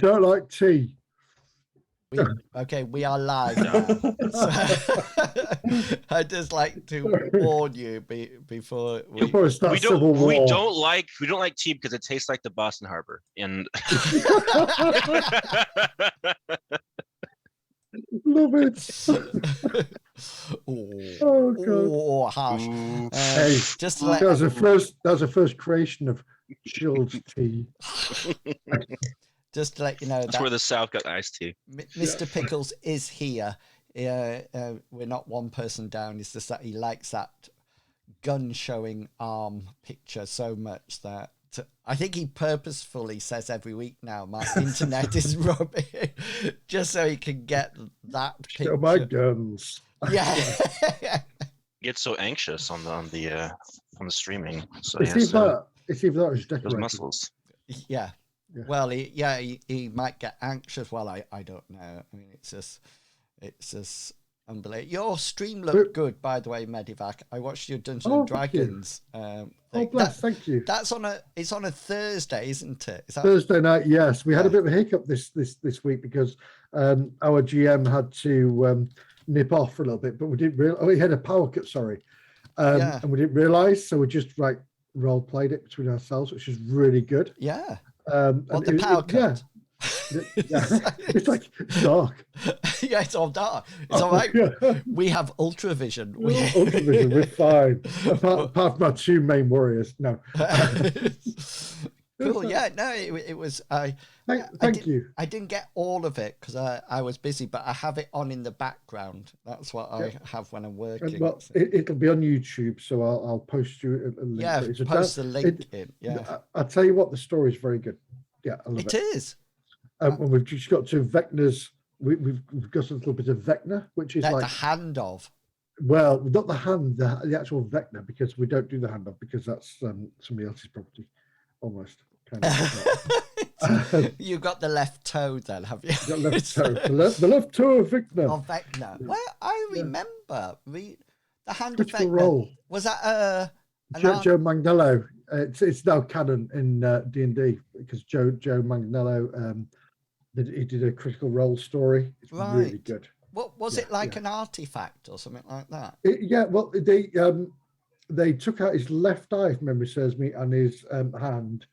don't like tea. Okay, we are live now. So, I'd just like to warn you before we don't like tea because it tastes like the Boston Harbor. And love it. Oh god. Oh, harsh. Hey, just to let that was the first creation of chilled tea. Just to let you know, that's where the South got iced tea. Mr. Pickles is here. We're not one person down. It's just that he likes that gun showing arm picture so much that I think he purposefully says every week now, my internet is rubbish, just so he can get that picture. Show my guns. Yeah. Get so anxious on the streaming. So it's either that was those muscles. Yeah. Well, he might get anxious. Well, I don't know. I mean, it's just unbelievable. Your stream looked good, by the way, Medivac. I watched your Dungeons and Dragons. Thank you. It's on a Thursday, isn't it? Is that Thursday night? Yes, we had a bit of a hiccup this week because our GM had to nip off for a little bit, but we didn't realize. Oh, he had a power cut. Sorry, and we didn't realize, so we just role played it between ourselves, which is really good. Yeah. The power cut. It's like dark. Yeah, it's all dark. It's all right. Yeah. We have ultravision. Ultravision, we're fine. Apart from our two main warriors. No. Cool. Yeah. No, it was. Thank you. I didn't get all of it because I was busy, but I have it on in the background. That's what I have when I'm working. Well, it'll be on YouTube, so I'll post you a link. Yeah, post the link in. Yeah. I'll tell you what, the story is very good. Yeah, I love it. It is. And we've just got to Vecna's. We've got a little bit of Vecna, which is like the hand of. Well, not the hand, the actual Vecna, because we don't do the hand of because that's somebody else's property, almost. Kind of. You've got the left toe, then, have you? Got left toe. The left toe of Vecna. Of Vecna. Well, I remember the hand Critical of Vecna. Role. Was that Joe Manganiello? It's now canon in D&D because Joe Manganiello. He did a Critical Role story. It's really good. What was it like an artifact or something like that? Well, they took out his left eye, if memory serves me, and his hand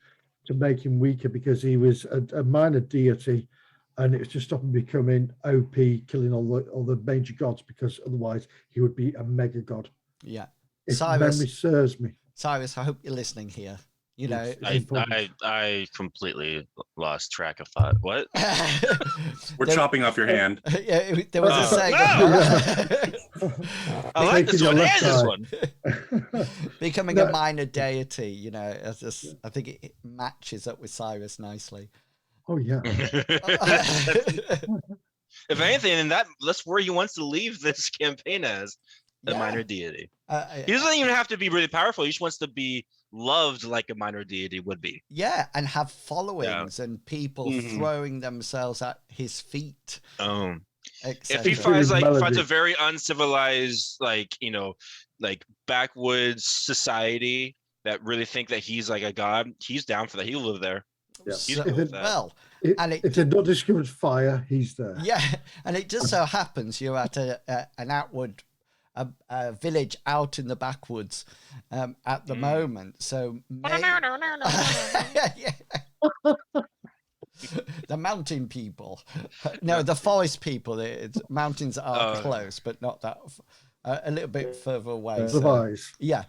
to make him weaker because he was a minor deity, and it was to stop him becoming OP, killing all the major gods, because otherwise he would be a mega god. Yeah. If memory serves me. Cyrus, I hope you're listening here. You know, I completely lost track of thought. What? We're chopping off your hand. Yeah, there was a second. I like this one. And this one. Becoming a minor deity, you know, I think it matches up with Cyrus nicely. Oh yeah. If anything, that's where he wants to leave this campaign as a minor deity. He doesn't even have to be really powerful. He just wants to be loved like a minor deity would be. Yeah, and have followings and people throwing themselves at his feet. If he finds a very uncivilized, like backwoods society that really think that he's like a god, he's down for that. He'll live there. Yeah. If it's not discovered fire, he's there. Yeah, and it just so happens you're at an outward a village out in the backwoods at the moment. So the mountain people, no, the forest people. Mountains are close, but not that. A little bit further away. Yeah.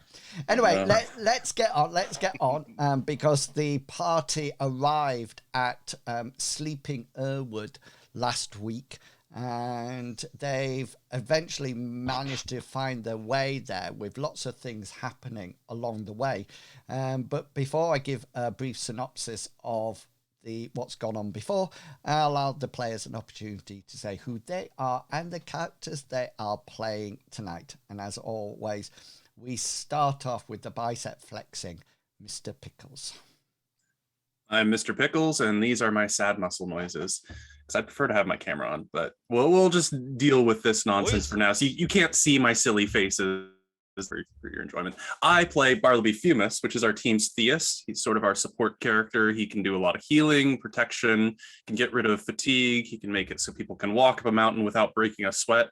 Anyway, let's get on because the party arrived at Sleeping Errwood last week, and they've eventually managed to find their way there with lots of things happening along the way. But before I give a brief synopsis of what's gone on before, I'll allow the players an opportunity to say who they are and the characters they are playing tonight. And as always, we start off with the bicep flexing, Mr. Pickles. I'm Mr. Pickles, and these are my sad muscle noises. Because I prefer to have my camera on, but we'll just deal with this nonsense for now. So you can't see my silly faces for your enjoyment. I play Bartleby Fumus, which is our team's theist. He's sort of our support character. He can do a lot of healing, protection, can get rid of fatigue. He can make it so people can walk up a mountain without breaking a sweat.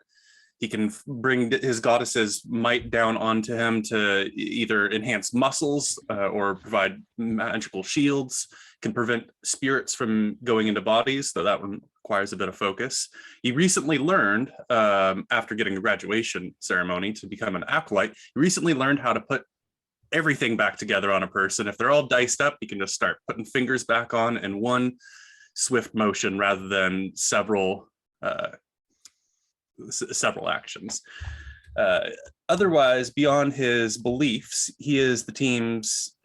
He can bring his goddess's might down onto him to either enhance muscles or provide magical shields, can prevent spirits from going into bodies, though that one requires a bit of focus. He recently learned, after getting a graduation ceremony to become an acolyte, he recently learned how to put everything back together on a person. If they're all diced up, you can just start putting fingers back on in one swift motion rather than several actions. Otherwise, beyond his beliefs, he is the team's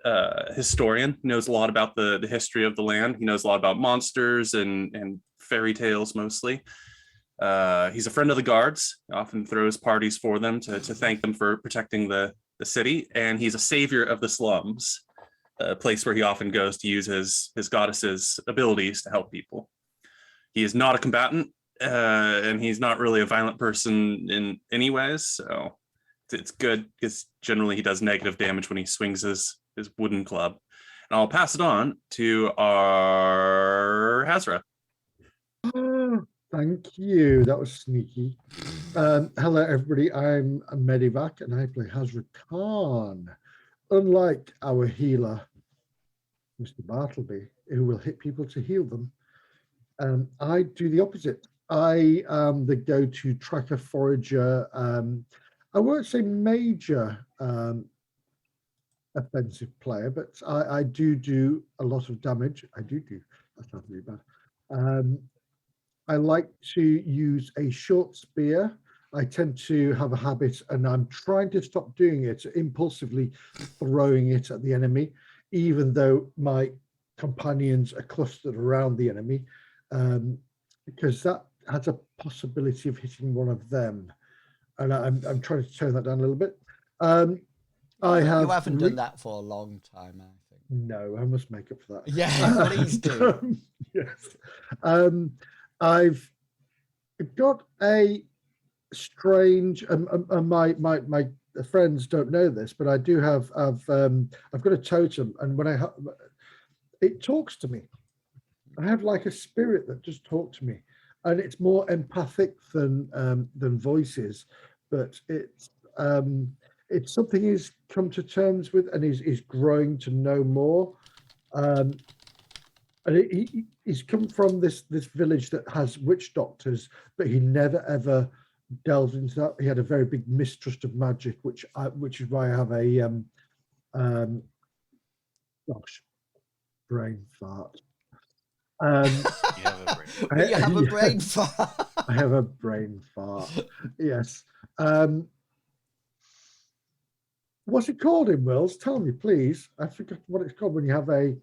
historian. He knows a lot about the history of the land. He knows a lot about monsters and fairy tales mostly. He's a friend of the guards. He often throws parties for them to thank them for protecting the city. And he's a savior of the slums, a place where he often goes to use his goddess's abilities to help people. He is not a combatant, and he's not really a violent person in any ways, so it's good because generally he does negative damage when he swings his wooden club. And I'll pass it on to our Hasra. Oh, thank you. That was sneaky. Hello, everybody. I'm Medivac, and I play Hasra Khan. Unlike our healer, Mr. Bartleby, who will hit people to heal them, I do the opposite. I am the go-to tracker forager. I won't say major offensive player, but I do a lot of damage. I do. That's not really bad. I like to use a short spear. I tend to have a habit, and I'm trying to stop doing it, impulsively throwing it at the enemy, even though my companions are clustered around the enemy, because that has a possibility of hitting one of them, and I'm trying to turn that down a little bit. You haven't done that for a long time, I think. No, I must make up for that. Yeah, please do. Yes. I've got a strange, my friends don't know this, but I do have, I've got a totem, and when it talks to me. I have like a spirit that just talks to me, and it's more empathic than voices, but it's something he's come to terms with, and he's growing to know more. And he's come from this village that has witch doctors, but he never ever delved into that. He had a very big mistrust of magic, which is why I have a brain fart. You have a brain. You have a brain fart. I have a brain fart. Yes. What's it called in Wills? Tell me, please. I forgot what it's called when you have a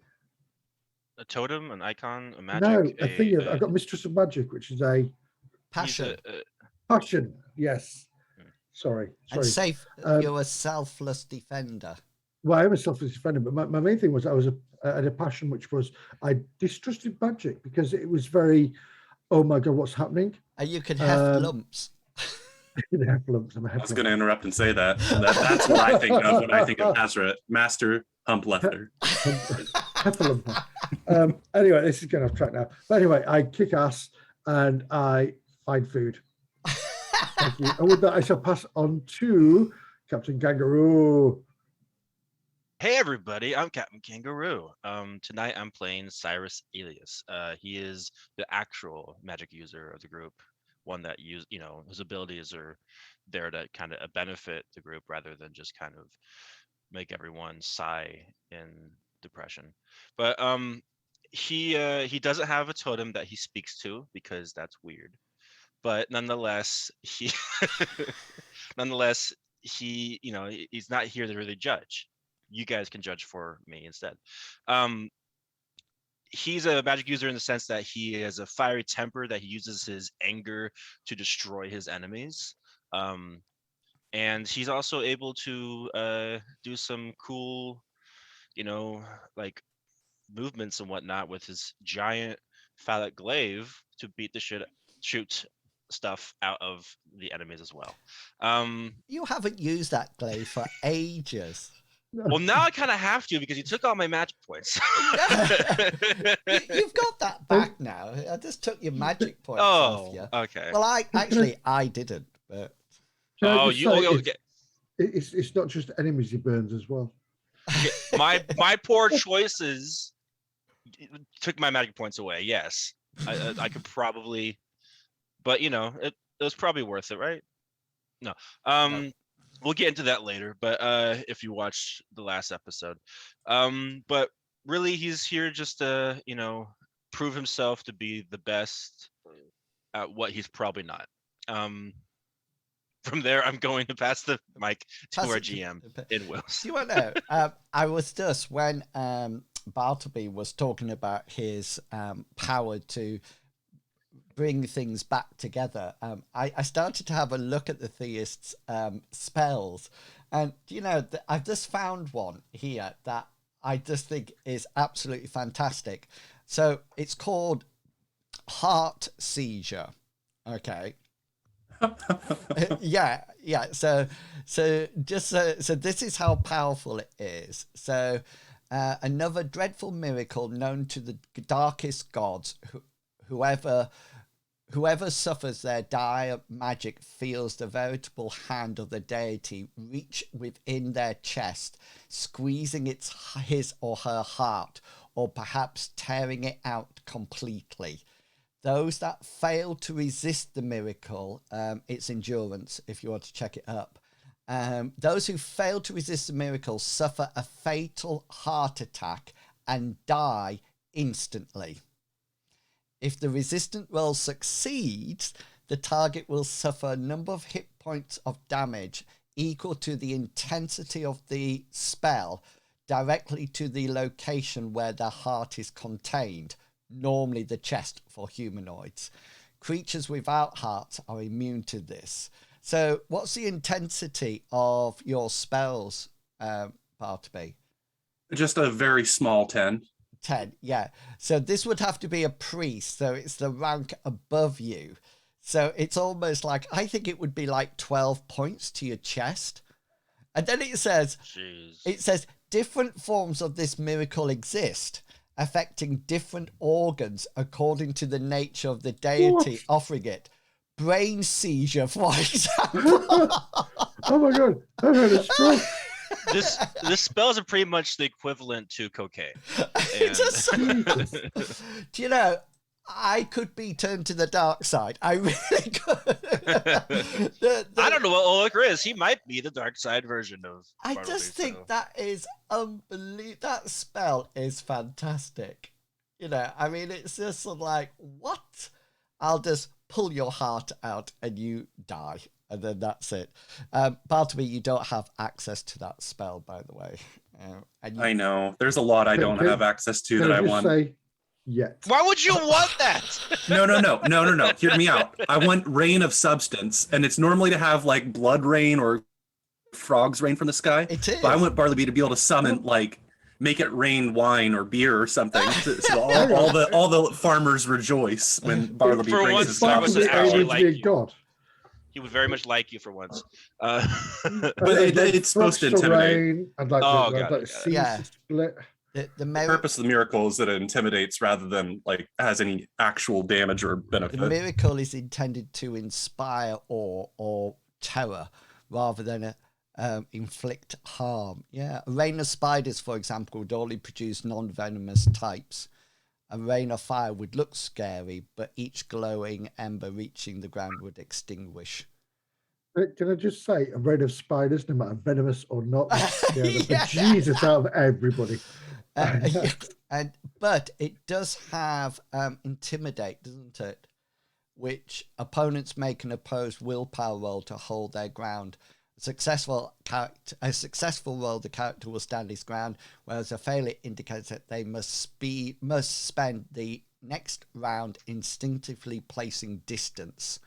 totem, an icon, a magic. No, a thing. I've got Mistress of Magic, which is a passion. Passion. Yes. Sorry. And safe. You're a selfless defender. Well, I am a selfless defender, but my main thing was I was had a passion, which was I distrusted magic because it was very, oh my god, what's happening? And you can have lumps. I was going to interrupt and say that. That's what I think of when I think of Hasra, Master Hump Lefter. Anyway, this is going off track now. But anyway, I kick ass and I find food. Thank you. And with that, I shall pass on to Captain Kangaroo. Hey everybody, I'm Captain Kangaroo. Tonight I'm playing Cyrus Alias. He is the actual magic user of the group, one that his abilities are there to kind of benefit the group rather than just kind of make everyone sigh in depression. But he doesn't have a totem that he speaks to because that's weird. But nonetheless, he's not here to really judge. You guys can judge for me instead. He's a magic user in the sense that he has a fiery temper that he uses his anger to destroy his enemies. And he's also able to do some cool, like movements and whatnot with his giant phallic glaive to shoot stuff out of the enemies as well. You haven't used that glaive for ages. Well, now I kind of have to because you took all my magic points. You've got that back now. I just took your magic points off you. Okay. Well, I didn't. But it's not just enemies he burns as well. My poor choices took my magic points away. Yes, I could probably, but it was probably worth it, right? No. We'll get into that later, but if you watch the last episode. But really he's here just to, prove himself to be the best at what he's probably not. From there, I'm going to pass the mic to our GM, Inwils. You want to know, I was just, when Bartleby was talking about his power to bring things back together, I started to have a look at the Theist's spells, and I've just found one here that I just think is absolutely fantastic. So it's called Heart Seizure. Okay. yeah. So this is how powerful it is. So another dreadful miracle known to the darkest gods. Whoever suffers their dire magic feels the veritable hand of the deity reach within their chest, squeezing his or her heart, or perhaps tearing it out completely. Those that fail to resist the miracle, its endurance, if you want to check it up, those who fail to resist the miracle suffer a fatal heart attack and die instantly. If the resistant roll succeeds, the target will suffer a number of hit points of damage equal to the intensity of the spell directly to the location where the heart is contained, normally the chest for humanoids. Creatures without hearts are immune to this. So what's the intensity of your spells, Bartleby? Just a very small 10. 10, yeah. So this would have to be a priest, so it's the rank above you. So it's almost like, I think it would be like 12 points to your chest. And then it says, different forms of this miracle exist, affecting different organs according to the nature of the deity offering it. Brain seizure, for example. Oh my god, I've had a stroke. This spells are pretty much the equivalent to cocaine. Do you know, I could be turned to the dark side. I really could. I don't know what Ulrich is. He might be the dark side version of I just think that is unbelievable. That spell is fantastic. I mean, it's just sort of like, what? I'll just pull your heart out and you die. And then that's it. Bartleby, you don't have access to that spell, by the way. I know. There's a lot I don't have access to that I want. Yet. Why would you want that? No. Hear me out. I want rain of substance, and it's normally to have like blood rain or frogs rain from the sky. It is. But I want Bartleby to be able to summon make it rain wine or beer or something, so all the farmers rejoice when Bartleby brings his God. He would very much like you for once. But it's supposed to intimidate. Split. The purpose of the miracle is that it intimidates rather than has any actual damage or benefit. The miracle is intended to inspire awe or terror rather than inflict harm. Yeah, a rain of spiders, for example, would only produce non-venomous types. A rain of fire would look scary, but each glowing ember reaching the ground would extinguish. Can I just say, a rain of spiders, no matter venomous or not, Jesus out of everybody. But it does have intimidate, doesn't it? Which opponents make an opposed willpower roll to hold their ground. A successful roll, the character will stand his ground, whereas a failure indicates that they must spend the next round instinctively placing distance.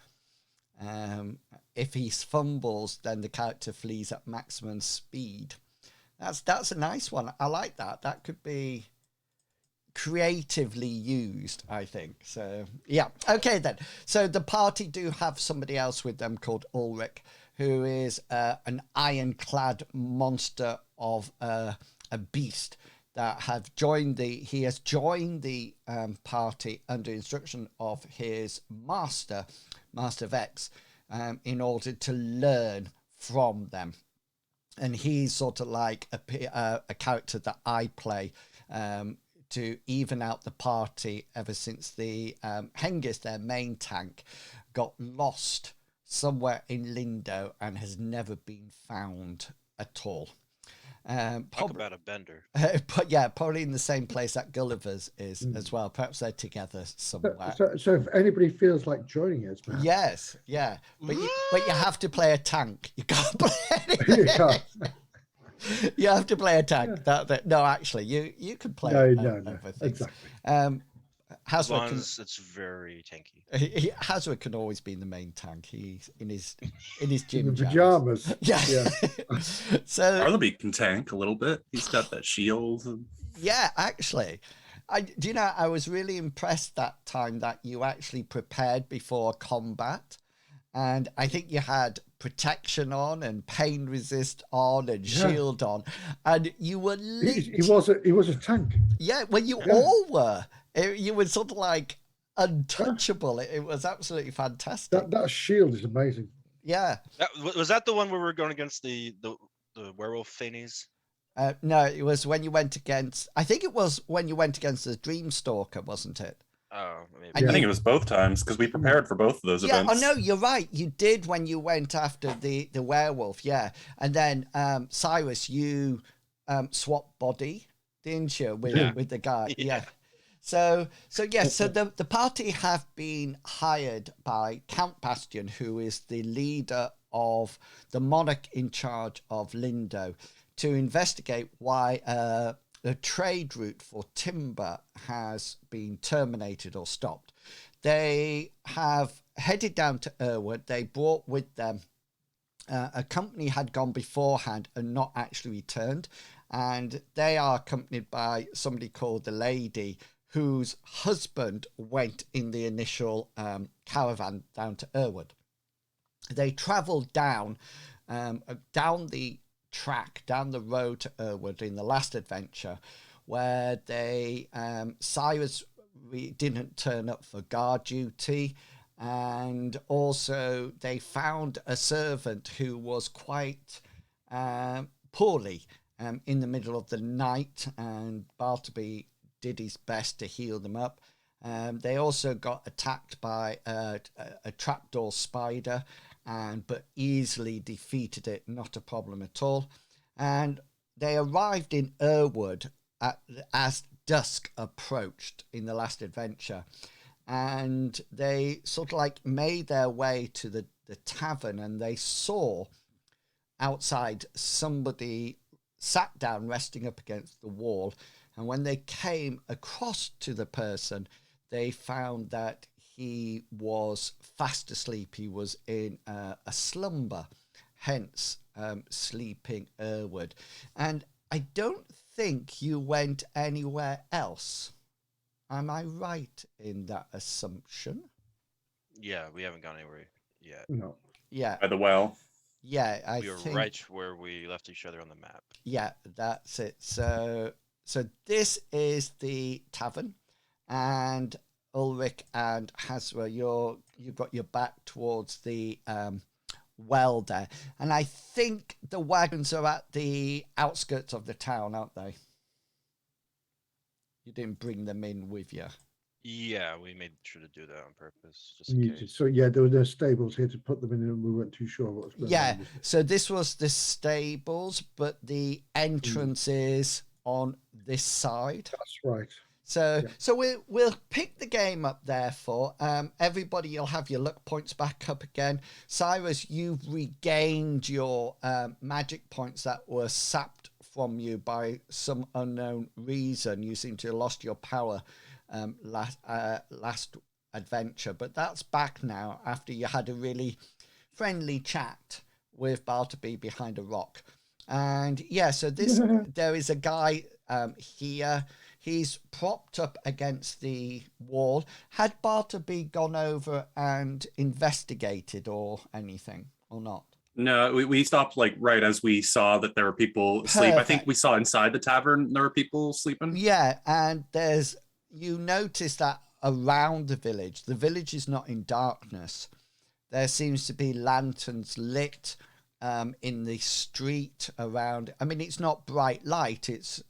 If he fumbles, then the character flees at maximum speed. That's a nice one. I like that. That could be creatively used, I think. So yeah, okay then. So the party do have somebody else with them called Ulrich, who is an ironclad monster of a beast that have joined he has joined the party under instruction of his master Vex, in order to learn from them. And he's sort of like a character that I play to even out the party ever since the Hengist, their main tank, got lost somewhere in Lindo and has never been found at all. Talk about a bender. But yeah, probably in the same place that Gulliver's is as well. Perhaps they're together somewhere. So if anybody feels like joining us, perhaps. Yes, yeah, but you have to play a tank. You can't play anything. You have to play a tank. No, actually, you can play. No, things. Exactly. As long as it's very tanky. Hasra can always be in the main tank. He's in his gym pajamas. Yeah. So Bartleby can tank a little bit. He's got that shield. Yeah, actually. I was really impressed that time that you actually prepared before combat. And I think you had protection on and pain resist on and shield on. And you were he was a tank. Yeah, well, you all were. You were sort of like untouchable. It was absolutely fantastic. That shield is amazing. Yeah. Was that the one where we were going against the werewolf thingies? No, it was when you went against... I think it was when you went against the Dreamstalker, wasn't it? Oh, maybe. I think it was both times because we prepared for both of those events. Oh, no, you're right. You did when you went after the werewolf, yeah. And then, Cyrus, you swapped body, didn't you, with the guy? Yeah. So the party have been hired by Count Bastion, who is the leader of the monarch in charge of Lindo, to investigate why the trade route for timber has been terminated or stopped. They have headed down to Errwood. They brought with them a company had gone beforehand and not actually returned, and they are accompanied by somebody called the Lady, whose husband went in the initial caravan down to Errwood. They travelled down the track, down the road to Errwood in the last adventure, where Cyrus didn't turn up for guard duty, and also they found a servant who was quite poorly in the middle of the night, and Bartleby did his best to heal them up. They also got attacked by a trapdoor spider, but easily defeated it, not a problem at all. And they arrived in Errwood as dusk approached in the last adventure, and they sort of like made their way to the tavern, and they saw outside somebody sat down resting up against the wall. And when they came across to the person, they found that he was fast asleep. He was in a slumber, hence sleeping Errwood. And I don't think you went anywhere else. Am I right in that assumption? Yeah, we haven't gone anywhere yet. No. Yeah. By the well. Yeah, we were right where we left each other on the map. Yeah, that's it. So this is the tavern, and Ulrich and Hasra, you've got your back towards the well there, and I think the wagons are at the outskirts of the town, aren't they? You didn't bring them in with you. Yeah, we made sure to do that on purpose. Just in case. So yeah, there were no stables here to put them in, and we weren't too sure what was going on. Yeah, so this was the stables, but the entrance is on this side. That's right. So we'll pick the game up, therefore. Everybody, you'll have your luck points back up again. Cyrus, you've regained your magic points that were sapped from you by some unknown reason. You seem to have lost your power last adventure, but that's back now after you had a really friendly chat with Bartleby behind a rock. And yeah, so there is a guy here. He's propped up against the wall. Had Bartleby gone over and investigated or anything or not? No, we stopped like right as we saw that there were people asleep. I think we saw inside the tavern there were people sleeping. Yeah, and you notice that around the village is not in darkness. There seems to be lanterns lit in the street around. I mean, it's not bright light, it's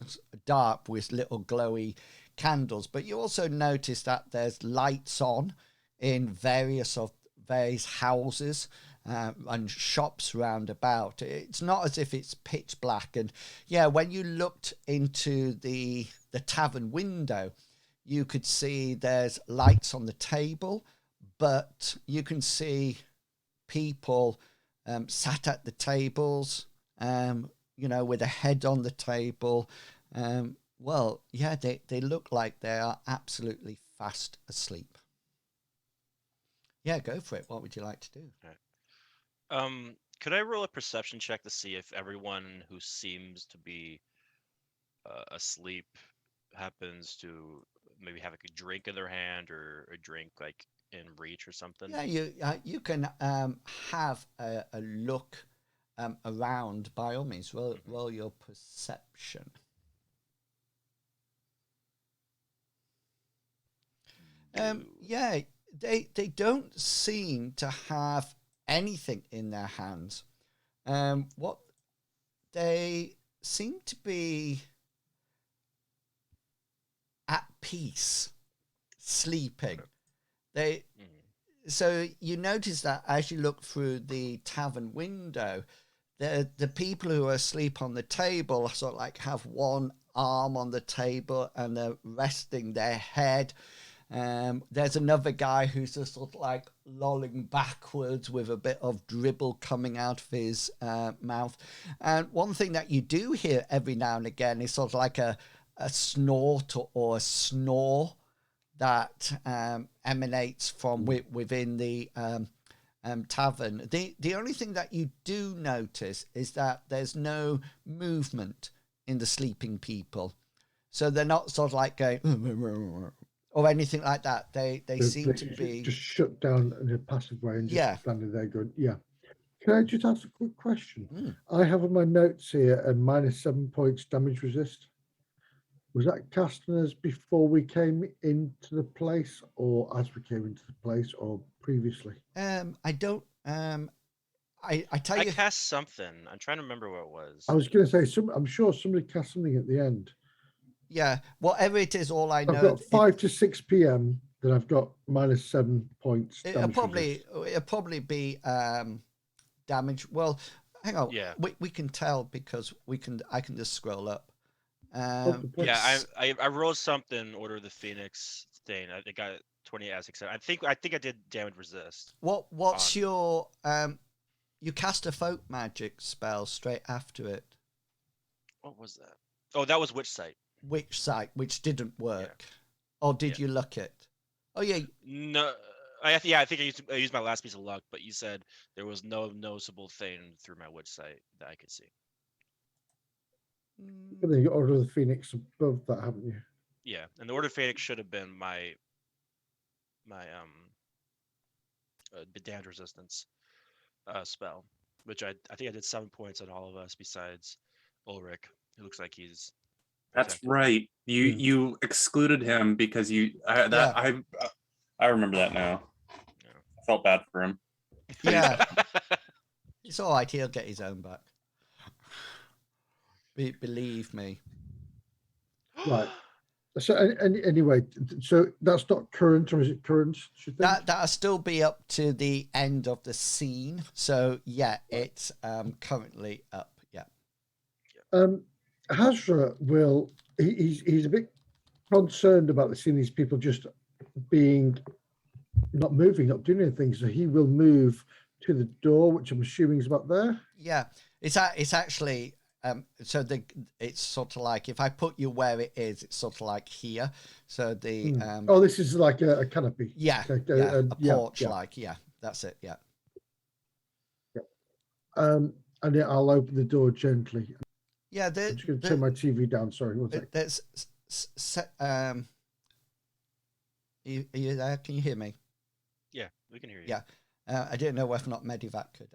dark with little glowy candles, but you also notice that there's lights on in various houses and shops round about. It's not as if it's pitch black. And yeah, when you looked into the tavern window, you could see there's lights on the table, but you can see people sat at the tables, with a head on the table. Well, yeah, they look like they are absolutely fast asleep. Yeah, go for it. What would you like to do? Okay. Could I roll a perception check to see if everyone who seems to be asleep happens to maybe have like a drink in their hand or a drink like in reach or something? Yeah, you can have a look around. By all means, roll your perception. Yeah, they don't seem to have anything in their hands. What they seem to be at peace, sleeping. So you notice that as you look through the tavern window, the people who are asleep on the table sort of like have one arm on the table and they're resting their head. There's another guy who's just sort of like lolling backwards with a bit of dribble coming out of his mouth. And one thing that you do hear every now and again is sort of like a snort or a snore that emanates from within the tavern. The only thing that you do notice is that there's no movement in the sleeping people. So they're not sort of like going or anything like that. They seem to be just shut down in a passive way and just standing there going, yeah. Can I just ask a quick question? I have on my notes here a -7 points damage resist. Was that casting us before we came into the place, or as we came into the place, or previously? I don't. I tell you, I cast something. I'm trying to remember what it was. I was going to say I'm sure somebody cast something at the end. Yeah, whatever it is, all I know. I've got 5 to 6 p.m. Then I've got -7 points. It'll probably be damage. Well, hang on. Yeah, we can tell because I can just scroll up. Yeah, I rolled something. Order of the Phoenix thing. I got 20 as accept. I think I did damage resist. What's your you cast a folk magic spell straight after it. What was that? Oh, that was Witch Sight. Witch Sight, which didn't work. Or did you luck it? Oh yeah. No, I think I used my last piece of luck, but you said there was no noticeable thing through my Witch Sight that I could see. But then you got Order of the Phoenix above that, haven't you? Yeah, and the Order of Phoenix should have been my damage resistance spell, which I think I did 7 points on all of us besides Ulrich. It looks like he's. That's right. You excluded him because I remember that now. Yeah. I felt bad for him. Yeah. It's all right. He'll get his own back. Believe me. Right. So anyway, so that's not current, or is it current? That'll still be up to the end of the scene. So yeah, it's currently up. Yeah. Hasra he's a bit concerned about seeing these people just not moving, not doing anything. So he will move to the door, which I'm assuming is about there. Yeah, it's actually. So it's sort of like if I put you where it is, it's sort of like here. So the this is like a canopy. Yeah, a porch, that's it. Yeah. And then I'll open the door gently. Yeah, I'm just going to turn my TV down. Sorry, one second. are you there? Can you hear me? Yeah, we can hear you. Yeah. I didn't know whether or not Medivac could.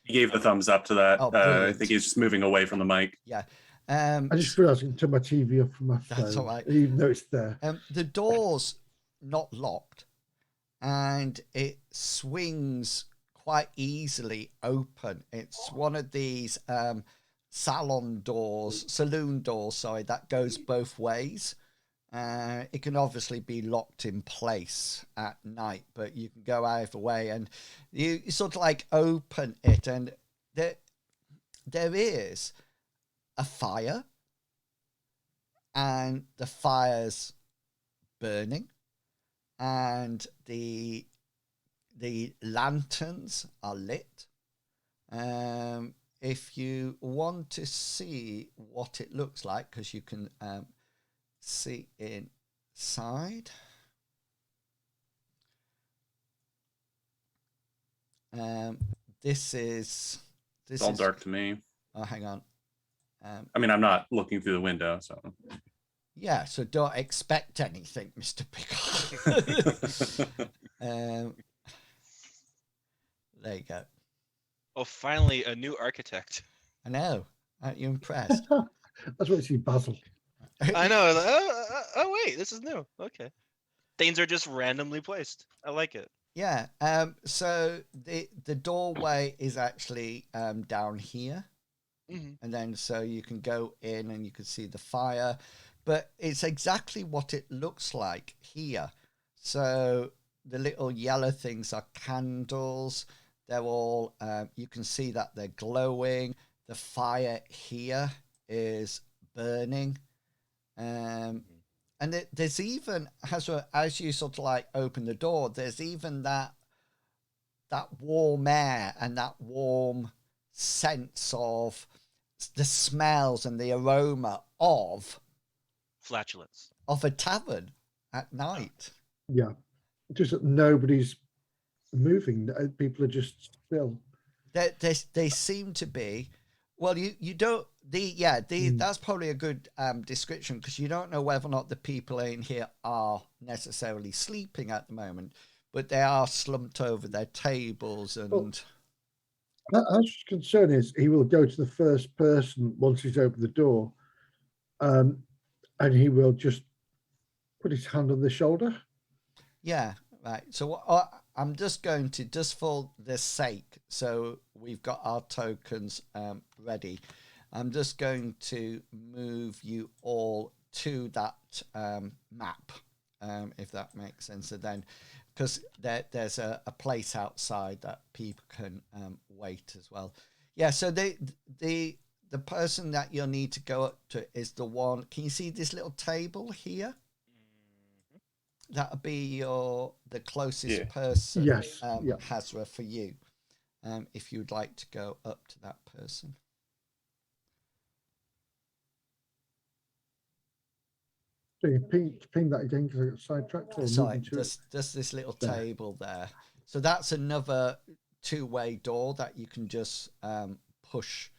He gave the thumbs up to that. Oh, I think he's just moving away from the mic. Yeah. I just realised I can turn my TV off from my phone. That's all right. Even though it's there. The door's not locked, and it swings quite easily open. It's one of these saloon doors, sorry, that goes both ways. It can obviously be locked in place at night, but you can go either way, and you sort of like open it, and there is a fire, and the fire's burning, and the lanterns are lit. If you want to see what it looks like, because you can see inside. This is all dark to me. Oh, hang on. I mean, I'm not looking through the window, so. Yeah, so don't expect anything, Mr. Pickle. There you go. Oh, finally, a new architect. I know. Aren't you impressed? That's what you see, Basil. I know. Oh, wait, this is new. Okay. Things are just randomly placed. I like it. Yeah. So the doorway is actually down here. Mm-hmm. And then so you can go in and you can see the fire. But it's exactly what it looks like here. So the little yellow things are candles. They're all, you can see that they're glowing. The fire here is burning. And there's even, as you sort of like open the door, there's even that warm air and that warm sense of the smells and the aroma of flatulence of a tavern at night. Yeah, just that nobody's moving. People are just still. They seem to be. Well, you don't. That's probably a good description, because you don't know whether or not the people in here are necessarily sleeping at the moment, but they are slumped over their tables and. Well, His concern is he will go to the first person once he's opened the door, and he will just put his hand on the shoulder. Yeah, right. So I'm just going to, just for the sake, so we've got our tokens ready, I'm just going to move you all to that map, if that makes sense. So then, because there's a place outside that people can wait as well. Yeah, so the person that you'll need to go up to is the one, can you see this little table here? That'll be the closest person, yes, Hasra, for you, if you'd like to go up to that person. So you ping that again because I got sidetracked. Sorry, just this little table there. So that's another two-way door that you can just push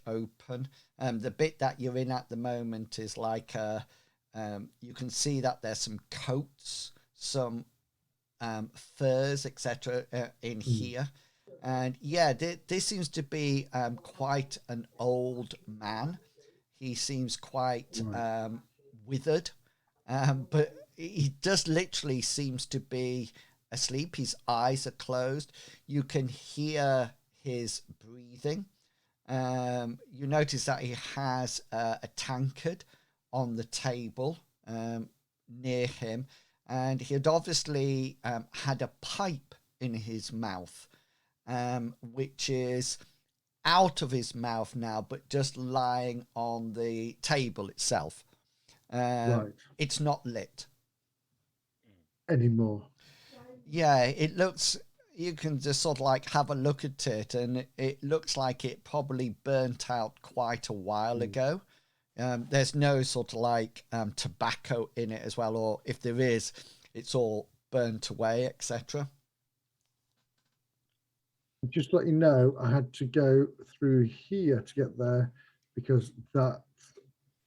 open. The bit that you're in at the moment is like you can see that there's some coats, some furs, etc. In here. And yeah, this seems to be quite an old man. He seems quite withered, but he just literally seems to be asleep. His eyes are closed. You can hear his breathing. You notice that he has a tankard on the table near him, and he had obviously had a pipe in his mouth, which is out of his mouth now, but just lying on the table itself. It's not lit anymore. Yeah, it looks, you can just sort of like have a look at it, and it looks like it probably burnt out quite a while ago. There's no sort of like tobacco in it as well, or if there is, it's all burnt away, etc. Just to let you know, I had to go through here to get there because that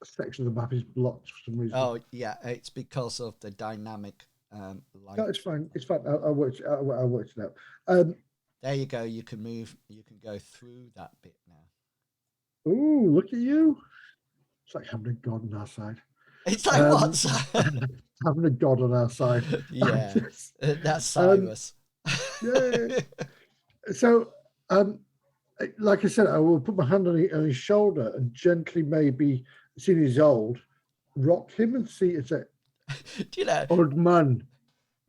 section of the map is blocked for some reason. Oh yeah, it's because of the dynamic light. No, it's fine. It's fine. I'll work it out. There you go. You can move. You can go through that bit now. Ooh, look at you! It's like having a god on our side. It's like what? Having a god on our side. Yeah, that's Cyrus. Yeah. So, like I said, I will put my hand on his shoulder and gently, maybe, seeing he's old, rock him and see. It's a Do you know? old man.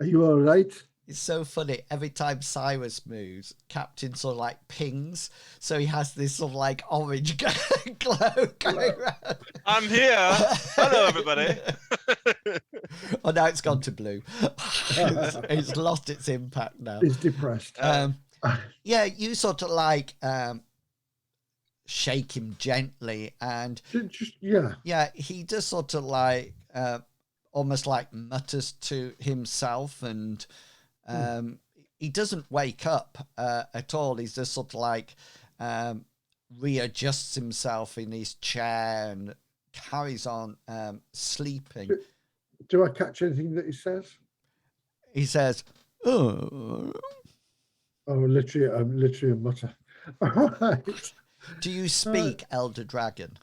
Are you all right? It's so funny. Every time Cyrus moves, Captain sort of like pings. So he has this sort of like orange glow going around. I'm here. Hello, everybody. Oh, now it's gone to blue. It's lost its impact now. He's depressed. Yeah, you sort of like shake him gently, and yeah, he just sort of like almost like mutters to himself, and he doesn't wake up at all. He's just sort of like readjusts himself in his chair and carries on sleeping. Do I catch anything that he says? He says, "Oh." Oh, literally a mutter. All right. Do you speak Elder Dragon?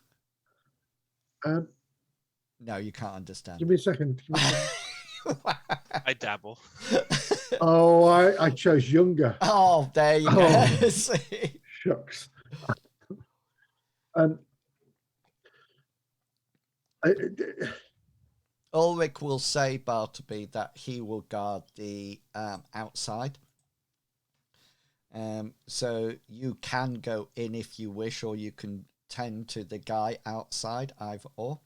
No, you can't understand. Give me a second. I dabble. Oh, I chose younger. Oh, there you go. See? Shucks. Ulrich will say, Bartleby, that he will guard the outside. So you can go in if you wish, or you can tend to the guy outside, either or.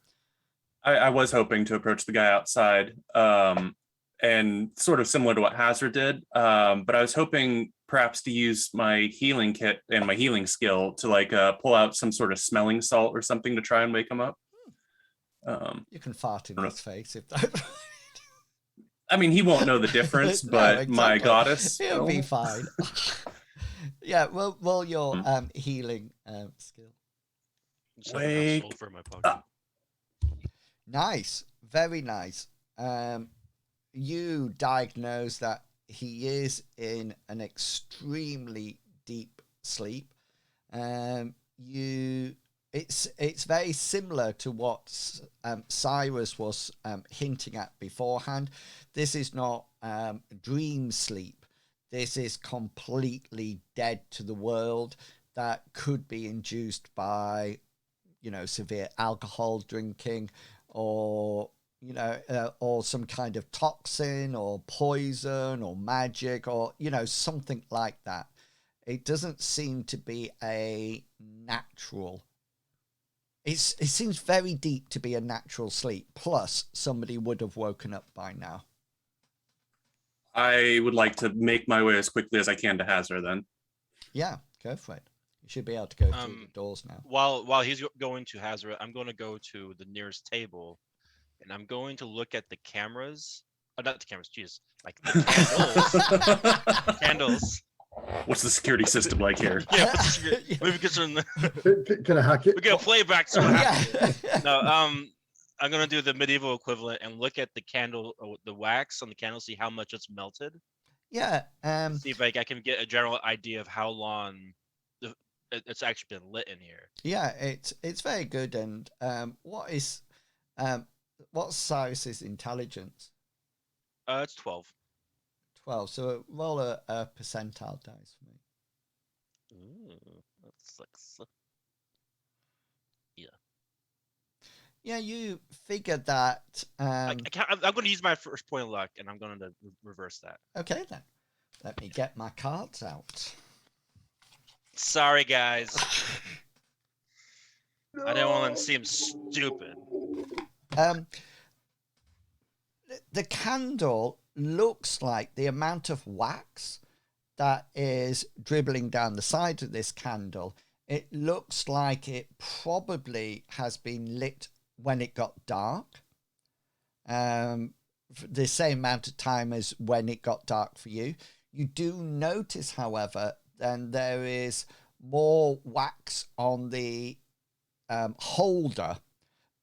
I was hoping to approach the guy outside, and sort of similar to what Hasra did, but I was hoping perhaps to use my healing kit and my healing skill to like pull out some sort of smelling salt or something to try and wake him up. You can fart in his face if that. I mean, he won't know the difference, but exactly. My goddess, he'll be fine. Yeah, well, roll your healing skill. Wake for my pocket. Nice, very nice. You diagnose that he is in an extremely deep sleep. It's very similar to what Cyrus was hinting at beforehand. This is not dream sleep. This is completely dead to the world that could be induced by, severe alcohol drinking, or or some kind of toxin or poison or magic, or something like that. It doesn't seem to be a natural. It seems very deep to be a natural sleep. Plus, somebody would have woken up by now. I would like to make my way as quickly as I can to Hasra then. Yeah, go for it. You should be able to go through the doors now. While he's going to Hasra, I'm going to go to the nearest table, and I'm going to look at the cameras. Not the cameras, jeez. Like the candles. Candles. What's the security system like here? Yeah, maybe get some. Can I hack it? We get a playback. So no, I'm gonna do the medieval equivalent and look at the candle, the wax on the candle, see how much it's melted. Yeah. See if I can get a general idea of how long it's actually been lit in here. Yeah, it's very good. And what's Cyrus's intelligence? It's 12. 12. So roll a percentile dice for me. Ooh, that's 6. Yeah. Yeah, you figured that. I'm going to use my first point of luck, and I'm going to reverse that. Okay, then. Let me get my cards out. Sorry, guys. No. I didn't want to seem stupid. The candle looks like the amount of wax that is dribbling down the side of this candle. It looks like it probably has been lit when it got dark. The same amount of time as when it got dark for you. You do notice, however, then there is more wax on the holder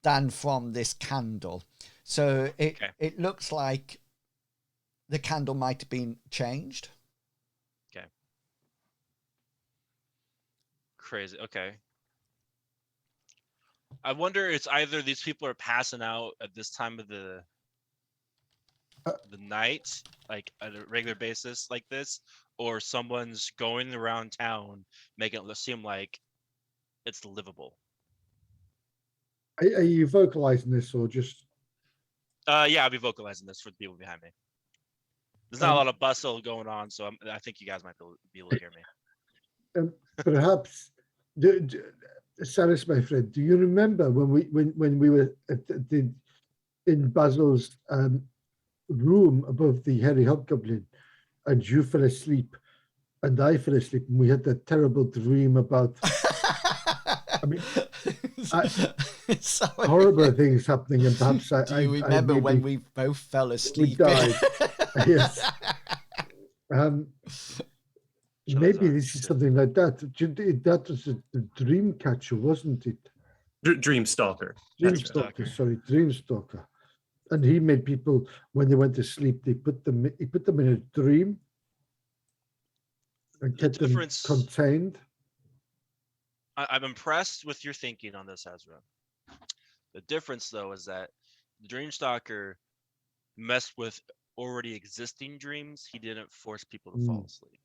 than from this candle. So it looks like the candle might have been changed. Okay. Crazy. Okay. I wonder it's either these people are passing out at this time of the night, like on a regular basis like this, or someone's going around town making it seem like it's livable. Are you vocalizing this or just? Yeah, I'll be vocalizing this for the people behind me. There's not a lot of bustle going on, so I think you guys might be able to hear me. Perhaps, Cyrus, my friend, do you remember when we were in Basil's room above the hairy hobgoblin, and you fell asleep, and I fell asleep, and we had that terrible dream about. I mean, horrible things happening, and perhaps do you remember when we both fell asleep? We died. Yes. Maybe this is something like that. That was a dream catcher, wasn't it? Dream stalker. Sorry, dream stalker. And he made people, when they went to sleep, he put them in a dream and kept them contained. I'm impressed with your thinking on this, Hasra. The difference, though, is that the Dreamstalker messed with already existing dreams. He didn't force people to fall asleep.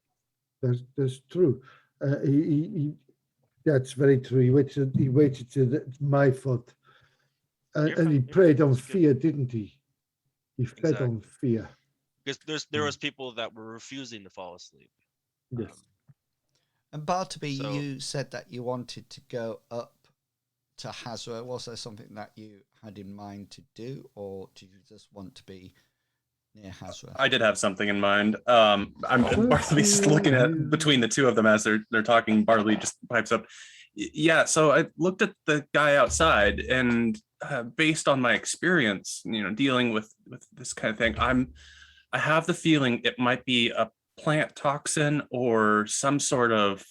That's true. That's very true. He waited till my fault, and he preyed on fear, didn't he? He fed on fear. Because there was people that were refusing to fall asleep. Yes. And Bartleby, you said that you wanted to go up to Hasra. Was there something that you had in mind to do, or did you just want to be near Hasra? I did have something in mind. Bartleby's looking at between the two of them as they're talking. Bartleby just pipes up. Yeah, so I looked at the guy outside, and based on my experience, dealing with this kind of thing, I have the feeling it might be a plant toxin or some sort of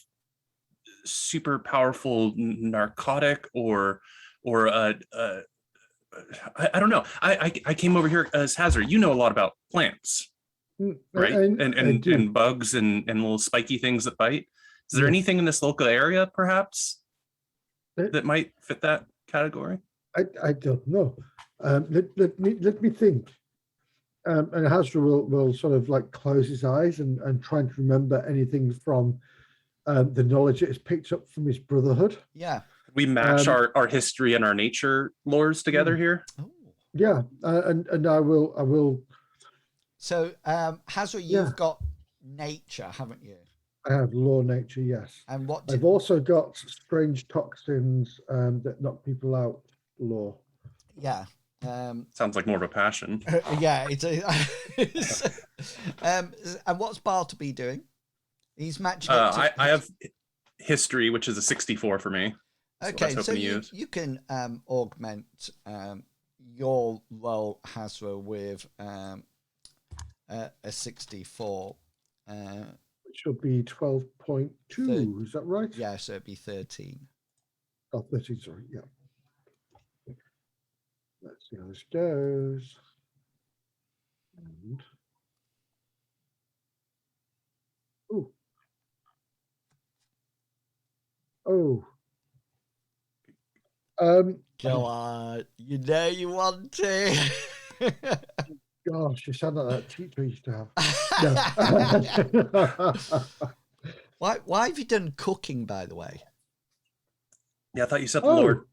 super powerful narcotic or I don't know. I came over here as Hasra. You know a lot about plants, right? And bugs and little spiky things that bite. Is there anything in this local area perhaps that might fit that category? I don't know. Let me think. And Hasra will sort of like close his eyes and try to remember anything from the knowledge that is picked up from his brotherhood. Yeah. We match our history and our nature lores together here. Oh. Yeah, and I will. So, Hasra, you've got nature, haven't you? I have law nature, yes. And what? I've also got strange toxins that knock people out. Law. Yeah. Sounds like more of a passion. Yeah, and what's Bartleby doing? He's matching. I have history, which is a 64 for me. Okay, so you can augment your role, Hasra, with a 64. Which will be 12.2. Is that right? Yeah, so it'd be 13. Oh, 13, sorry, yeah. Let's see how this goes. And Go on, you know you want to. Gosh, you sound like that teacher I used to have. Why have you done cooking, by the way? Yeah, I thought you said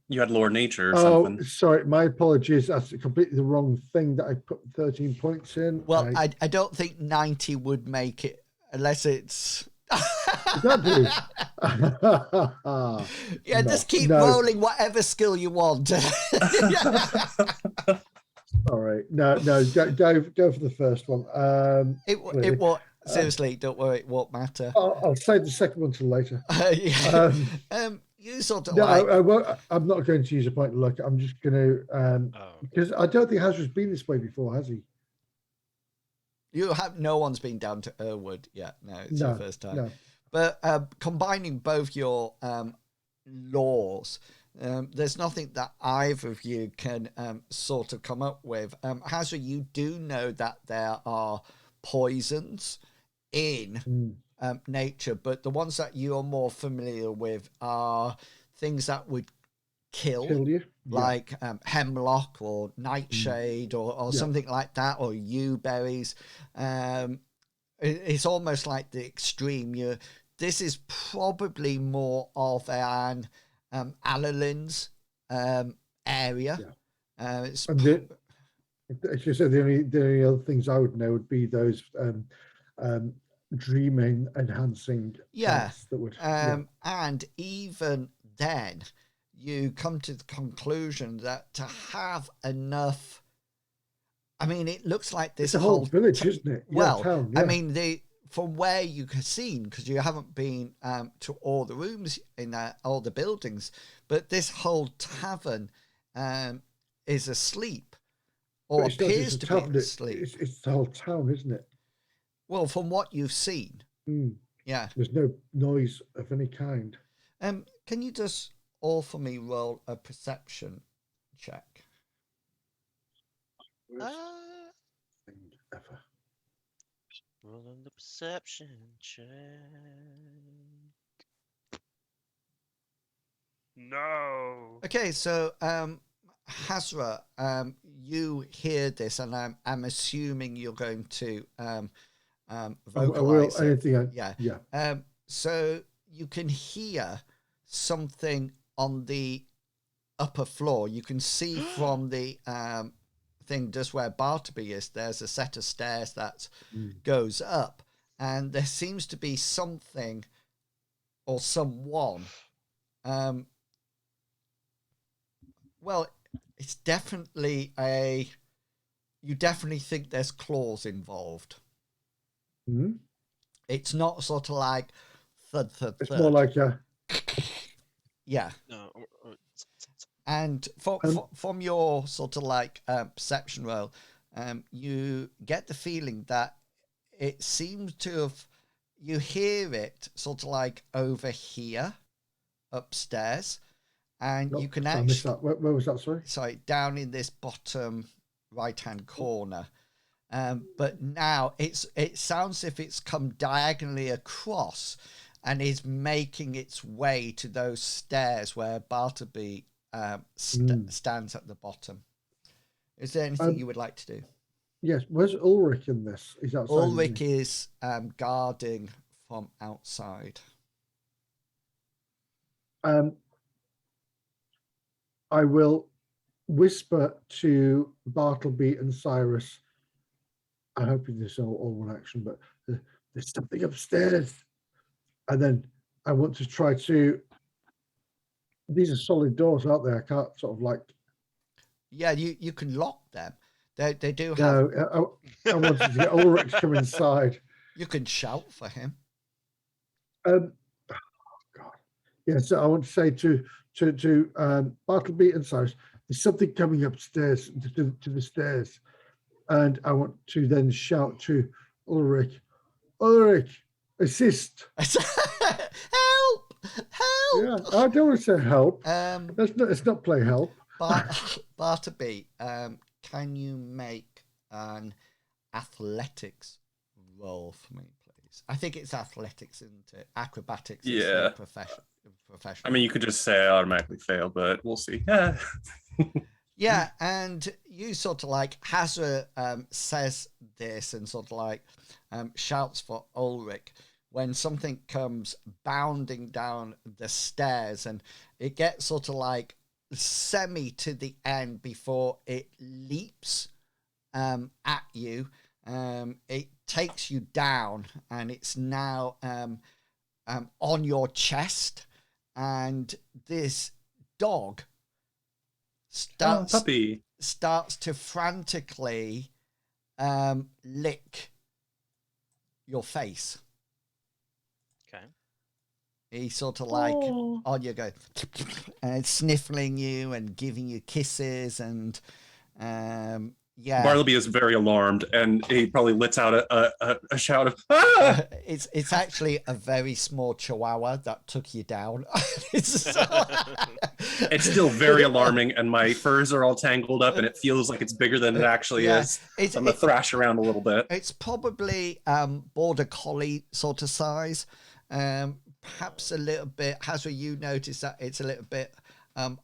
you had lore nature or something. Oh, sorry, my apologies. That's completely the wrong thing that I put 13 points in. Well, I don't think 90 would make it unless it's... Yeah, just keep rolling whatever skill you want. All right, no, go for the first one. It won't. Seriously, don't worry, it won't matter. I'll save the second one till later. You sort of I won't. I'm not going to use a point of luck. I'm just going to because I don't think Hasra's been this way before, has he? No one's been down to Errwood yet. No, it's your first time. No. But combining both your laws, There's nothing that either of you can sort of come up with. Hasra, you do know that there are poisons in nature, but the ones that you're more familiar with are things that would kill you, like hemlock or nightshade or something like that, or yew berries. It's almost like the extreme. This is probably more of an Allelins area. It's as you said, the only other things I would know would be those dreaming enhancing plants that would and even then you come to the conclusion that to have enough, I mean, it looks like this it's a whole village, isn't it? Town, I mean, from where you can see, because you haven't been to all the rooms in all the buildings, but this whole tavern is asleep, or appears to be asleep. It's the whole town, isn't it? Well, from what you've seen, there's no noise of any kind. Can you just all for me roll a perception check? Ever. Rolling the perception check. No. Okay, so Hasra, you hear this, and I'm assuming you're going to vocalize it. So you can hear something on the upper floor. You can see from the thing just where Bartleby is, there's a set of stairs that goes up, and there seems to be something or someone. Well, it's definitely you definitely think there's claws involved. It's not sort of like thud, thud, it's thud. more like yeah. No. And from your sort of like perception roll, you get the feeling that it seems to have, you hear it sort of like over here upstairs, and you can actually where was that, sorry, down in this bottom right hand corner, but now it sounds as if it's come diagonally across and is making its way to those stairs where Bartleby stands at the bottom. Is there anything you would like to do? Yes. Where's Ulrich in this? He's outside. Ulrich is guarding from outside. I will whisper to Bartleby and Cyrus. I'm hoping this is all one action, but there's something upstairs. And then I want to try to. These are solid doors, aren't they? I can't sort of like. Yeah, you can lock them. They do have. No, I wanted to get Ulrich to come inside. You can shout for him. Oh God. Yeah, so I want to say to Bartleby and Cyrus, there's something coming upstairs to the stairs, and I want to then shout to Ulrich, assist! Help! Yeah, I don't want to say help. It's not play help. Bartleby, can you make an athletics roll for me, please? I think it's athletics, isn't it? Acrobatics. Yeah. Is professional. I mean, you could just say I automatically failed, but we'll see. Yeah, and you sort of like, Hasra says this and sort of like shouts for Ulrich when something comes bounding down the stairs, and it gets sort of like semi to the end before it leaps at you. It takes you down, and it's now on your chest, and this dog starts to frantically lick your face. Okay. He's sort of like on you go and sniffling you and giving you kisses, and Yeah. Bartleby is very alarmed, and he probably lets out a shout of "Ah!" It's actually a very small chihuahua that took you down. It's still very alarming, and my furs are all tangled up, and it feels like it's bigger than it actually is. So I'm gonna thrash around a little bit. It's probably border collie sort of size, perhaps a little bit. Hasra, you notice that it's a little bit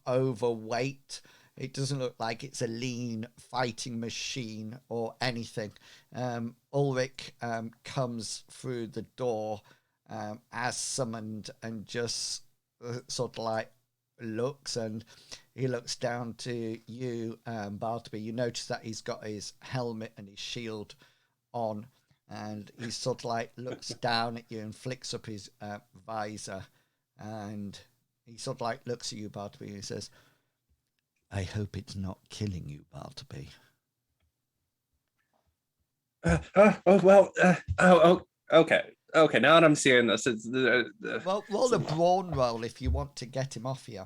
overweight. It doesn't look like it's a lean fighting machine or anything. Ulrich comes through the door as summoned and just sort of like looks, and he looks down to you, Bartleby. You notice that he's got his helmet and his shield on, and he sort of like looks down at you and flicks up his visor, and he sort of like looks at you, Bartleby, and he says, I hope it's not killing you, Bartleby. Okay. Now that I'm seeing this, it's well, roll a brawn roll if you want to get him off you.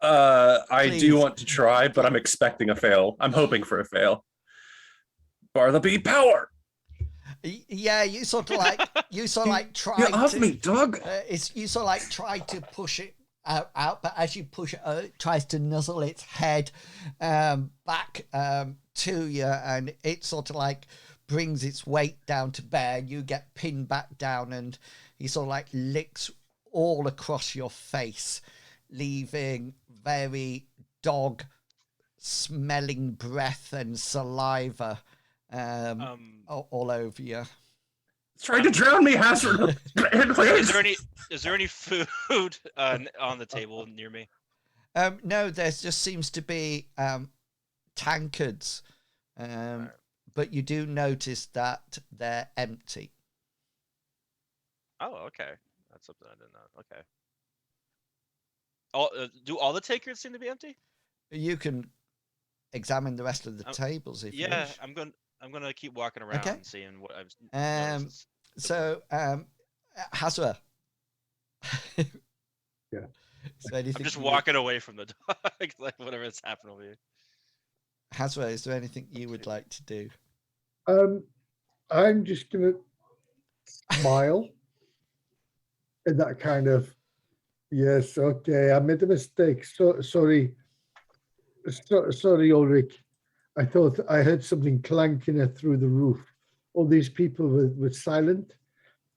I do want to try, but I'm expecting a fail. I'm hoping for a fail. Bartleby, power. Yeah, you sort of like try. Get off me, dog. You sort of like try to push it out, but as you push it out, it tries to nuzzle its head back to you, and it sort of like brings its weight down to bear. You get pinned back down, and he sort of like licks all across your face, leaving very dog smelling breath and saliva all over you. Trying to drown me, Hasra. Is there any food on the table near me? No, there just seems to be tankards, but you do notice that they're empty. Oh, okay. That's something I didn't know. Okay. Do all the tankards seem to be empty? You can examine the rest of the tables if you wish. Yeah, I'm gonna keep walking around and seeing what I've noticed. So, Hasra. Yeah. So I'm just walking away from the dog, like whatever's happening over here. Hasra, is there anything you would like to do? I'm just gonna smile in that kind of, yes, okay, I made a mistake. Sorry, Ulrich. I thought I heard something clanking through the roof. All these people were silent,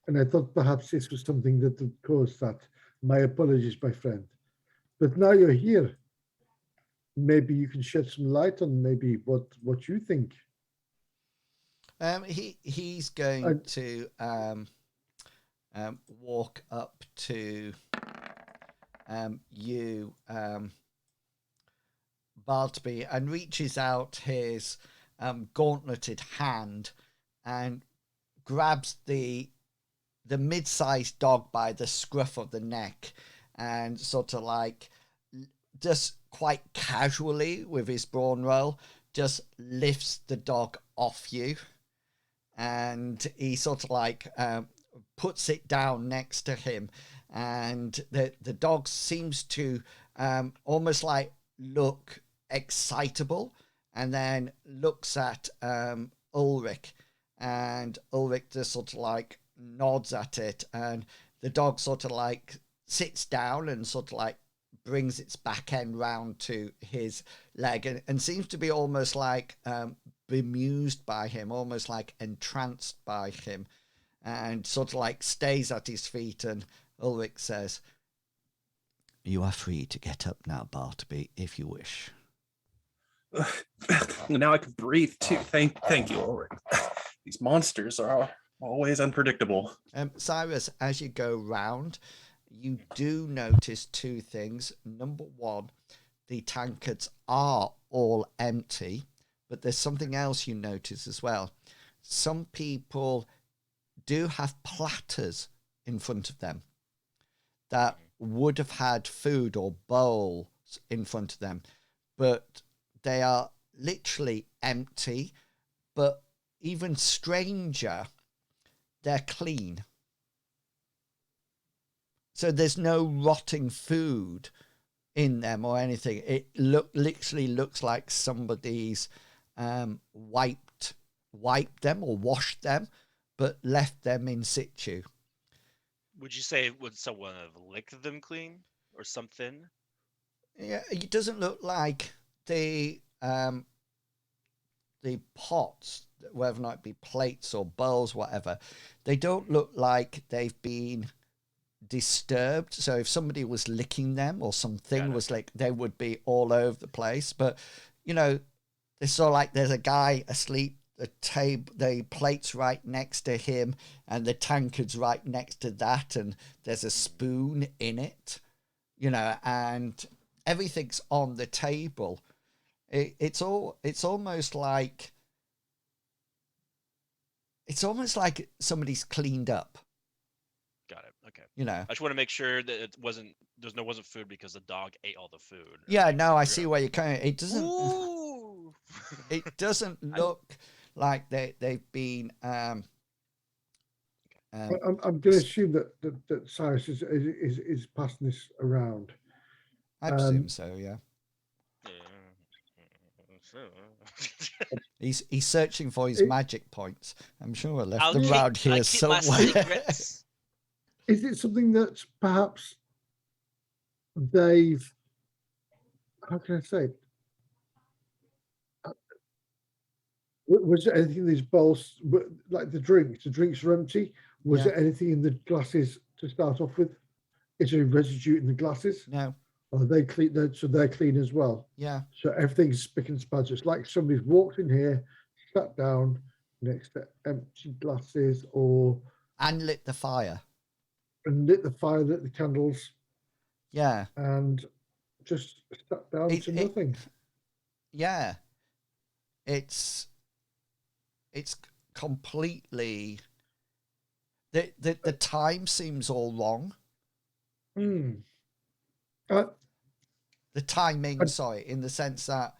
and I thought perhaps this was something that would cause that. My apologies, my friend. But now you're here. Maybe you can shed some light on maybe what you think. He's going to walk up to you, Bartleby, and reaches out his gauntleted hand and grabs the mid-sized dog by the scruff of the neck, and sort of like just quite casually with his brawn roll just lifts the dog off you, and he sort of like puts it down next to him, and the dog seems to almost like look excitable, and then looks at Ulrich, and Ulrich just sort of like nods at it, and the dog sort of like sits down and sort of like brings its back end round to his leg, and seems to be almost like bemused by him, almost like entranced by him, and sort of like stays at his feet. And Ulrich says, "You are free to get up now, Bartleby, if you wish." Now I can breathe too. Thank you, Ulrich. These monsters are always unpredictable. Cyrus, as you go round, you do notice two things. Number one, the tankards are all empty, but there's something else you notice as well. Some people do have platters in front of them that would have had food or bowls in front of them, but they are literally empty. But even stranger, they're clean. So there's no rotting food in them or anything. It literally looks like somebody's wiped them or washed them, but left them in situ. Would you say would someone have licked them clean or something? Yeah, it doesn't look like the pots, whether or not it be plates or bowls, whatever, they don't look like they've been disturbed. So if somebody was licking them or something was like, they would be all over the place. But you know, it's sort of like there's a guy asleep, the plate's right next to him, and the tankard's right next to that, and there's a spoon in it, you know, and everything's on the table. It's almost like somebody's cleaned up. Got it. Okay. You know. I just want to make sure that it wasn't food because the dog ate all the food. Yeah, no, I see where you're coming. It doesn't. Ooh. It doesn't look like they've been. I'm going to assume that Cyrus is passing this around. I presume so. Yeah. He's searching for his magic points. I'm sure I left them around here somewhere. Is it something that perhaps they've? How can I say? Was there anything in these bowls, like the drinks? The drinks were empty. Was there anything in the glasses to start off with? Is there residue in the glasses? No. Are they clean? So they're clean as well. Yeah. So everything's spick and span. It's like somebody's walked in here, sat down next to empty glasses, and lit the fire. And lit the fire, lit the candles. Yeah. And just sat down to nothing. Yeah. It's completely. The time seems all wrong. The timing, sorry, in the sense that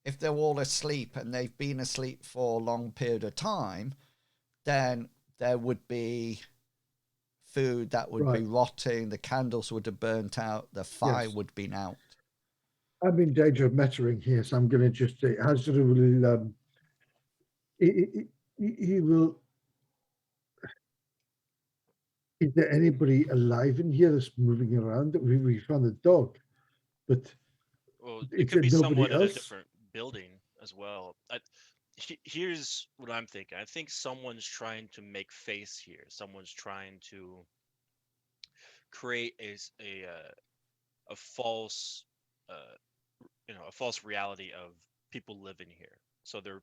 if they're all asleep and they've been asleep for a long period of time, then there would be food that would be rotting, the candles would have burnt out, the fire would be out. I'm in danger of mettering here, so I'm going to just say, Hasra will, he will. Is there anybody alive in here that's moving around? That we found a dog, but it could be someone in a different building as well. Here's what I'm thinking. I think someone's trying to make face here. Someone's trying to create a false, a false reality of people living here. So they're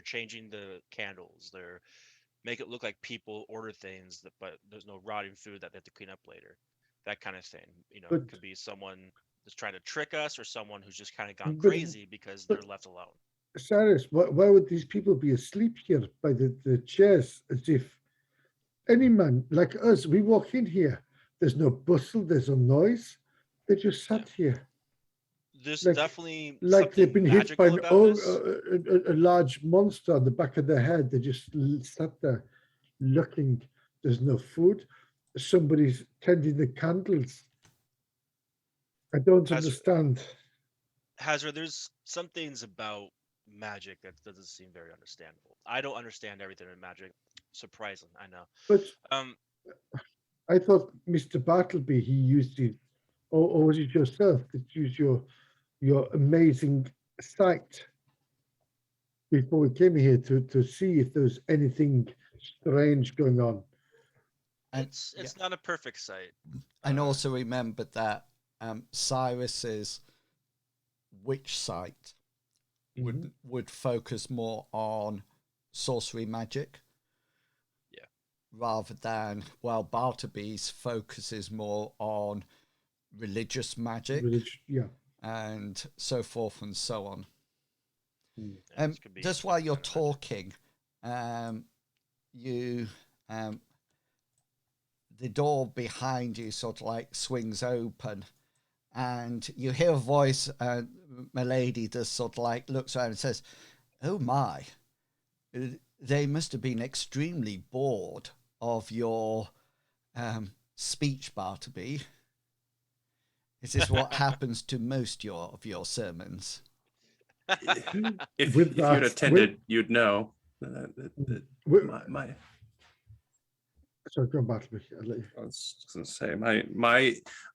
changing the candles. They're make it look like people order things, but there's no rotting food that they have to clean up later. That kind of thing. It could be someone that's trying to trick us, or someone who's just kind of gone crazy because they're left alone. Cyrus, why would these people be asleep here by the chairs, as if any man like us, we walk in here, there's no bustle, there's no noise, they just sat here. There's definitely like they've been hit by a large monster on the back of their head. They just sat there looking. There's no food. Somebody's tending the candles. I don't understand. Hasra, there's some things about magic that doesn't seem very understandable. I don't understand everything in magic. Surprising, I know. But I thought Mr. Bartleby, he used it, or was it yourself that used your amazing sight before we came here to see if there was anything strange going on? It's not a perfect sight. And also remember that Cyrus's witch sight would focus more on sorcery magic. Yeah. Rather than, Bartleby's focuses more on religious magic. And so forth and so on. Just while you're talking, the door behind you sort of like swings open, and you hear a voice, and Milady just sort of like looks around and says, "Oh my, they must have been extremely bored of your speech, Bartleby. Is this what happens to most of your sermons? If you'd attended, you'd know. So go back to me. I was going to say my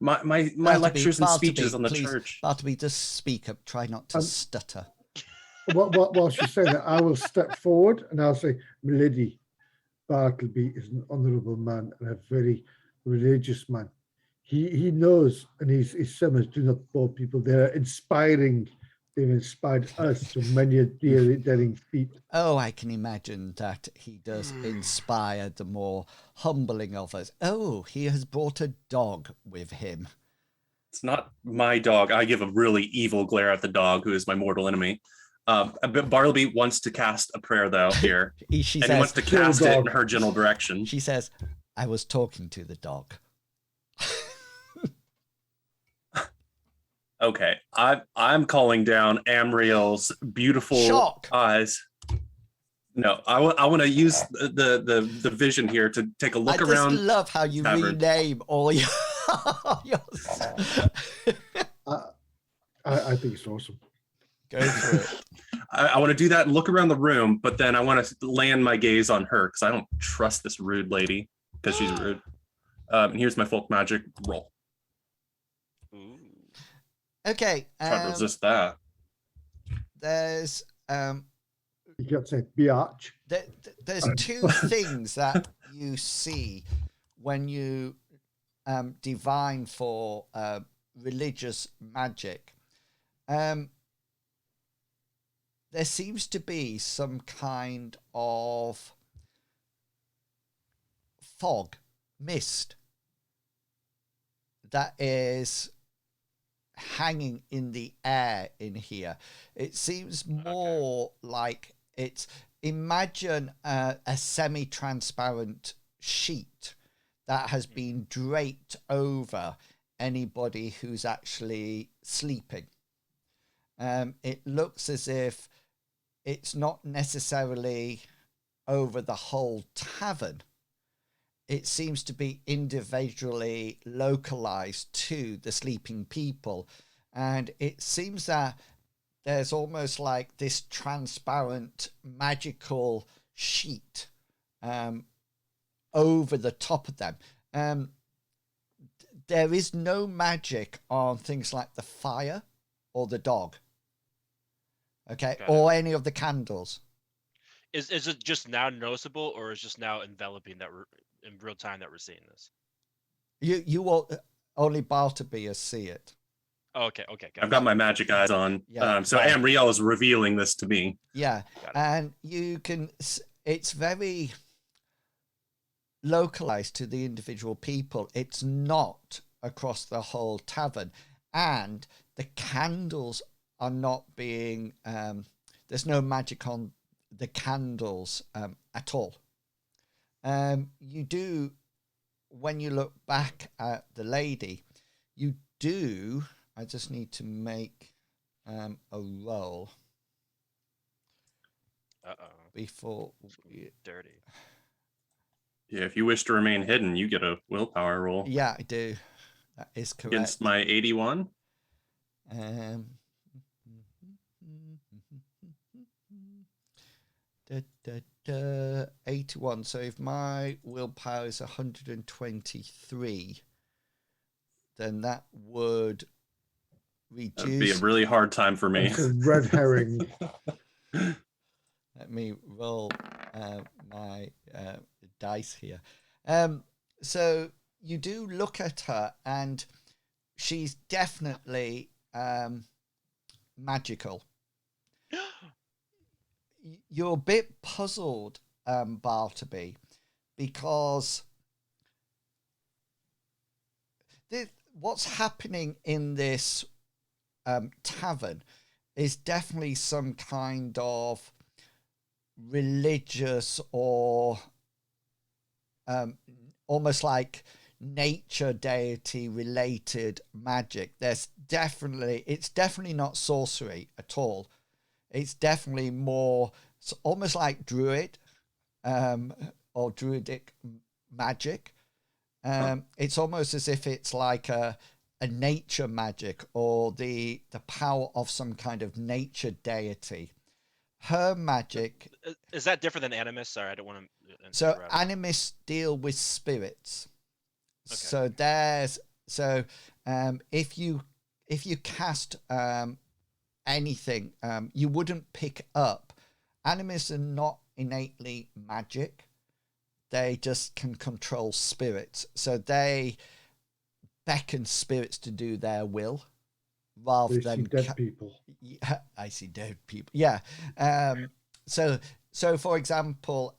lectures and speeches on the church. Bartleby, just speak up. Try not to stutter. While she's saying that, I will step forward and I'll say, "Milady, Bartleby is an honourable man and a very religious man. He knows, and his sermons do not bore people. They're inspiring. They've inspired us to many a daring feat." Oh, I can imagine that he does inspire the more humbling of us. Oh, he has brought a dog with him. It's not my dog. I give a really evil glare at the dog, who is my mortal enemy. But Bartleby wants to cast a prayer, though, here. He wants to cast it in her general direction. She says, "I was talking to the dog." Okay, I'm calling down Amriel's beautiful eyes. No, I want to use the vision here to take a look around. I just love how you rename all your. I think it's awesome. Go for it. I want to do that and look around the room, but then I want to land my gaze on her because I don't trust this rude lady because she's rude. And here's my folk magic roll. Okay. Try to resist that. There's you got to say biatch. There's two things that you see when you divine for religious magic. There seems to be some kind of fog, mist that is hanging in the air in here. It seems more like it's, imagine a semi-transparent sheet that has been draped over anybody who's actually sleeping. It looks as if it's not necessarily over the whole tavern. It seems to be individually localized to the sleeping people. And it seems that there's almost like this transparent magical sheet over the top of them. There is no magic on things like the fire or the dog. Okay, or any of the candles. Is it just now noticeable, or is just now enveloping that in real time that we're seeing this? You will only Bartleby see it. Oh, okay. I've got my magic eyes on. Yeah. So Amriel is revealing this to me. Yeah, and you can. It's very localized to the individual people. It's not across the whole tavern, and the candles are not being. There's no magic on the candles at all. You do, when you look back at the lady, you do. I just need to make a roll. Before we... Dirty. Yeah, if you wish to remain hidden, you get a willpower roll. Yeah, I do. That is correct. Against my 81. 81. So if my willpower is 123, then that would reduce. That'd be a really hard time for me. It's a red herring. Let me roll my dice here. So you do look at her, and she's definitely magical. You're a bit puzzled, Bartleby, because what's happening in this tavern is definitely some kind of religious or almost like nature deity related magic. It's definitely not sorcery at all. It's definitely more almost like druid or druidic magic. It's almost as if it's like a a nature magic or the power of some kind of nature deity. Her magic. Is that different than animus? Sorry, I don't want to. So animus deal with spirits. Okay. So there's if you cast anything, you wouldn't pick up. Animus are not innately magic. They just can control spirits. So they beckon spirits to do their will rather than dead people. Yeah, I see dead people. Yeah. So for example,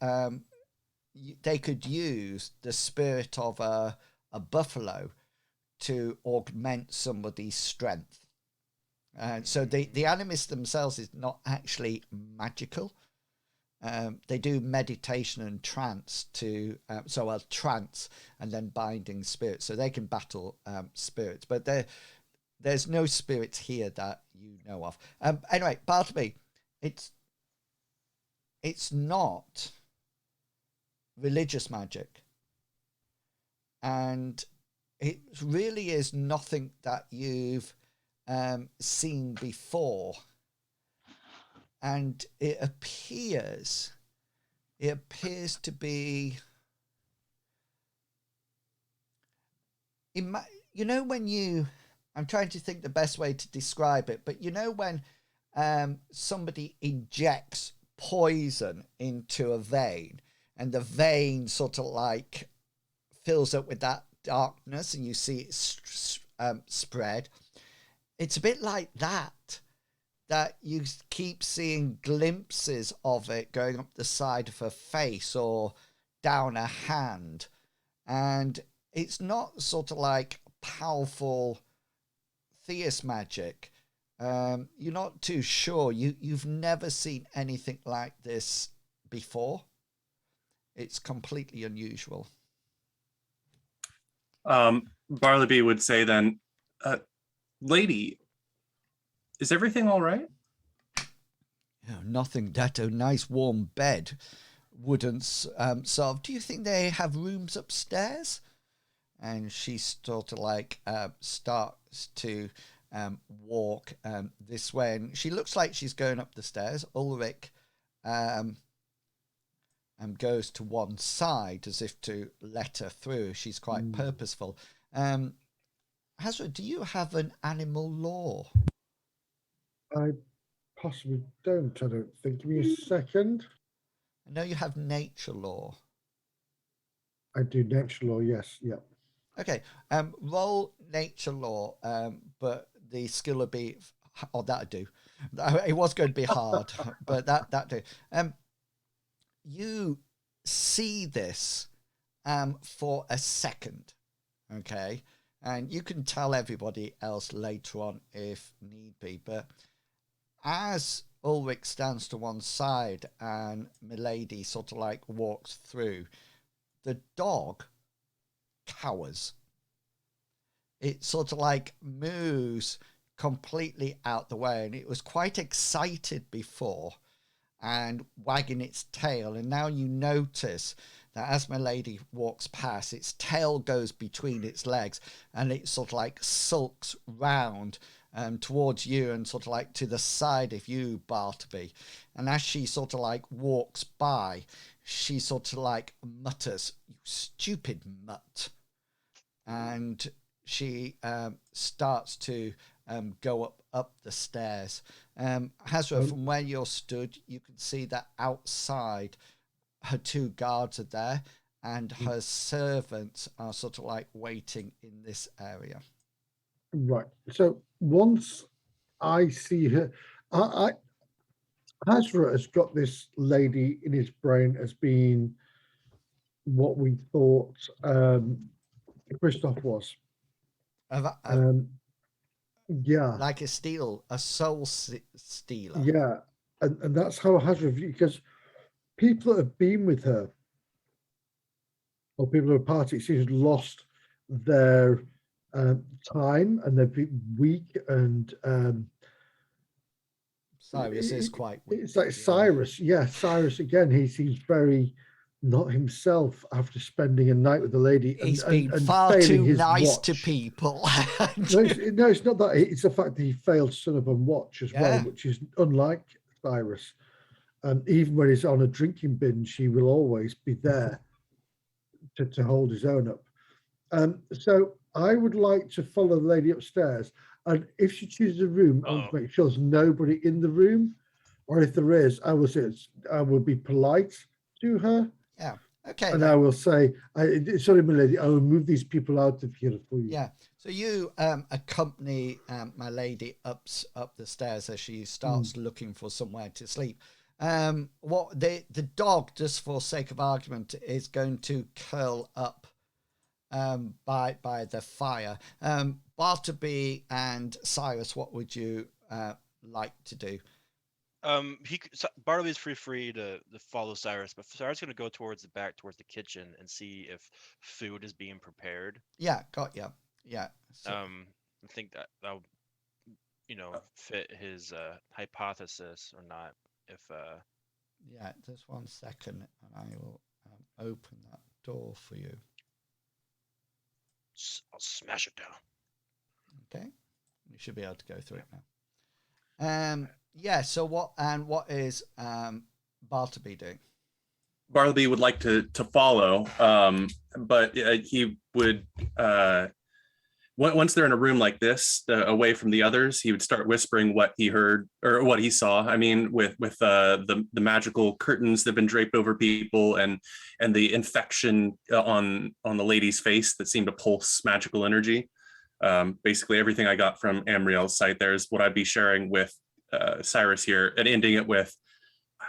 they could use the spirit of a buffalo to augment somebody's strength. So the animus themselves is not actually magical. They do meditation and trance to so a trance and then binding spirits, so they can battle spirits, but there's no spirits here that you know of. Anyway, Bartleby, it's not religious magic, and it really is nothing that you've seen before. And it appears to be, you know, when I'm trying to think the best way to describe it, but you know when somebody injects poison into a vein and the vein sort of like fills up with that darkness and you see it spread. It's a bit like that you keep seeing glimpses of it going up the side of her face or down her hand. And it's not sort of like powerful theist magic. You're not too sure. You've never seen anything like this before. It's completely unusual. Bartleby would say then, lady, is everything all right? Yeah, nothing that a nice warm bed wouldn't solve. Do you think they have rooms upstairs? And she sort of like starts to walk this way, and she looks like she's going up the stairs. Ulrich goes to one side as if to let her through. She's quite purposeful. Hasra, do you have an animal law? I possibly don't. I don't think. Give me a second. I know you have nature law. I do nature law. Yes. Yep. Okay. Roll nature law. But the skill would be. Oh, that'd do. It was going to be hard, but that do. You see this for a second, okay, and you can tell everybody else later on if need be, but as Ulrich stands to one side and Milady sort of like walks through, the dog cowers. It sort of like moves completely out the way, and it was quite excited before and wagging its tail, and now you notice that as Milady walks past, its tail goes between its legs and it sort of like sulks round towards you and sort of like to the side of you, Bartleby. And as she sort of like walks by, she sort of like mutters, "You stupid mutt," and she starts to go up the stairs. Hasra, from where you're stood, you can see that outside her two guards are there and her servants are sort of like waiting in this area. Right. So once I see her, Hasra has got this lady in his brain as being what we thought Christoph was. Yeah. Like a soul stealer. Yeah. And that's how Hasra views, because people that have been with her or people who are part, it seems, lost their time and they've been weak and Cyrus is quite weak. It's like Cyrus. Yeah, Cyrus again. He seems very not himself after spending a night with the lady. He's been far too nice to people. No, it's not that. It's the fact that he failed son of on watch as well, which is unlike Cyrus. And even when he's on a drinking binge, he will always be there to hold his own up. So I would like to follow the lady upstairs. And if she chooses a room, I want to make sure there's nobody in the room. Or if there is, I will be polite to her. Yeah. Okay. And I will say, sorry, my lady, I will move these people out of here for you. Yeah. So you accompany my lady up the stairs as she starts looking for somewhere to sleep. What the dog, just for sake of argument, is going to curl up by the fire. Bartleby and Cyrus, what would you like to do? Bartleby's free to follow Cyrus, but Cyrus is going to go towards the back, towards the kitchen, and see if food is being prepared. Yeah, got you. Yeah. So, I think that'll fit his hypothesis or not. If yeah, just 1 second, and I will open that door for you. I'll smash it down. Okay, you should be able to go through it now. Yeah. So what is Bartleby doing? Bartleby would like to follow, but he would once they're in a room like this, away from the others, he would start whispering what he heard or what he saw. I mean, with the magical curtains that have been draped over people and the infection on the lady's face that seemed to pulse magical energy. Basically, everything I got from Amriel's site there is what I'd be sharing with Cyrus here, and ending it with,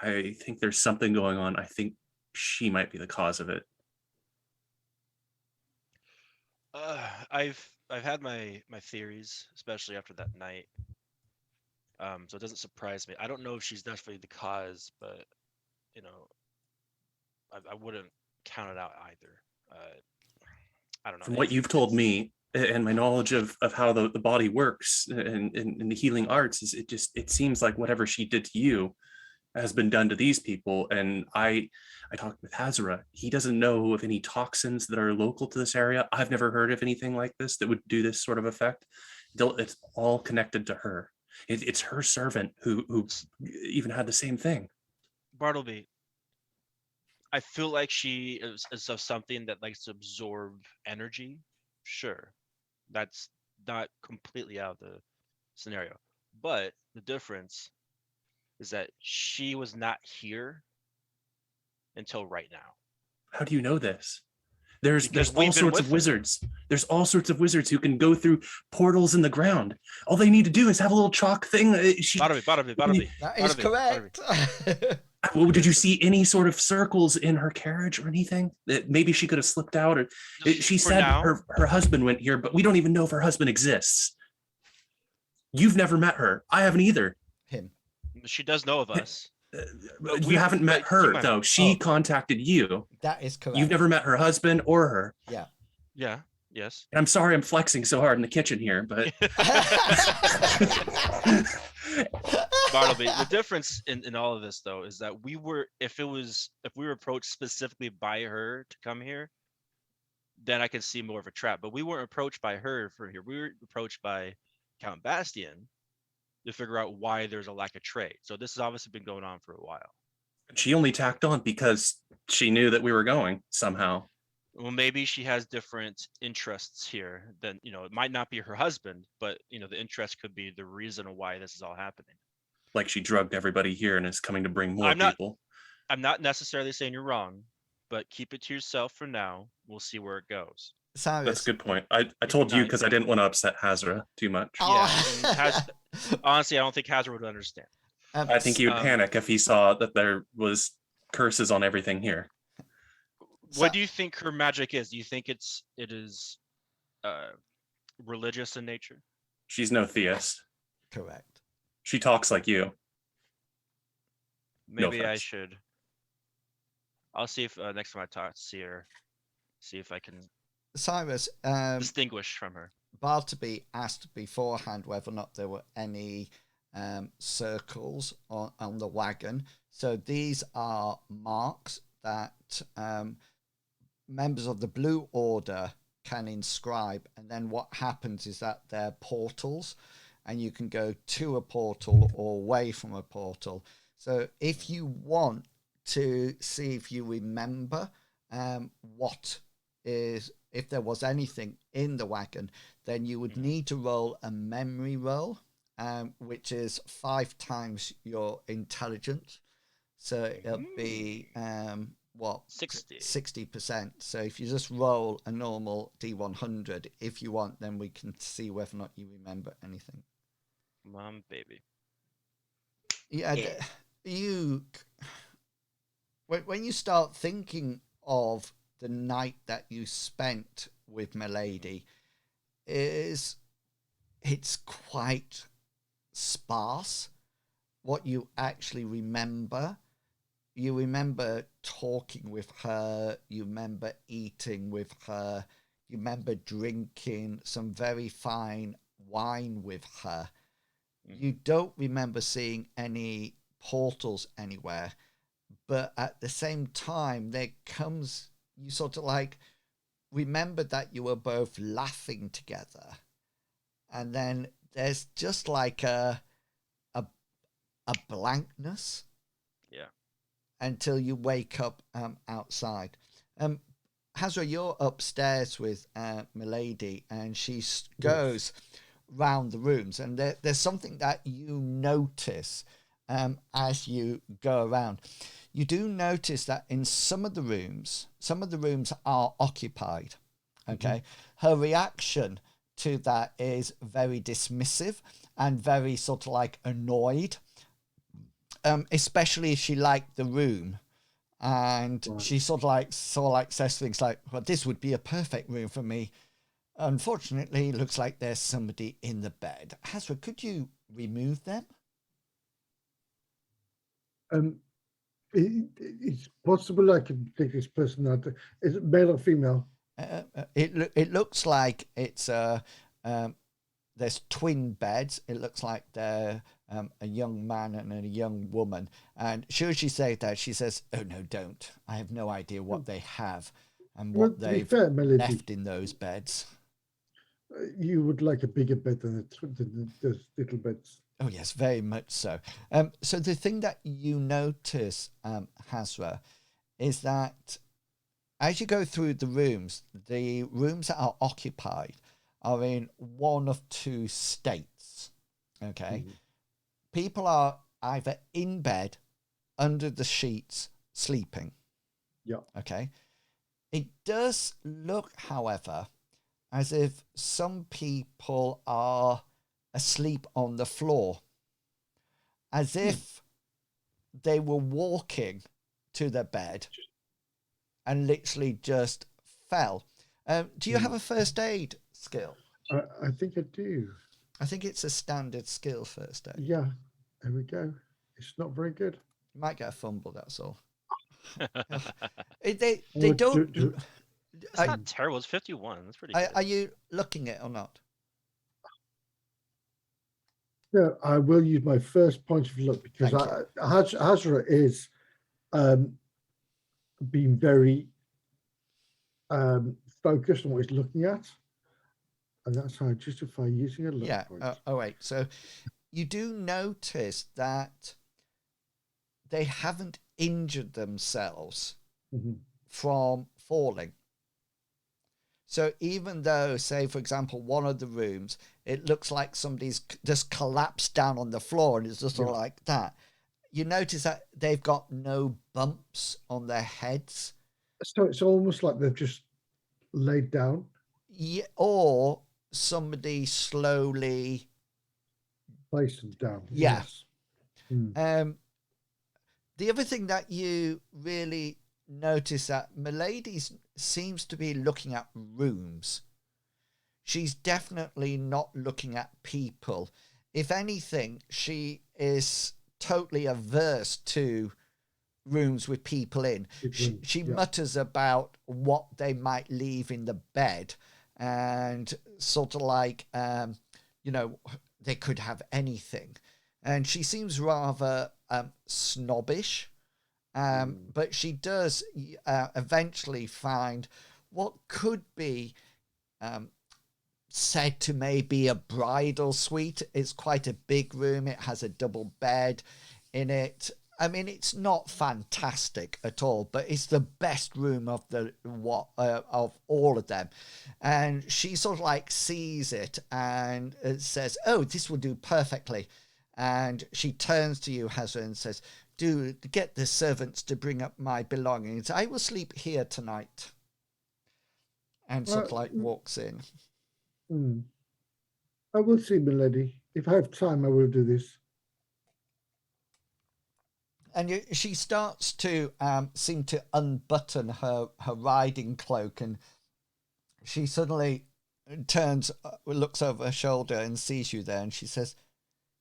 I think there's something going on. I think she might be the cause of it. I've had my theories, especially after that night. So it doesn't surprise me. I don't know if she's definitely the cause, but I wouldn't count it out either. I don't know. From what you've told me and my knowledge of how the body works and the healing arts, is it seems like whatever she did to you has been done to these people. And I talked with Hasra. He doesn't know of any toxins that are local to this area. I've never heard of anything like this that would do this sort of effect. It's all connected to her. It's her servant who even had the same thing. Bartleby, I feel like she is of something that likes to absorb energy. Sure, that's not completely out of the scenario. But the difference is that she was not here until right now. How do you know this? There's all sorts of wizards. There's all sorts of wizards who can go through portals in the ground. All they need to do is have a little chalk thing. Bartleby. That is correct. Well, did you see any sort of circles in her carriage or anything that maybe she could have slipped out? Or she said her husband went here, but we don't even know if her husband exists. You've never met her. I haven't either. Him. She does know of us. You haven't met her though. She contacted you. That is correct. You've never met her husband or her. Yeah. Yes. And I'm sorry I'm flexing so hard in the kitchen here, but Bartleby, the difference in all of this though is that if we were approached specifically by her to come here, then I could see more of a trap. But we weren't approached by her for here. We were approached by Count Bastian to figure out why there's a lack of trade. So this has obviously been going on for a while. She only tacked on because she knew that we were going somehow. Well, maybe she has different interests here than, it might not be her husband, but, the interest could be the reason why this is all happening. Like she drugged everybody here and is coming to bring more people. I'm not necessarily saying you're wrong, but keep it to yourself for now. We'll see where it goes. Cyrus. That's a good point. I told you because I didn't want to upset Hasra too much. Yeah, honestly, I don't think Hasra would understand. I think he would panic if he saw that there was curses on everything here. What do you think her magic is? Do you think it is religious in nature? She's no theist. Correct. She talks like you. Maybe I should. I'll see if next time I see her, see if I can Cyrus distinguish from her. Bartleby asked beforehand whether or not there were any circles on the wagon. So these are marks that members of the Blue Order can inscribe, and then what happens is that they're portals, and you can go to a portal or away from a portal. So if you want to see if you remember if there was anything in the wagon, then you would need to roll a memory roll, which is 5 times your intelligence. So it'll be 60%. So if you just roll a normal D100, if you want, then we can see whether or not you remember anything. Mom, baby. Yeah. When you start thinking of the night that you spent with Milady, it's quite sparse what you actually remember. You remember talking with her, you remember eating with her, you remember drinking some very fine wine with her. You don't remember seeing any portals anywhere, but at the same time, you sort of like remember that you were both laughing together, and then there's just like a blankness. Yeah. Until you wake up outside. Hasra, you're upstairs with Milady, and she goes round the rooms, and there's something that you notice as you go around. You do notice that in some of the rooms are occupied. Okay. Her reaction to that is very dismissive and very sort of like annoyed, especially if she liked the room. And she sort of says things like, well, this would be a perfect room for me. Unfortunately, it looks like there's somebody in the bed. Hasra, could you remove them? It's possible I can take this person out. Is it male or female? It looks like it's there's twin beds. It looks like they're a young man and a young woman. And sure, she says that. She says, "Oh no, don't! I have no idea what they have and what they've left in those beds." You would like a bigger bed than the little beds. Oh yes, very much so. So the thing that you notice, Hasra, is that as you go through the rooms that are occupied are in one of two states. Okay. People are either in bed, under the sheets, sleeping. Yeah. Okay. It does look, however, as if some people are asleep on the floor, as if they were walking to their bed and literally just fell. Do you have a first aid skill? I think I do. I think it's a standard skill, first aid. Yeah, there we go. It's not very good. You might get a fumble, that's all. They don't... It's not terrible. It's 51. That's pretty good. Are you looking at it or not? No, I will use my first point of luck because Hasra is being very focused on what he's looking at. And that's how I justify using a luck point. So you do notice that they haven't injured themselves from falling. So even though, say, for example, one of the rooms, it looks like somebody's just collapsed down on the floor and it's just sort of like that, you notice that they've got no bumps on their heads. So it's almost like they've just laid down? Yeah, or somebody slowly placed them down. Yeah. Yes. The other thing that you really notice that Milady seems to be looking at rooms. She's definitely not looking at people. If anything, she is totally averse to rooms with people in. She mutters about what they might leave in the bed and sort of like, they could have anything. And she seems rather snobbish But she does eventually find what could be said to maybe a bridal suite. It's quite a big room. It has a double bed in it. I mean, it's not fantastic at all, but it's the best room of of all of them. And she sort of like sees it and says, "Oh, this will do perfectly." And she turns to you, Hasra, and says, "Do get the servants to bring up my belongings. I will sleep here tonight." And sort of like walks in. I will see, milady. If I have time, I will do this. And she starts to seem to unbutton her riding cloak, and she suddenly turns, looks over her shoulder and sees you there, and she says,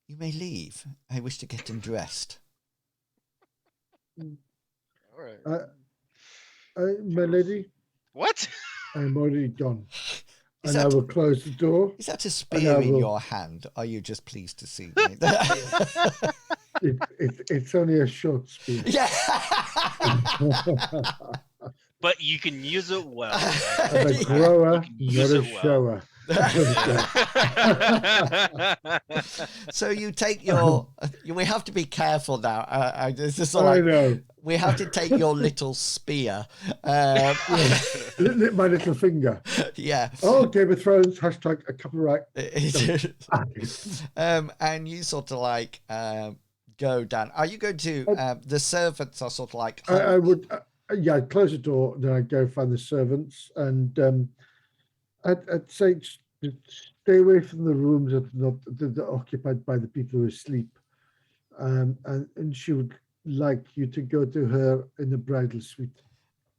"You may leave. I wish to get undressed." All right. My lady? What? I'm already done. Is I will close the door. Is that a spear in your hand? Are you just pleased to see me? It's only a short spear. Yeah. But you can use it well. I'm a grower, not a shower. So you take your. We have to be careful now. This is I know. We have to take your little spear. My little finger. Yeah. Oh, Game of Thrones, hashtag a copyright. And you sort of like go down. Are you going to? The servants are sort of like. I would. I'd close the door, then I'd go find the servants, and I'd say stay away from the rooms that are occupied by the people who are asleep. And she would like you to go to her in the bridal suite.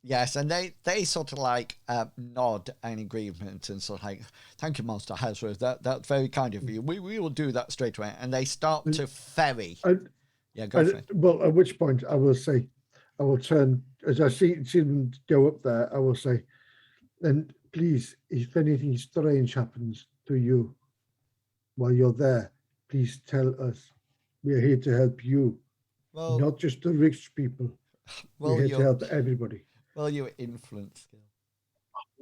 Yes, and they sort of like nod in agreement and sort of like, "Thank you, Master Hasra. That's very kind of you. We will do that straight away." And they start to ferry. Go for it. Well, at which point I will say, I will turn, as I see them go up there, I will say, "And please, if anything strange happens to you while you're there, please tell us. We're here to help you, not just the rich people. We're here to help everybody." Well, your influence skill.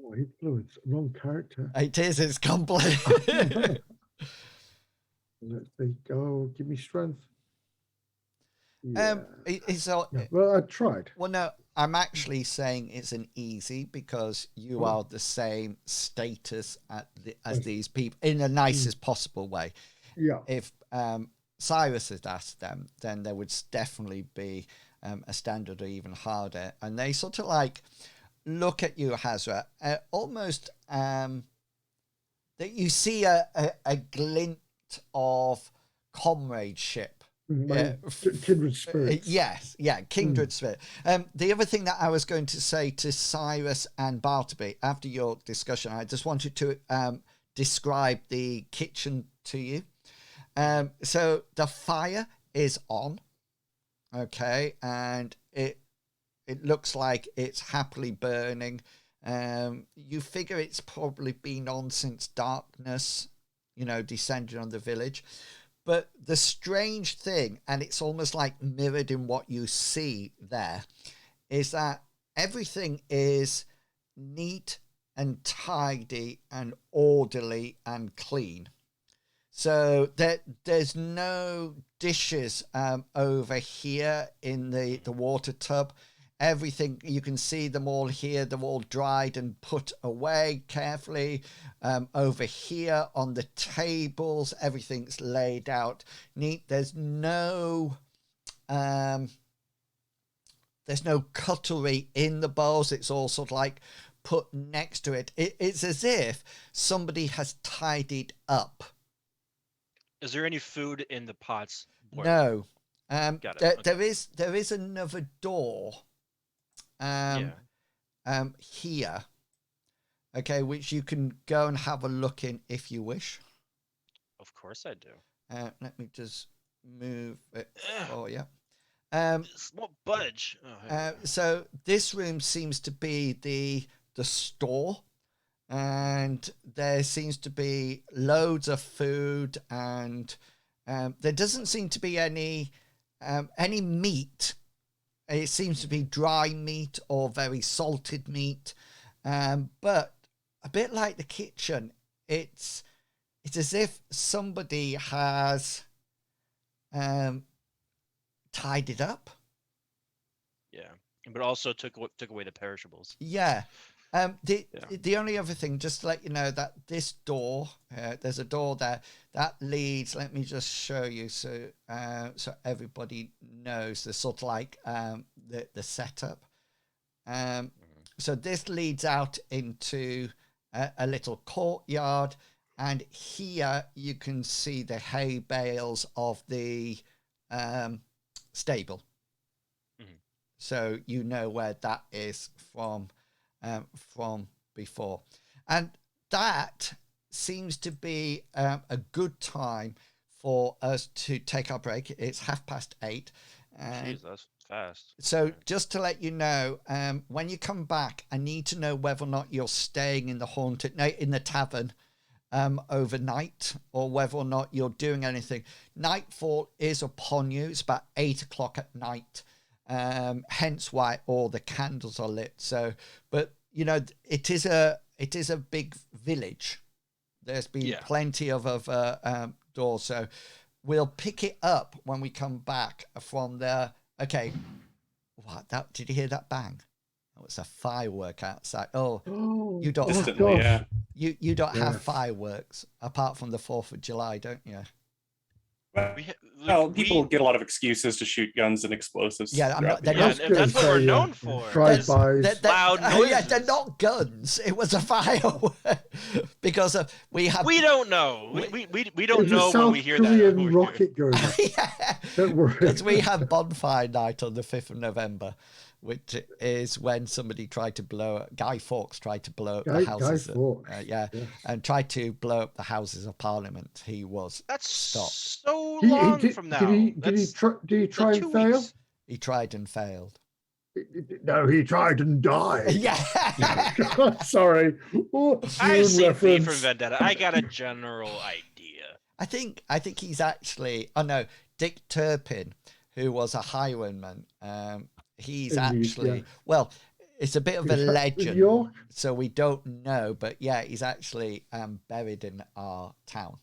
Oh, influence, wrong character. It is, it's complex. Let's see. Oh, give me strength. Yeah. Well, I tried. Well, no, I'm actually saying it's an easy because you are the same status as these people in the nicest possible way. Yeah. If Cyrus had asked them, then there would definitely be a standard or even harder. And they sort of like look at you, Hasra, almost that you see a glint of comradeship. Kindred spirits. Yes, kindred spirit. The other thing that I was going to say to Cyrus and Bartleby after your discussion, I just wanted to describe the kitchen to you. So the fire is on, okay, and it looks like it's happily burning. You figure it's probably been on since darkness, descended on the village. But the strange thing, and it's almost like mirrored in what you see there, is that everything is neat and tidy and orderly and clean. So there's no dishes over here in the water tub. Everything, you can see them all here. They're all dried and put away carefully. Over here on the tables, everything's laid out neat. There's no cutlery in the bowls. It's all sort of like put next to it. It's as if somebody has tidied up. Is there any food in the pots? No. Got it. Okay. There is another door. Here, okay, which you can go and have a look in if you wish. Of course I do. Let me just move it for you. This won't budge. So this room seems to be the store, and there seems to be loads of food, and there doesn't seem to be any meat It seems to be dry meat or very salted meat, but a bit like the kitchen, it's as if somebody has tied it up. Yeah, but also took away the perishables. Yeah. The only other thing, just to let you know, that this door, there's a door there that leads. Let me just show you so everybody knows the sort of like the setup. So this leads out into a little courtyard, and here you can see the hay bales of the stable. So you know where that is from before, and that seems to be a good time for us to take our break. It's 8:30. Jeez, that's fast. So just to let you know, when you come back, I need to know whether or not you're staying in the tavern overnight, or whether or not you're doing anything. Nightfall is upon you. It's about 8 o'clock at night. Hence why all the candles are lit. So, but you know, it is a big village. There's been plenty of doors. So we'll pick it up when we come back from there. Okay. What? Did you hear that bang? Oh, it's a firework outside. Oh, you don't. You don't have fireworks apart from the 4th of July, don't you? Well, people get a lot of excuses to shoot guns and explosives. Yeah, that's what we're known for. Loud noises. Yeah, they're not guns. It was a firework because we don't know. We don't know when we hear Korean that. rocket guns. Yeah, don't worry. Because we have bonfire night on the 5th of November, which is when Guy Fawkes tried to blow up the houses. And tried to blow up the Houses of Parliament. He was stopped. So long from now. Did he try and fail? He tried and failed. No, he tried and died. Yeah. Sorry. I've seen V for Vendetta. I got a general idea. I think he's actually. Oh no, Dick Turpin, who was a highwayman. He's actually well. It's a bit of a legend, so we don't know. But yeah, he's actually buried in our town,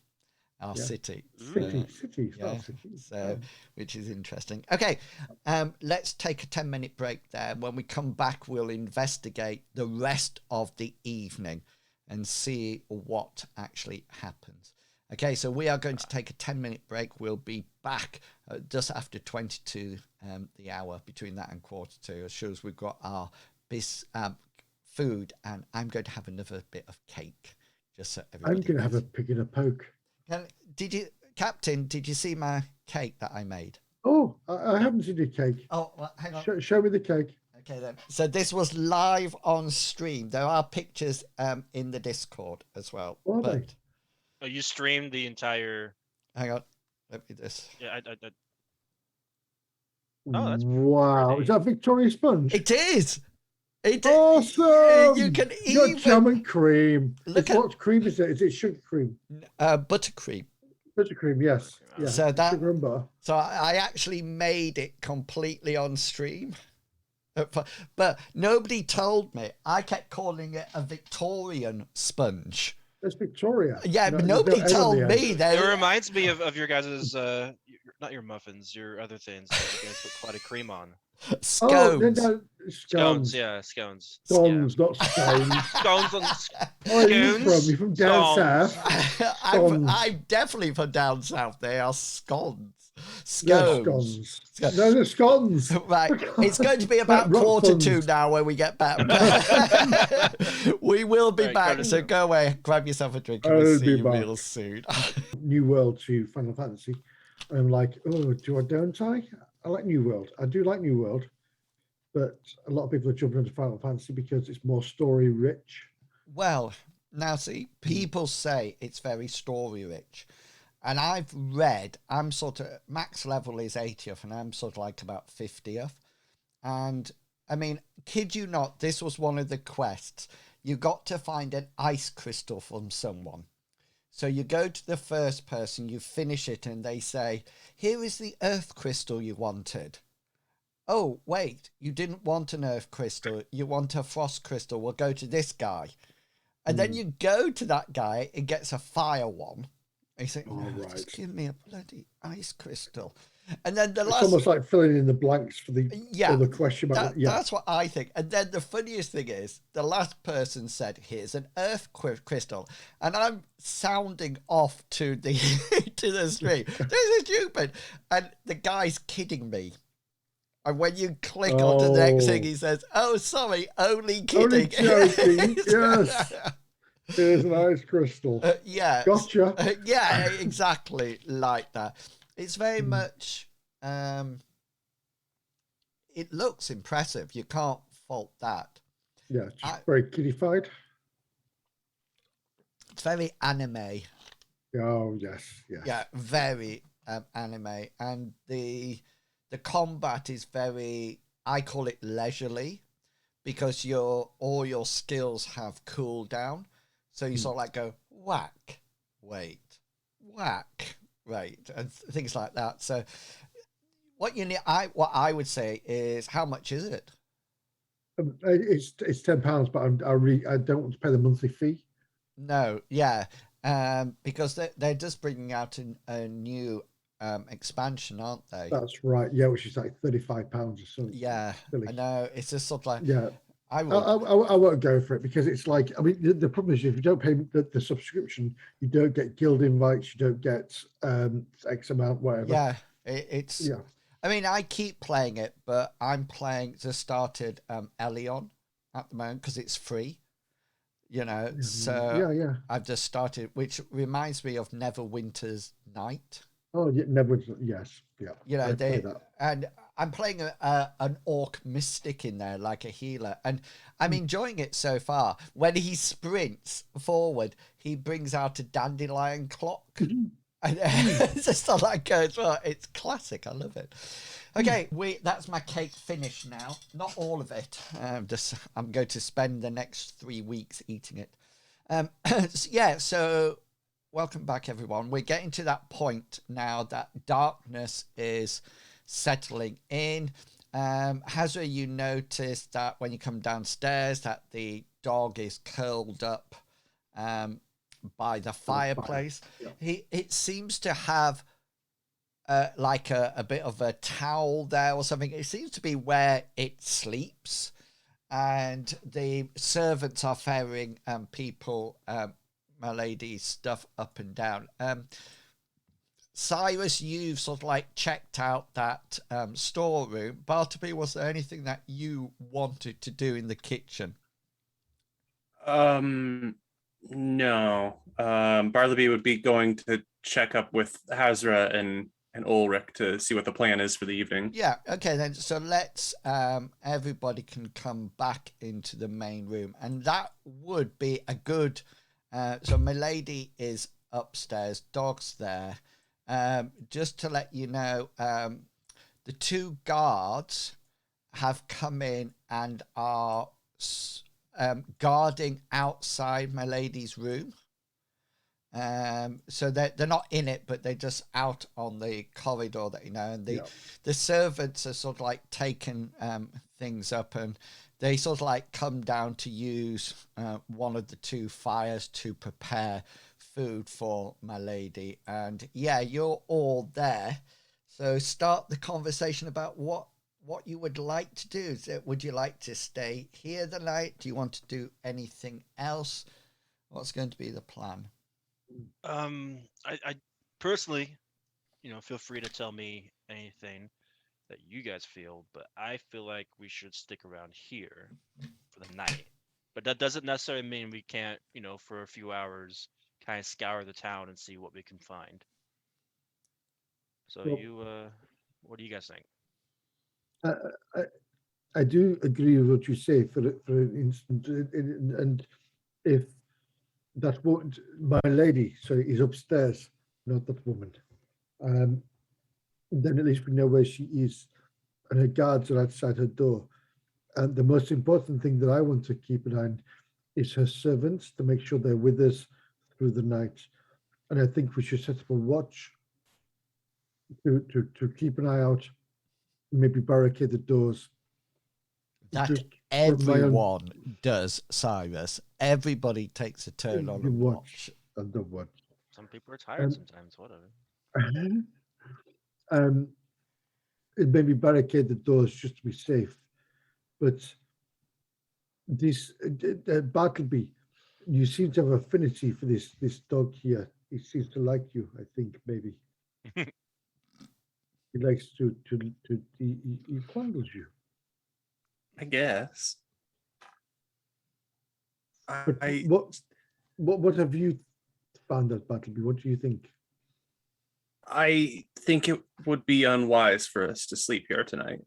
our city. City. So, which is interesting. Okay, let's take a 10-minute break there. When we come back, we'll investigate the rest of the evening and see what actually happens. Okay, so we are going to take a 10-minute break. We'll be back just after 22 the hour, between that and 1:45, as sure as we've got our food, and I'm going to have another bit of cake, just so everybody I'm going to have a pick and a poke. Captain, did you see my cake that I made? Oh, I haven't seen the cake. Oh, well, hang on. Show me the cake. Okay, then. So this was live on stream. There are pictures in the Discord as well. Oh, you streamed the entire... Hang on. Let me just... Yeah, Oh, that's wow! Is that Victoria sponge? It is. Awesome! You can even got jam and cream. What cream is it? Is it sugar cream? Buttercream. Buttercream, yes. Yeah. So that. Sugar and butter. So I actually made it completely on stream, but nobody told me. I kept calling it a Victorian sponge. That's Victoria. Yeah, but nobody told me that. It reminds me of your guys', not your muffins, your other things that you guys put quite a cream on. Scones. Oh, scones, yeah, scones. Scones, not scones. Scones on Where are you from? You from down south? I'm definitely from down south. They are scones. Scones. No, they're scones. Right. It's going to be about 1:45 now when we get back. We will be back. So go away, grab yourself a drink, and we'll see you real soon. New World to Final Fantasy. I'm like, don't I? I like New World. I do like New World, but a lot of people are jumping into Final Fantasy because it's more story rich. Well, now see, people say it's very story rich. And I've read, I'm sort of, max level is 80th, and I'm sort of like about 50th. And I mean, kid you not, this was one of the quests. You got to find an ice crystal from someone. So you go to the first person, you finish it, and they say, here is the earth crystal you wanted. oh, wait, you didn't want an earth crystal. You want a frost crystal. We'll go to this guy. And then you go to that guy, it gets a fire one. And you think, no, just give me a bloody ice crystal. And then it's almost like filling in the blanks for the other question. That's what I think. And then the funniest thing is, the last person said, here's an earth crystal. And I'm sounding off to the to the street. This is stupid. And the guy's kidding me. And when you click onto the next thing, he says, oh, sorry, only kidding. Only joking. Yes. Here's an ice crystal. Yeah. Gotcha. Yeah, exactly like that. It's very much, it looks impressive. You can't fault that. Yeah, it's very kiddified. It's very anime. Oh, yes. Yeah, very anime. And the combat is very, I call it leisurely, because all your skills have cooldown. So you sort of like go, whack, wait, whack, right, and things like that. So what you need, what I would say is, how much is it? It's £10, but I don't want to pay the monthly fee. No, yeah, because they're just bringing out a new expansion, aren't they? That's right. Yeah, which is like £35 or something. Yeah, I know. It's just sort of like, yeah. I won't go for it, because it's like, I mean, the problem is, if you don't pay the subscription, you don't get guild invites, you don't get X amount, whatever. Yeah, it's. Yeah. I mean, I keep playing it, but I'm just started Elion at the moment because it's free. You know, so yeah. I've just started, which reminds me of Neverwinter's Night. Oh, yeah, never. Yes, yeah. You know, and I'm playing an orc mystic in there, like a healer, and I'm enjoying it so far. When he sprints forward, he brings out a dandelion clock, and it's just like goes. Well, it's classic. I love it. Okay, that's my cake finished now. Not all of it. I'm going to spend the next 3 weeks eating it. Yeah. So. Welcome back, everyone. We're getting to that point now that darkness is settling in. Hasra, you notice that when you come downstairs that the dog is curled up by the fireplace. Yeah. It seems to have like a bit of a towel there or something. It seems to be where it sleeps. And the servants are ferrying people... my lady's stuff up and down. Cyrus, you've sort of like checked out that storeroom. Bartleby, was there anything that you wanted to do in the kitchen? No. Bartleby would be going to check up with Hasra and Ulrich to see what the plan is for the evening. Yeah, okay then. So let's everybody can come back into the main room, and that would be a good. So my lady is upstairs, dog's there. Just to let you know, the 2 guards have come in and are guarding outside my lady's room. So they're not in it, but they're just out on the corridor that, you know, and the servants are sort of like taking things up, and they sort of like come down to use one of the 2 fires to prepare food for my lady. And yeah, you're all there. So start the conversation about what you would like to do. Would you like to stay here the night? Do you want to do anything else? What's going to be the plan? I personally, feel free to tell me anything that you guys feel, but I feel like we should stick around here for the night. But that doesn't necessarily mean we can't, for a few hours, kind of scour the town and see what we can find. So what do you guys think? I do agree with what you say. For instance, and if that woman, my lady, is upstairs, not that woman, then at least we know where she is, and her guards are outside her door. And the most important thing that I want to keep an eye on is her servants, to make sure they're with us through the night. And I think we should set up a watch to keep an eye out maybe barricade the doors. That Just everyone does, Cyrus. Everybody takes a turn on you and watch. And the watch. Some people are tired sometimes. Whatever. Maybe barricade the doors just to be safe. But this Bartleby, you seem to have affinity for this dog here. He seems to like you. I think maybe he likes to he fondles you. I guess. But what have you found out, Bartleby? What do you think? I think it would be unwise for us to sleep here tonight.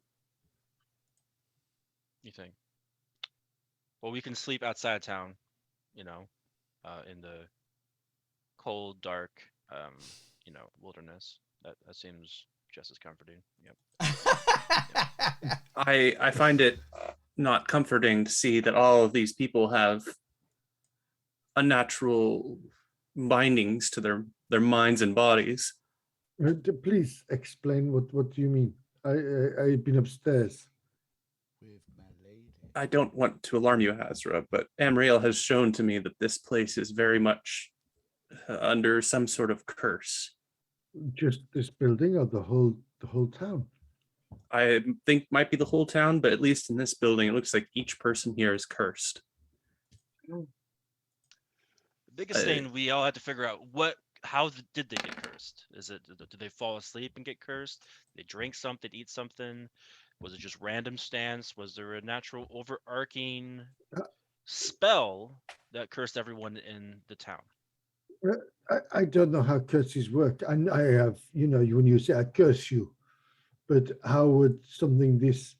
You think? Well, we can sleep outside of town, in the cold, dark, wilderness. That seems just as comforting. Yep. I find it not comforting to see that all of these people have unnatural bindings to their minds and bodies. Please explain what do you mean? I've been upstairs. With my lady. I don't want to alarm you, Hasra, but Amrael has shown to me that this place is very much under some sort of curse. Just this building or the whole town? I think might be the whole town, but at least in this building, it looks like each person here is cursed. The biggest thing we all had to figure out how did they get cursed? Is it did they fall asleep and get cursed? They drink something, eat something? Was it just random stance? Was there a natural overarching spell that cursed everyone in the town? I don't know how curses work. And I have, when you say I curse you, but how would something this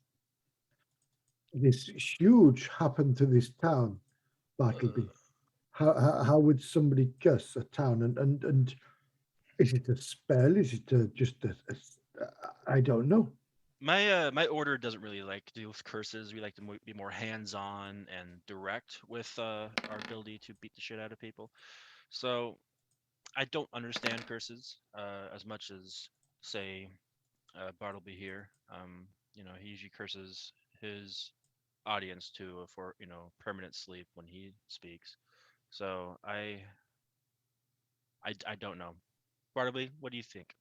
huge happen to this town, Bartleby? How would somebody curse a town? And is it a spell? Is it just I don't know. My order doesn't really like to deal with curses. We like to be more hands-on and direct with our ability to beat the shit out of people. So I don't understand curses as much as, say, Bartleby here. He usually curses his audience for permanent sleep when he speaks. So I don't know. Bartleby, what do you think?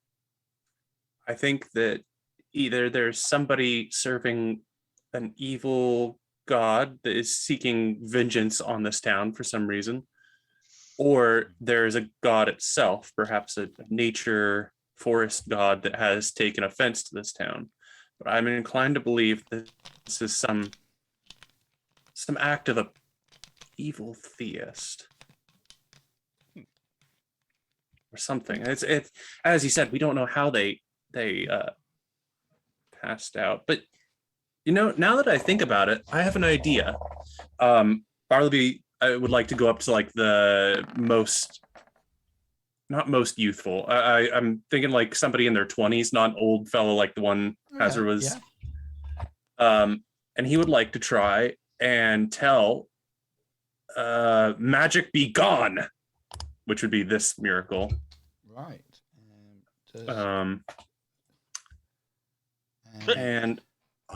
I think that either there's somebody serving an evil god that is seeking vengeance on this town for some reason, or there's a god itself, perhaps a nature forest god that has taken offense to this town. But I'm inclined to believe that this is some act of a evil theist or something. It's as you said, we don't know how they passed out. But now that I think about it, I have an idea. Bartleby, I would like to go up to like the not most youthful. I'm thinking like somebody in their 20s, not an old fellow like the one Hasra was. Yeah. And he would like to try and tell magic be gone, which would be this miracle. Right. And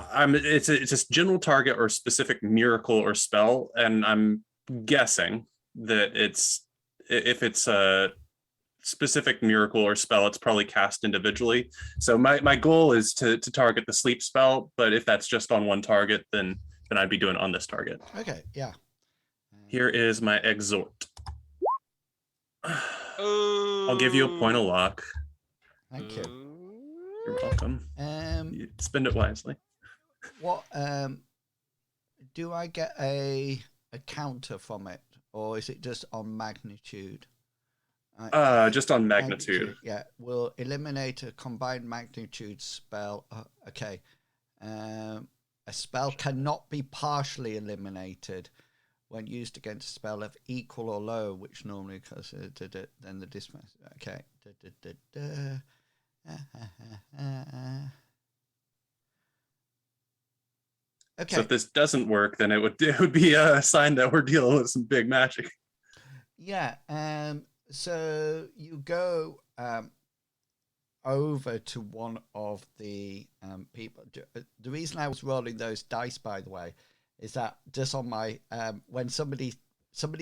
it's a general target or specific miracle or spell, and I'm guessing that if it's a specific miracle or spell, it's probably cast individually. So my goal is to target the sleep spell, but if that's just on one target, then I'd be doing it on this target. Okay, yeah. Here is my exhort. I'll give you a point of luck. Thank you. You're welcome. You spend it wisely. What do I get a counter from it, or is it just on magnitude? Just on magnitude. Yeah, we'll eliminate a combined magnitude spell. Okay. A spell cannot be partially eliminated when used against a spell of equal or low, which normally occurs. Then the dismiss. Okay. Okay. So if this doesn't work, then it would be a sign that we're dealing with some big magic. Yeah. So you go over to one of the people. The reason I was rolling those dice, by the way, is that just on my when somebody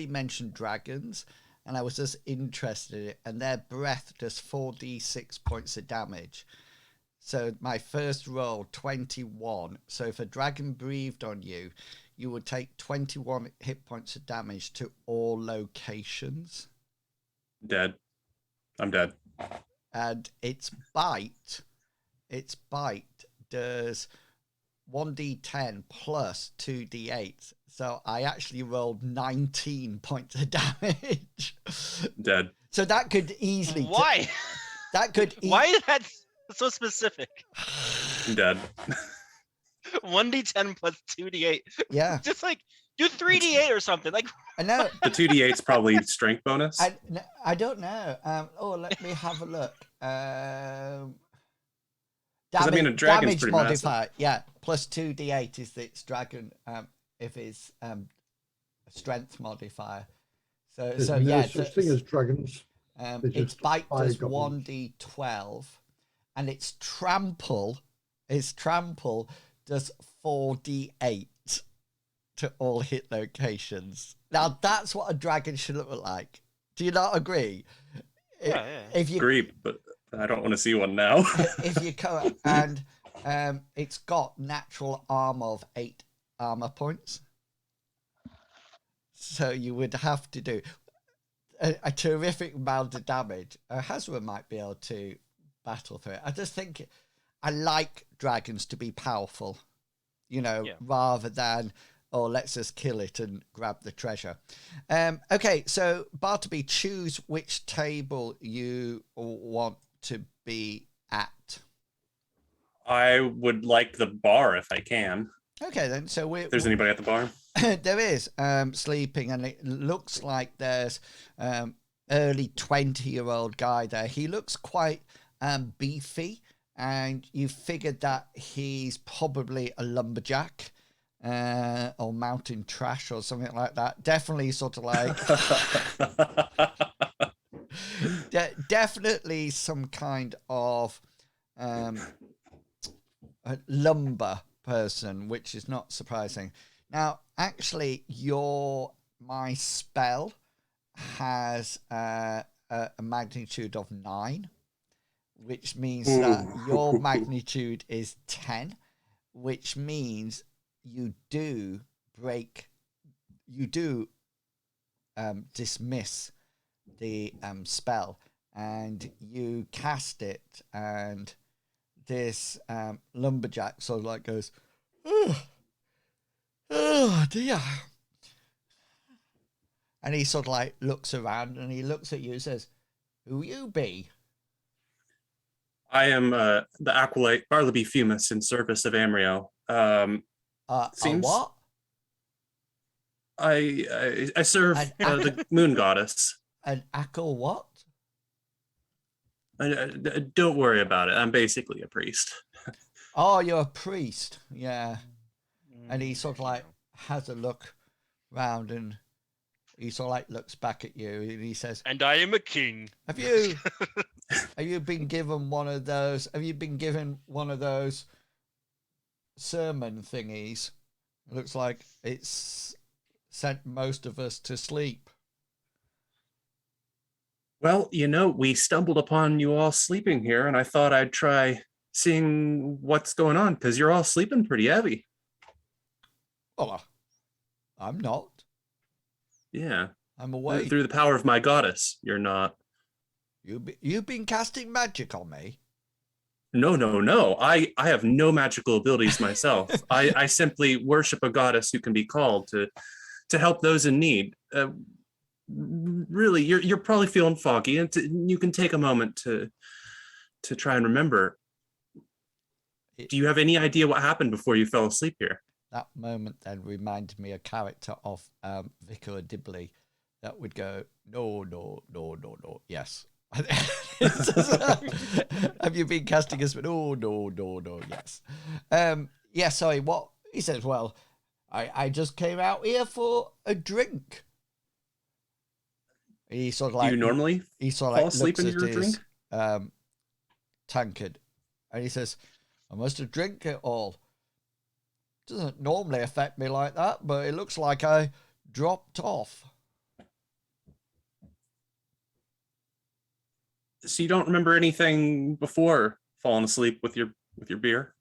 mentioned dragons, and I was just interested in it, and their breath does 4d6 points of damage. So my first roll, 21. So if a dragon breathed on you, you would take 21 hit points of damage to all locations. Dead. I'm dead. And its bite does 1d10 plus 2d8. So I actually rolled 19 points of damage. Dead. So that could easily... Why? Why is that so specific? I'm dead. 1d10 plus 2d8. Yeah. Just like, do 3d8 or something. Like, I know. The 2d8's probably strength bonus. I don't know. Let me have a look. I mean, a dragon's damage pretty modifier. massive. Yeah, plus 2d8 is its dragon. If it's strength modifier. There's So no yeah, such thing as dragons. its bite fire does goblins. 1d12, and its trample does 4d8 to all hit locations. Now that's what a dragon should look like. Do you not agree? yeah. If you Agree, but I don't want to see one now. if you co and it's got natural armor of 8 armor points, so you would have to do a terrific amount of damage. Hasra might be able to battle through it. I just think I like dragons to be powerful, rather than, let's just kill it and grab the treasure. Okay, so Bartleby, choose which table you want to be at. I would like the bar if I can. Okay, then. So If there's anybody at the bar. there is sleeping, and it looks like there's early 20-year-old guy there. He looks quite beefy, and you figured that he's probably a lumberjack or mountain trash or something like that. Definitely sort of like definitely some kind of a lumber person, which is not surprising. Now, actually, my spell has a magnitude of 9, which means that your magnitude is 10, which means you do dismiss the spell, and you cast it, and this lumberjack sort of like goes, oh dear. And he sort of like looks around, and he looks at you and says, who you be? I am the acolyte Bartleby Fumus in service of Amriel. Seems what? I serve the moon goddess. An acolyte what? Don't worry about it. I'm basically a priest. Oh, you're a priest. Yeah. And he sort of like has a look round, and he sort of like looks back at you, and he says, and I am a king. Have you been given one of those? Have you been given one of those sermon thingies? It looks like it's sent most of us to sleep. Well, we stumbled upon you all sleeping here, and I thought I'd try seeing what's going on, because you're all sleeping pretty heavy. Well, I'm not. Yeah. I'm awake. Through the power of my goddess, you're not. You've been casting magic on me? No. I have no magical abilities myself. I simply worship a goddess who can be called to help those in need. Really, you're probably feeling foggy, and you can take a moment to try and remember. Do you have any idea what happened before you fell asleep here? That moment then reminded me a character of Vicar Dibley that would go, no, yes. Have you been casting us? No, yes. Yeah, sorry, what? He says, well, I just came out here for a drink. He sort of like... Do you normally fall asleep in your drink? tankard. And he says, I must have drank it all. Doesn't normally affect me like that, but it looks like I dropped off. So you don't remember anything before falling asleep with your beer?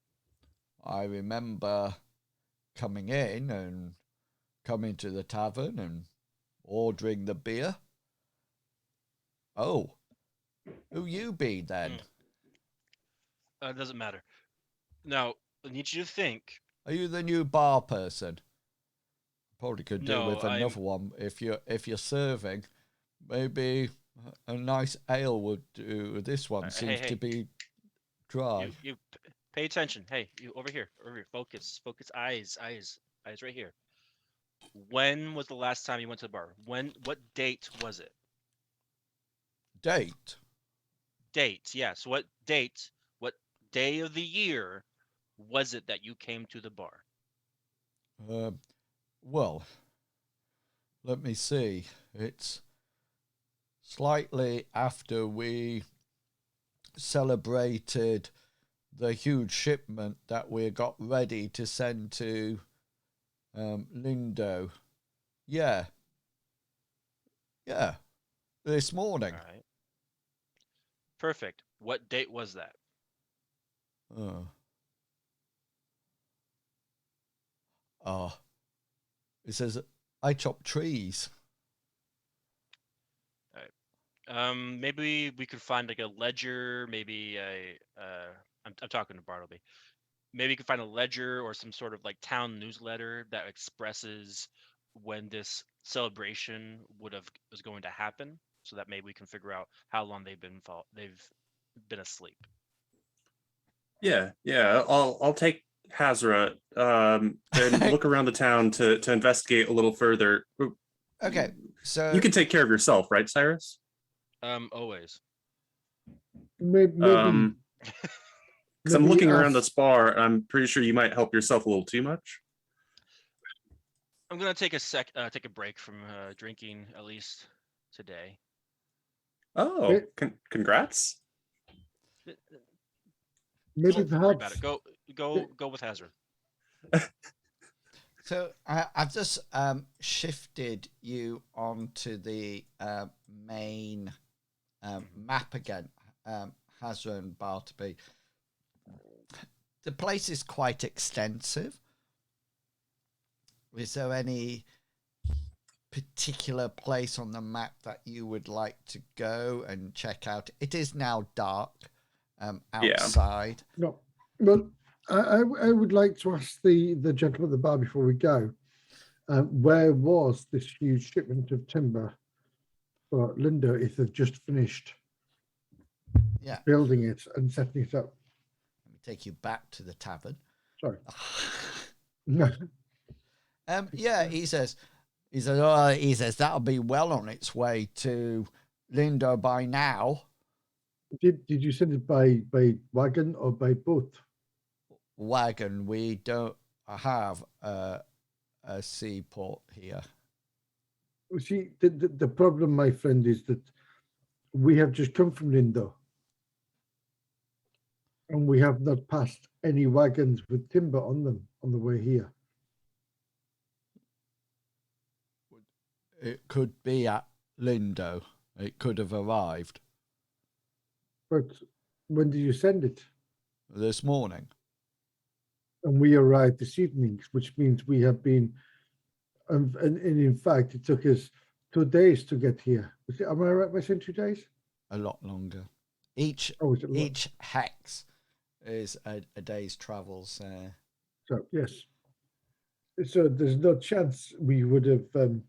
I remember coming in and coming to the tavern and ordering the beer. Oh, who you be then? It doesn't matter. Now, I need you to think. Are you the new bar person? Probably could do with I'm- another one if you're serving. Maybe a nice ale would do. This one seems to be dry. You pay attention. Hey, you over here. Focus. Eyes right here. When was the last time you went to the bar? What date was it? Date? Date, yes. What date, what day of the year was it that you came to the bar? Well, let me see. It's slightly after we celebrated the huge shipment that we got ready to send to Lindo. Yeah, this morning. All right. Perfect. What date was that? It says I chop trees. All right. Maybe we could find like a ledger, maybe I'm talking to Bartleby. Maybe you could find a ledger or some sort of like town newsletter that expresses when this celebration was going to happen, so that maybe we can figure out how long they've been asleep. Yeah. I'll take Hasra and look around the town to investigate a little further. Okay, so You can take care of yourself, right, Cyrus? Always. Maybe, Because I'm looking around this bar, and I'm pretty sure you might help yourself a little too much. I'm gonna take a break from drinking at least today. Oh, congrats! maybe Don't worry about perhaps it. Go with Hasra. So I've just shifted you onto the main map again, Hasra and Bartleby. The place is quite extensive. Is there any particular place on the map that you would like to go and check out? It is now dark outside. No, well, I would like to ask the gentleman at the bar before we go, where was this huge shipment of timber for Linda if they've just finished building it and setting it up? Let me take you back to the tavern. Sorry. No. He says that'll be well on its way to Lindo by now. Did you send it by wagon or by boat? Wagon. We don't have a seaport here. See, the problem, my friend, is that we have just come from Lindo, and we have not passed any wagons with timber on them on the way here. It could be at Lindo. It could have arrived But when did you send it? this morning. And we arrived this evening, which means we have been, and in fact, it took us 2 days to get here. Am I right by saying 2 days? A lot longer. Each hex is a day's travel. So yes. So there's no chance we would have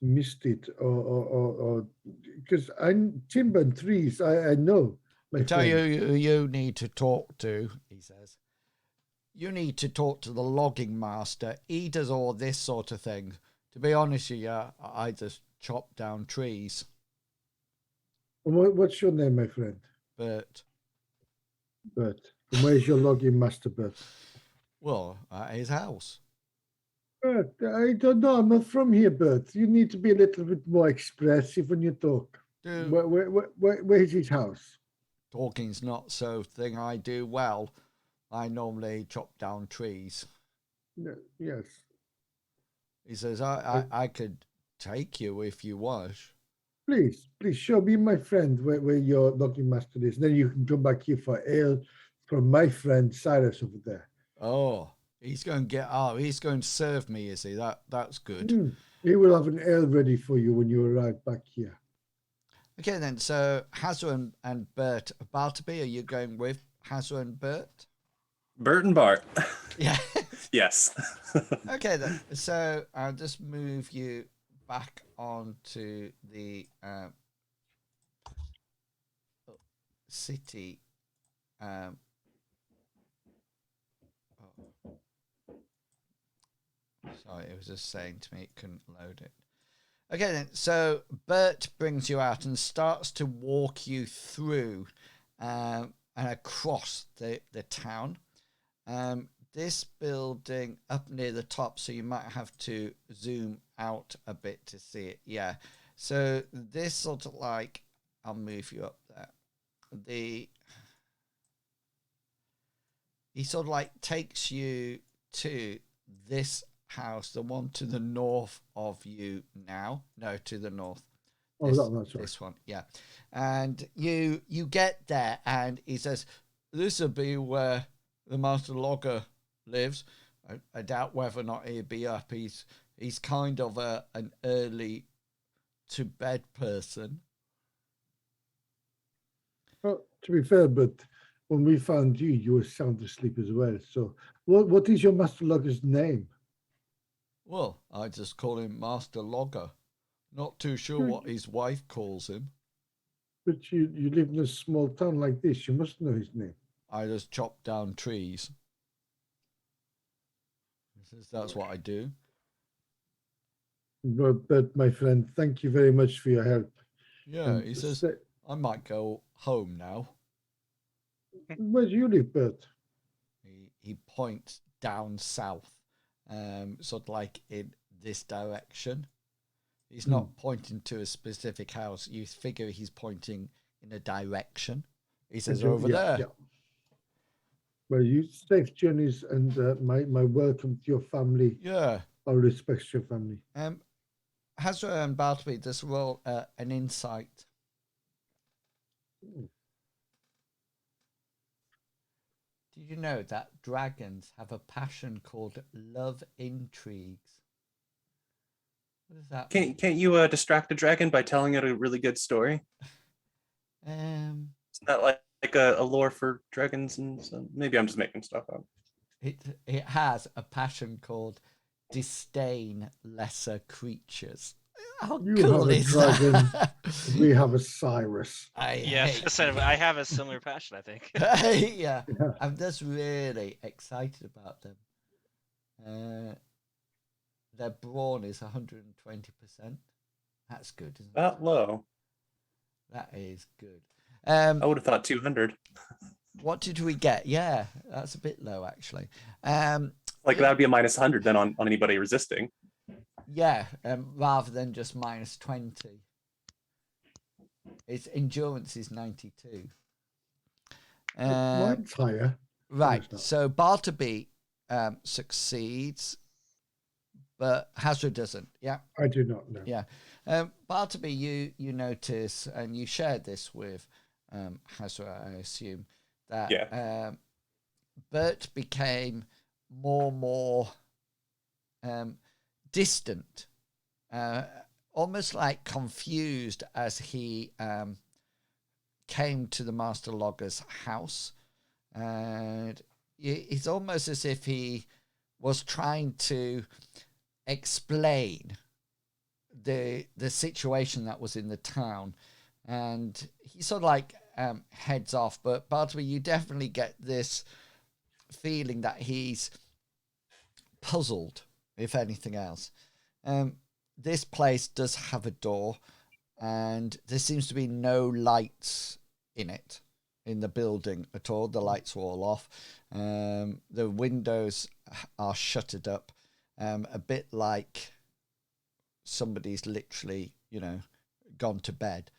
missed it, or because timber and trees, I know. I tell you need to talk to, he says. You need to talk to the logging master. He does all this sort of thing. To be honest with you, I just chop down trees. What's your name, my friend? Bert. Bert. And where's your logging master, Bert? Well, at his house. Bert, I don't know. I'm not from here, Bert. You need to be a little bit more expressive when you talk. Where's his house? Talking's not so thing I do well. I normally chop down trees. Yes. He says, I could take you if you wish. Please show me my friend where your logging master is. Then you can come back here for ale from my friend Cyrus over there. Oh, he's going to serve me, is he? That's good. He will have an ale ready for you when you arrive back here. Okay, then. So Hasra and Bert. Bartleby, are you going with Hasra and Bert? Bert and Bart. Yeah. Yes. Okay, then. So I'll just move you back onto the city. Sorry, it was just saying to me it couldn't load it. Okay, then. So Bert brings you out and starts to walk you through and across the town. This building up near the top, so you might have to zoom out a bit to see it. Yeah. So this sort of like, I'll move you up there. He sort of like takes you to this house, the one to the north of you now. No, to the north. That's right. This one, yeah. And you get there, and he says, "This will be where the master logger lives." I doubt whether or not he'll be up. He's kind of an early to bed person. Well, to be fair, but when we found you, you were sound asleep as well. So, what is your master logger's name? Well, I just call him Master Logger. Not too sure what his wife calls him. But you live in a small town like this. You must know his name. I just chop down trees. He says that's what I do. But my friend, thank you very much for your help. Yeah, he says, I might go home now. Where do you live, Bert? He points down south, sort of like in this direction. He's not pointing to a specific house. You figure he's pointing in a direction. He says, over there. Yeah. Well, you safe journeys, and my welcome to your family. Yeah. I respect your family. Hasra and Bartleby, just roll an insight. Did you know that dragons have a passion called love intrigues? What does that mean? Can't you distract a dragon by telling it a really good story? Isn't that like a lore for dragons? And so maybe I'm just making stuff up. It has a passion called disdain lesser creatures. How cool is that? We have a Cyrus. I have a similar passion, I think. Yeah, I'm just really excited about them. Their brawn is 120%. That's good, isn't it? That low. That is good. I would have thought 200. What did we get? Yeah, that's a bit low, actually. That would be a minus 100 then on anybody resisting. Yeah, rather than just minus 20. Its endurance is 92. Mine's higher. Right, so Bartleby succeeds, but Hasra doesn't. Yeah, I do not know. Yeah, Bartleby, you notice, and you shared this with Hasra, I assume, that Bert became more distant, almost like confused as he came to the master logger's house, and it's almost as if he was trying to explain the situation that was in the town, and he sort of like heads off. But Bartleby, you definitely get this feeling that he's puzzled, if anything else. This place does have a door, and there seems to be no lights in the building at all. The lights are all off. The windows are shuttered up, a bit like somebody's literally, gone to bed.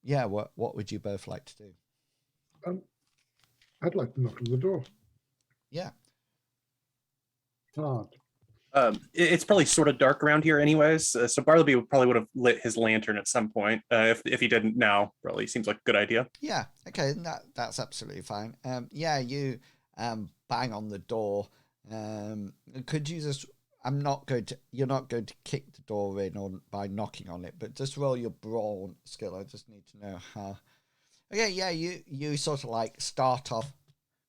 Yeah, what would you both like to do? I'd like to knock on the door. Yeah. Hard. It's probably sort of dark around here anyways, so Bartleby would have lit his lantern at some point. If he didn't now, probably seems like a good idea. Yeah, okay, that's absolutely fine. Yeah, you bang on the door. Could you just... you're not going to kick the door in or by knocking on it, but just roll your brawn skill. I just need to know how. Okay, yeah, you sort of like start off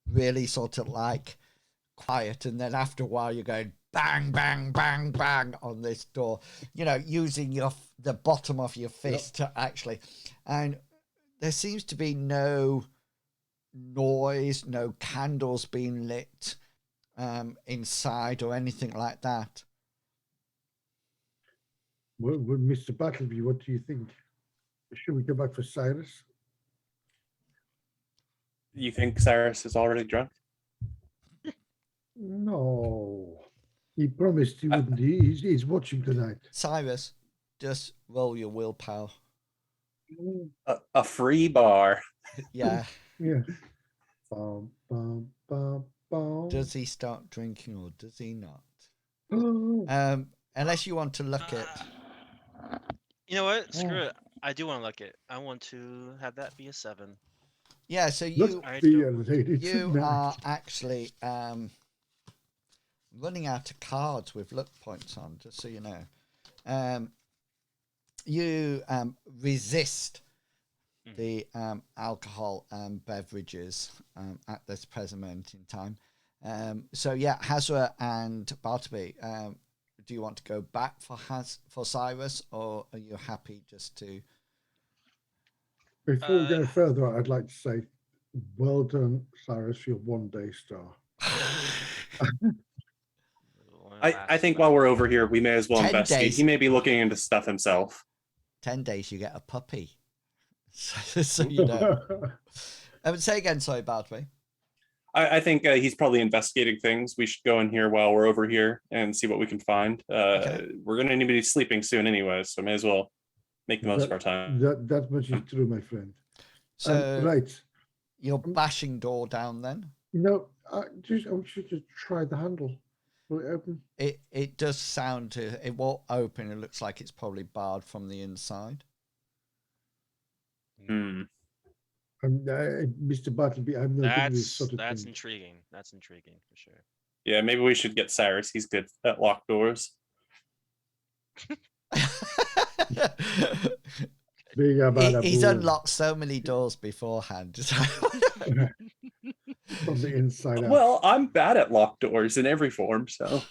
really sort of like quiet, and then after a while you're going bang, bang, bang, bang on this door, using the bottom of your fist to actually, and there seems to be no noise, no candles being lit inside or anything like that. Well, Mr. Battleby, what do you think? Should we go back for Cyrus? You think Cyrus is already drunk? No. He promised he wouldn't. He's watching tonight. Cyrus, just roll your willpower. A free bar. Yeah. Yeah. Bum, bum, bum, bum. Does he start drinking or does he not? Oh. Unless you want to look at... You know what? Screw it. I do want to look it. I want to have that be a 7. Yeah, so you are actually running out of cards with luck points on, just so you know. You resist the alcohol and beverages at this present moment in time. So yeah, Hasra and Bartleby, do you want to go back for Cyrus, or are you happy just to... Before we go further, I'd like to say, well done, Cyrus, your 1-day star. I think while we're over here, we may as well investigate. Days. He may be looking into stuff himself. 10 days, you get a puppy. So you know. Say again, sorry, Bartleby. I think he's probably investigating things. We should go in here while we're over here and see what we can find. Okay. We're going to need to be sleeping soon anyway, so may as well make the most of our time. That much is true, my friend. So right. You're bashing door down then? No, I want you to try the handle. Will it open? It does sound to... It won't open. It looks like it's probably barred from the inside. Mr. Bartleby, I'm not doing this sort of thing. That's intriguing. That's intriguing for sure. Yeah, maybe we should get Cyrus. He's good at locked doors. He's unlocked so many doors beforehand. From the inside out. Well, I'm bad at locked doors in every form, so.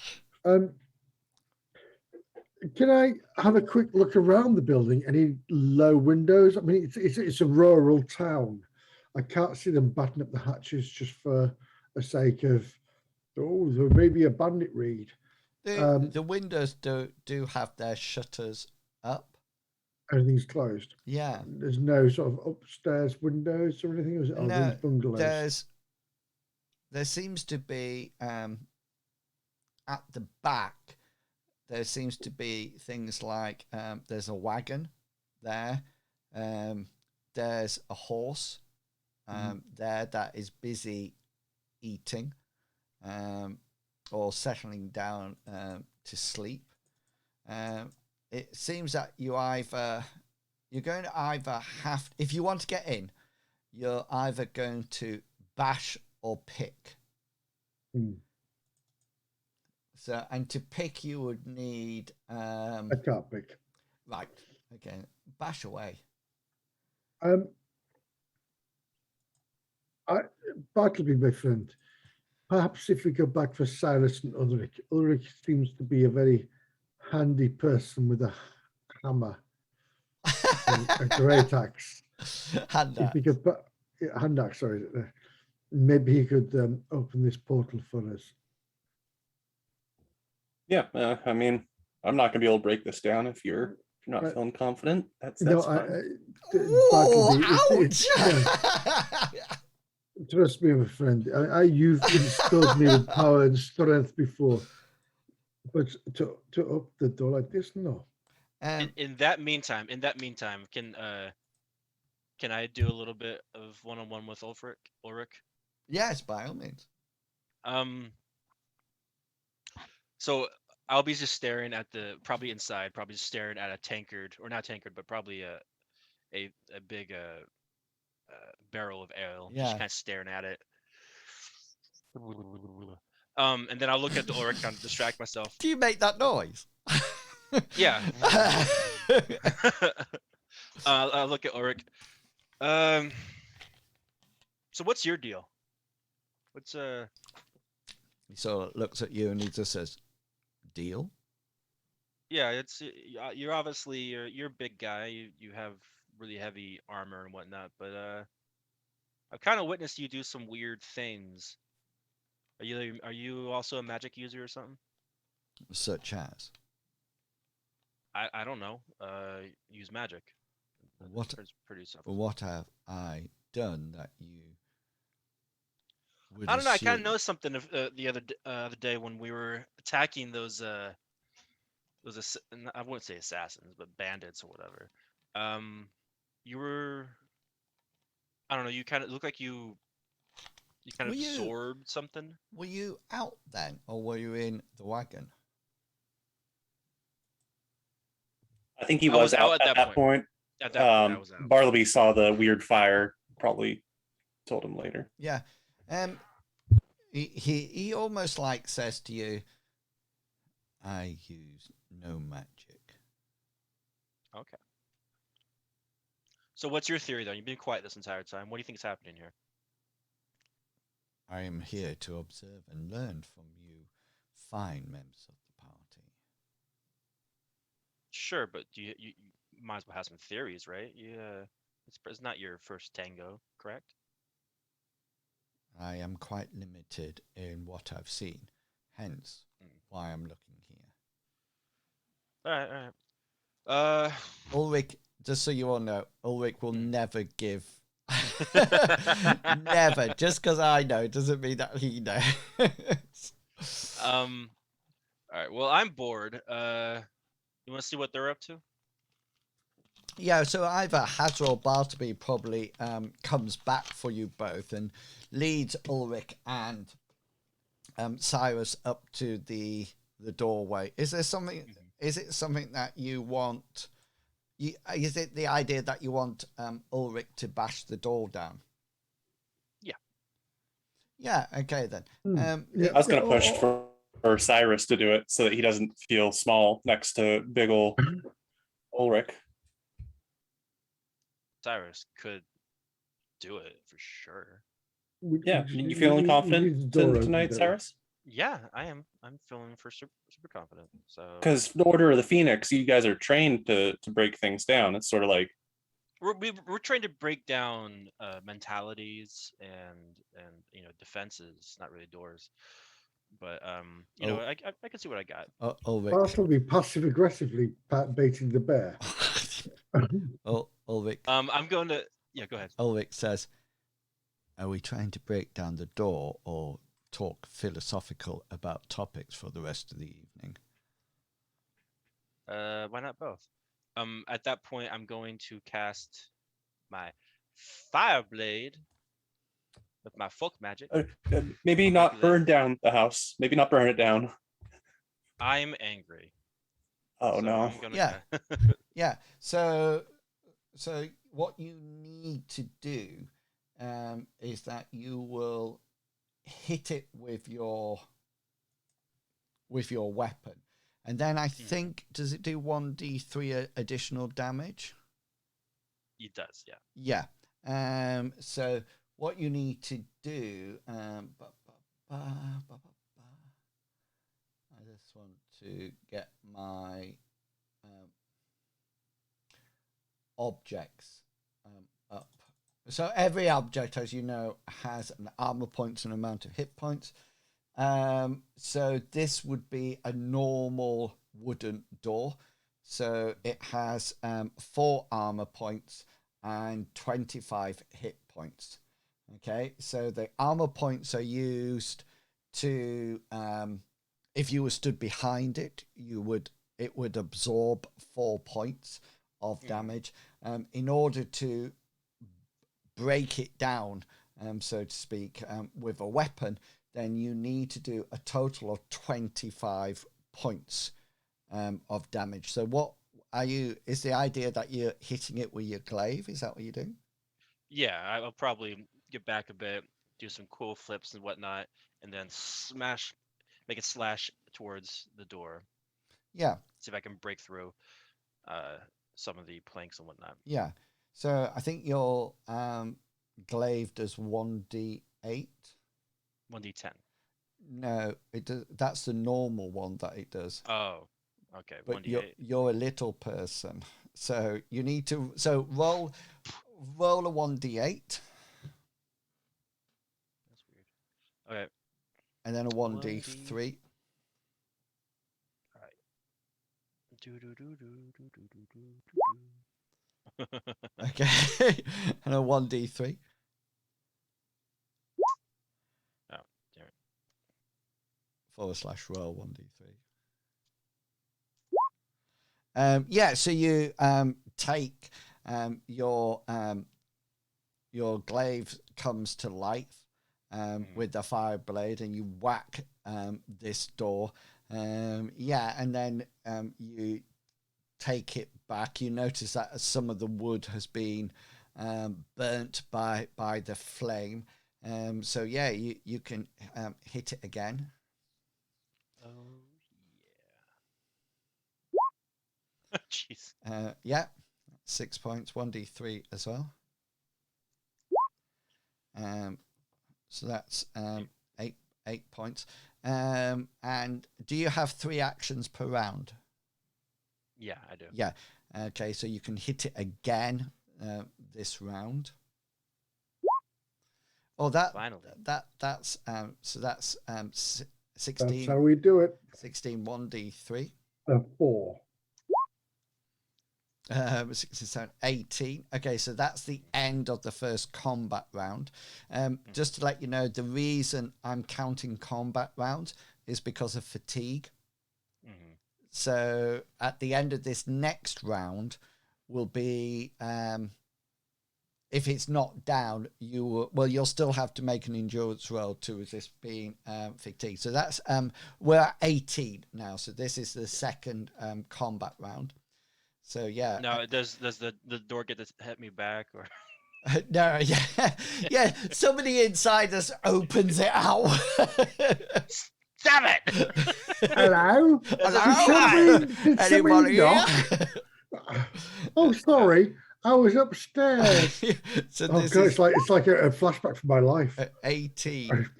Can I have a quick look around the building? Any low windows? I mean, it's a rural town. I can't see them button up the hatches just for the sake of, there may be a bandit raid. The windows do have their shutters up. Everything's closed. Yeah. There's no sort of upstairs windows or anything. No, bungalows? There seems to be at the back. There seems to be things like there's a wagon there. There's a horse there that is busy eating or settling down to sleep. It seems that you're going to either have, if you want to get in, you're either going to bash or pick. So, and to pick, you would need... I can't pick. Right. Okay. Bash away. Bartleby, my friend, perhaps if we go back for Cyrus and Ulrich. Ulrich seems to be a very handy person with a hammer and a great axe. Hand axe, sorry. Maybe he could open this portal for us. Yeah, I mean, I'm not gonna be able to break this down if you're not feeling confident. That's fine. Ouch! Trust me, my friend. You've instilled me with power and strength before, but to up the door like this, no. In that meantime, can I do a little bit of one-on-one with Ulrich? Yes, by all means. So I'll be just staring at probably inside, probably just staring at a tankard, or not tankard, but probably a big barrel of ale, just kind of staring at it. And then I'll look at the Ulrich, kind of distract myself. Do you make that noise? Yeah. I'll look at Ulrich. So what's your deal? What's He sort of looks at you and he just says, "Deal." Yeah, it's you're obviously you're a big guy. You have really heavy armor and whatnot, but I've kind of witnessed you do some weird things. Are you also a magic user or something? Such as? I don't know. Use magic. What? Pretty simple. What have I done that you? I don't know. I kind of know something of the other day when we were attacking those I wouldn't say assassins, but bandits or whatever. You were, I don't know. You kind of look like you kind of absorbed something. Were you out then, or were you in the wagon? I think he was out at that point. At that point, I was out. Bartleby saw the weird fire. Probably told him later. Yeah. He almost like says to you, "I use no magic." Okay. So what's your theory, though? You've been quiet this entire time. What do you think is happening here? I am here to observe and learn from you fine members of the party. Sure, but you might as well have some theories, right? It's not your first tango, correct? I am quite limited in what I've seen, hence why I'm looking here. All right. Ulrich, just so you all know, Ulrich will never give. Never. Just because I know doesn't mean that he knows. All right. Well, I'm bored. You want to see what they're up to? Yeah, so either Hasra or Bartleby probably comes back for you both and leads Ulrich and Cyrus up to the doorway. Is there something? Is it something that you want? Is it the idea that you want Ulrich to bash the door down? Yeah. Yeah. Okay then. I was going to push for Cyrus to do it so that he doesn't feel small next to big ol' Ulrich. Cyrus could do it for sure. Yeah, you feeling confident tonight, Cyrus? Yeah, I am. I'm feeling super confident. So because the Order of the Phoenix, you guys are trained to break things down. It's sort of like we're trying to break down mentalities and defenses, not really doors. But I can see what I got. Bartleby passive aggressively baiting the bear. Ulrich. I'm going to go ahead. Ulrich says, "Are we trying to break down the door or talk philosophical about topics for the rest of the evening?" Why not both? At that point, I'm going to cast my Fireblade with my folk magic. Maybe not burn down the house. Maybe not burn it down. I'm angry. Oh, so no. Yeah. So what you need to do is that you will hit it with your weapon, and then I think does it do 1d3 additional damage? It does, yeah. Yeah. So what you need to do, I just want to get my objects up. So every object, as you know, has an armor points and amount of hit points. So this would be a normal wooden door. So it has 4 armor points and 25 hit points. Okay, so the armor points are used to, if you were stood behind it, you would it would absorb 4 points of damage. In order to break it down, so to speak, with a weapon, then you need to do a total of 25 points of damage. So what are you, is the idea that you're hitting it with your glaive? Is that what you're doing? Yeah, I'll probably get back a bit, do some cool flips and whatnot, and then make it slash towards the door. Yeah. See if I can break through some of the planks and whatnot. Yeah. So I think your glaive does 1d8. 1d10. No, it does. That's the normal one that it does. Oh, okay. But 1d8. you're a little person, so you need to roll a 1d8. That's weird. Okay. And then a 1d3. All right. Okay. And a 1d3. Oh, damn it. /roll 1d3. Yeah, so you take your glaive comes to life with the fire blade, and you whack this door. Yeah, and then you take it back. You notice that some of the wood has been burnt by the flame. So yeah, you can hit it again. Oh yeah. Jeez. Yeah, 6 points, 1d3 as well. So that's 8 points. And do you have 3 actions per round? Yeah, I do. Yeah. Okay, so you can hit it again this round. Oh, Finally. That's so that's 16. That's how we do it. 16 1d3. 4. 16, 18. Okay, so that's the end of the first combat round. Just to let you know, the reason I'm counting combat rounds is because of fatigue. Mm-hmm. So at the end of this next round will be, if it's not down, you'll still have to make an endurance roll to resist being fatigued. So that's we're at 18 now. So this is the second combat round. So yeah. No, does the door get to hit me back or? No, yeah. Somebody inside us opens it out. Stop it! Hello? Hello? Did Anybody somebody here? knock? Oh, sorry. I was upstairs. So Oh this God, is it's like a flashback from my life. 18.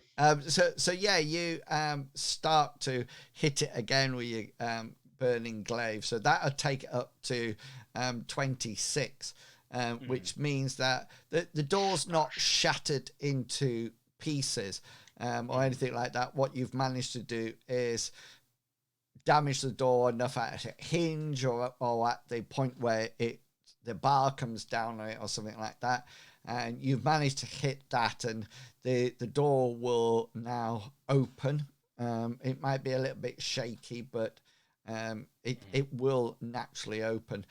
So yeah, you start to hit it again with your burning glaive. So that'll take it up to 26, which means that the door's not shattered into pieces or anything like that. What you've managed to do is damage the door enough at a hinge or at the point where the bar comes down on it or something like that, and you've managed to hit that, and the door will now open. It might be a little bit shaky, but it will naturally open.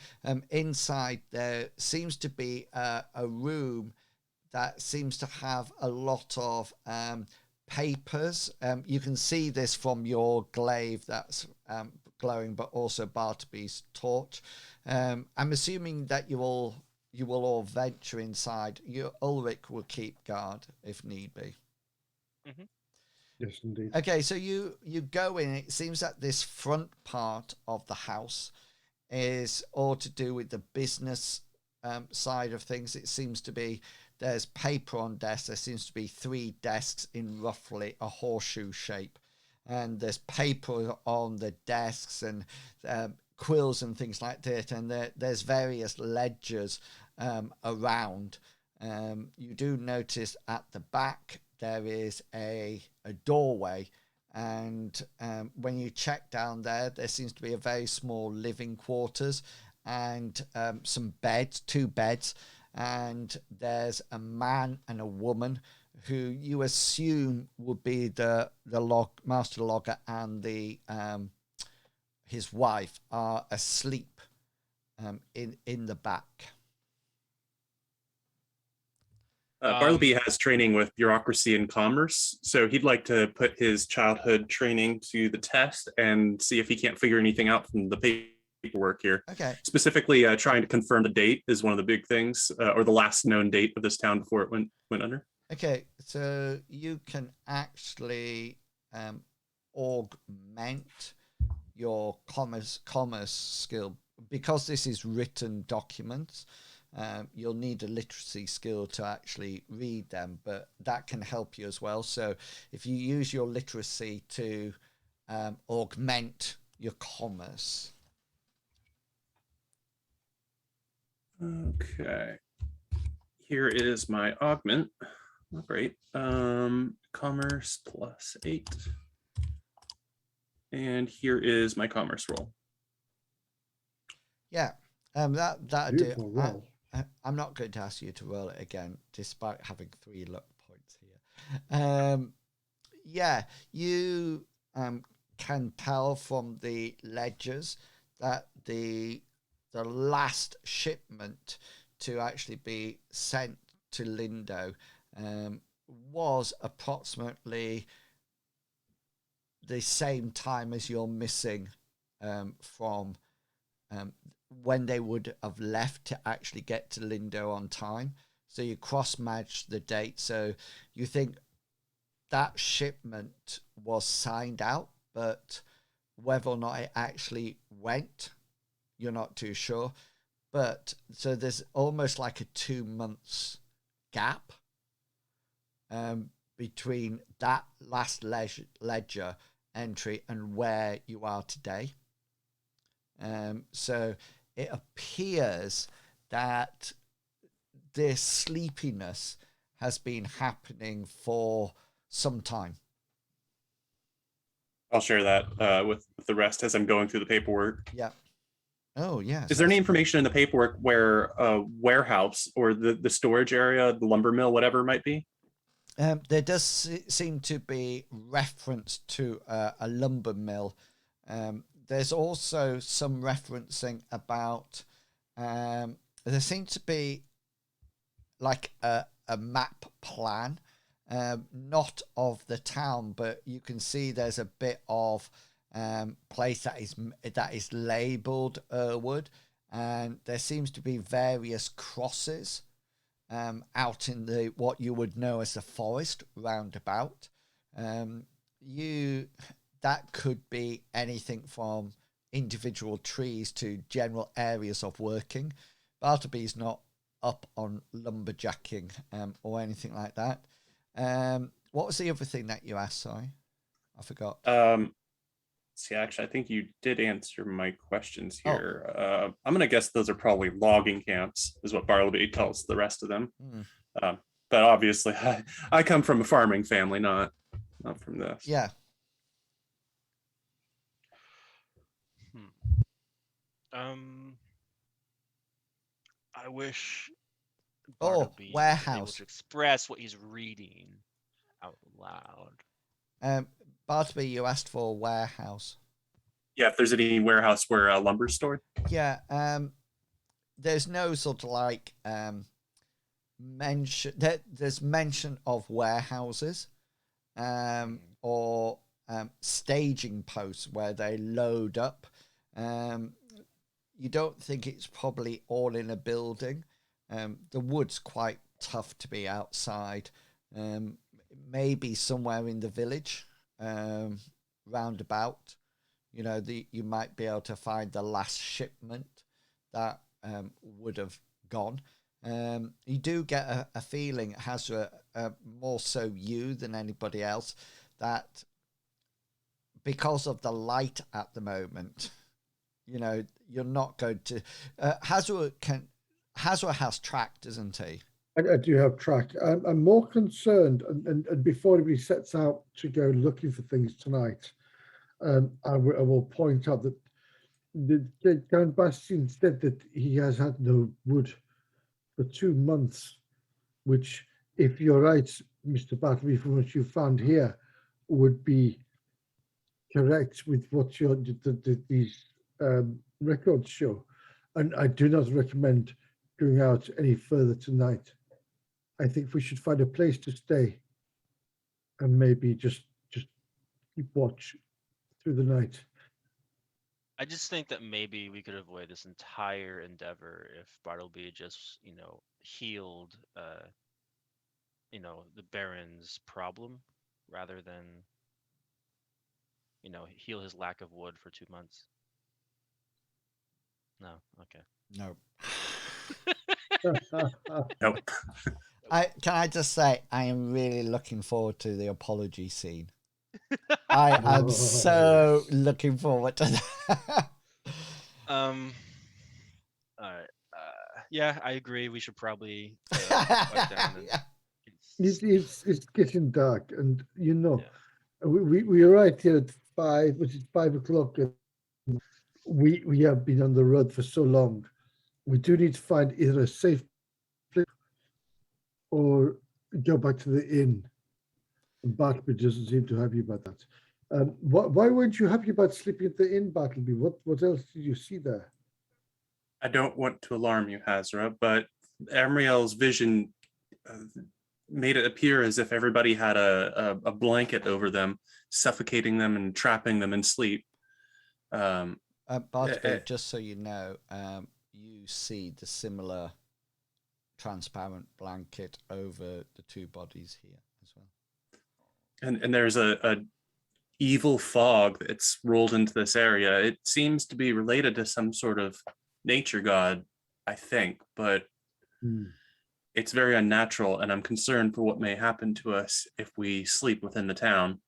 Inside there seems to be a room that seems to have a lot of papers. You can see this from your glaive that's glowing, but also Bartleby's torch. I'm assuming that you will all venture inside. Ulrich will keep guard if need be. Mm-hmm. Yes, indeed. Okay, so you go in. It seems that this front part of the house is all to do with the business side of things. It seems to be there's paper on desks. There seems to be 3 desks in roughly a horseshoe shape, and there's paper on the desks and quills and things like that. And there's various ledgers around. You do notice at the back there is a doorway, and when you check down there seems to be a very small living quarters and some beds, 2 beds, and there's a man and a woman who you assume would be the master logger and his wife are asleep in the back. Bartleby has training with bureaucracy and commerce, so he'd like to put his childhood training to the test and see if he can't figure anything out from the paperwork here. Okay. Specifically, trying to confirm the date is one of the big things, or the last known date of this town before it went under. Okay, so you can actually augment your commerce skill because this is written documents. You'll need a literacy skill to actually read them, but that can help you as well. So if you use your literacy to augment your commerce. Okay. Here is my augment. Oh, great. Commerce +8. And here is my commerce roll. Yeah, that'd Beautiful do. roll. I'm not going to ask you to roll it again, despite having 3 luck points here. Yeah, you can tell from the ledgers that the last shipment to actually be sent to Lindo was approximately the same time as you're missing from when they would have left to actually get to Lindo on time. So you cross-match the date. So you think that shipment was signed out, but whether or not it actually went, you're not too sure. But so there's almost like a 2 months gap between that last ledger entry and where you are today. So it appears that this sleepiness has been happening for some time. I'll share that with the rest as I'm going through the paperwork. Yeah. Oh, yeah. Is there any information in the paperwork where a warehouse or the storage area, the lumber mill, whatever it might be? There does seem to be reference to a lumber mill. There's also some referencing about, there seems to be like a map plan, not of the town, but you can see there's a bit of place that is labelled Errwood, and there seems to be various crosses out in the what you would know as the forest roundabout. That could be anything from individual trees to general areas of working. Bartleby's not up on lumberjacking or anything like that. What was the other thing that you asked? Sorry, I forgot. See, actually, I think you did answer my questions here. I'm going to guess those are probably logging camps, is what Bartleby tells the rest of them. But obviously, I come from a farming family, not from this. Yeah. I wish Bartleby warehouse was able to express what he's reading out loud. Bartleby, you asked for a warehouse. Yeah, if there's any warehouse where lumber's stored. Yeah, there's no sort of like mention. There's mention of warehouses, or staging posts where they load up. You don't think it's probably all in a building. The wood's quite tough to be outside. Maybe somewhere in the village, roundabout. You know, you might be able to find the last shipment that would have gone. You do get a feeling, Hasra, more so you than anybody else, that because of the light at the moment, you know, you're not going to. Hasra has track, doesn't he? I do have track. I'm more concerned, and before anybody sets out to go looking for things tonight, I will point out that the Count Bastian said that he has had no wood for 2 months, which, if you're right, Mr. Bartleby, from what you found here, would be correct with what these records show, and I do not recommend going out any further tonight. I think we should find a place to stay, and maybe just keep watch through the night. I just think that maybe we could avoid this entire endeavor if Bartleby just, healed, the Baron's problem rather than, heal his lack of wood for 2 months. No, okay. No. Nope. Can I just say I am really looking forward to the apology scene. I am so looking forward to that. All right. Yeah, I agree. We should Yeah. probably cut down and It's getting dark, and we arrived here at 5, which is 5 o'clock. And we have been on the road for so long. We do need to find either a safe place or go back to the inn. And Bartleby doesn't seem too happy about that. Why weren't you happy about sleeping at the inn, Bartleby? What else did you see there? I don't want to alarm you, Hasra, but Amriel's vision made it appear as if everybody had a blanket over them, suffocating them and trapping them in sleep. Bartleby, just so you know, you see the similar transparent blanket over the two bodies here as well. And there's a evil fog that's rolled into this area. It seems to be related to some sort of nature god, I think, but it's very unnatural, and I'm concerned for what may happen to us if we sleep within the town.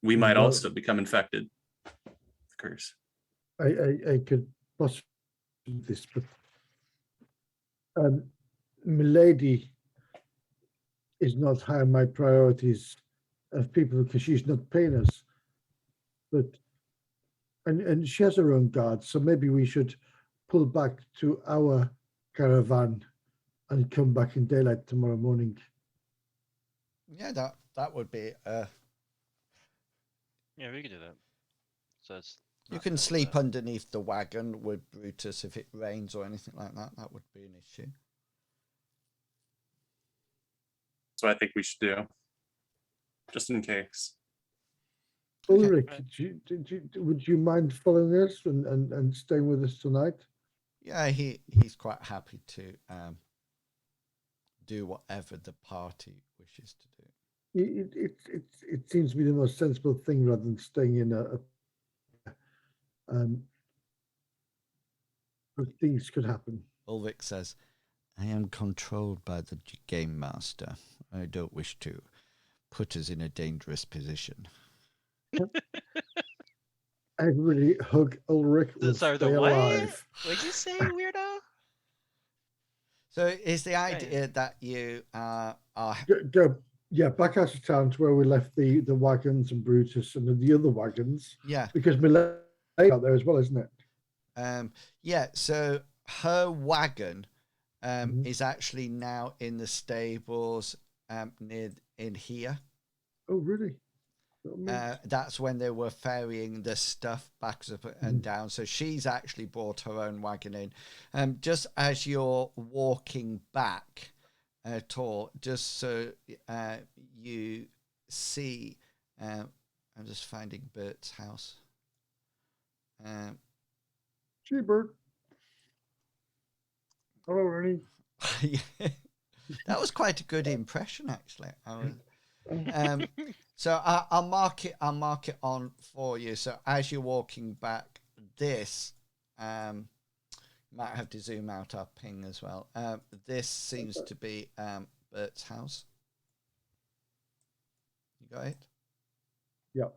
We might also become infected. Of course. I could possibly do this, but Milady is not high on my priorities of people because she's not paying us. But and she has her own guards, so maybe we should pull back to our caravan and come back in daylight tomorrow morning. Yeah, that would be. Yeah, we could do that. So it's. You can sleep underneath the wagon with Brutus if it rains or anything like that. That would be an issue. So I think we should do, just in case. Ulrich, would you mind following us and staying with us tonight? Yeah, he's quite happy to do whatever the party wishes to do. It seems to be the most sensible thing rather than staying in things could happen. Ulrich says, I am controlled by the game master. I don't wish to put us in a dangerous position. Everybody hug Ulrich. Sorry, the what? What'd you say, weirdo? So is the idea that you are go back out of town to where we left the wagons and Brutus and the other wagons. Yeah. Because Milady's out there as well, isn't it? Yeah, so her wagon is actually now in the stables in here. Oh, really? That's when they were ferrying the stuff back up and down. So she's actually brought her own wagon in. Just as you're walking back just so you see, I'm just finding Bert's house. Bert. Hello, Ernie. That was quite a good impression, actually. So I'll mark it on for you. So as you're walking back, this might have to zoom out our ping as well. This seems to be Bert's house. You got it? Yep.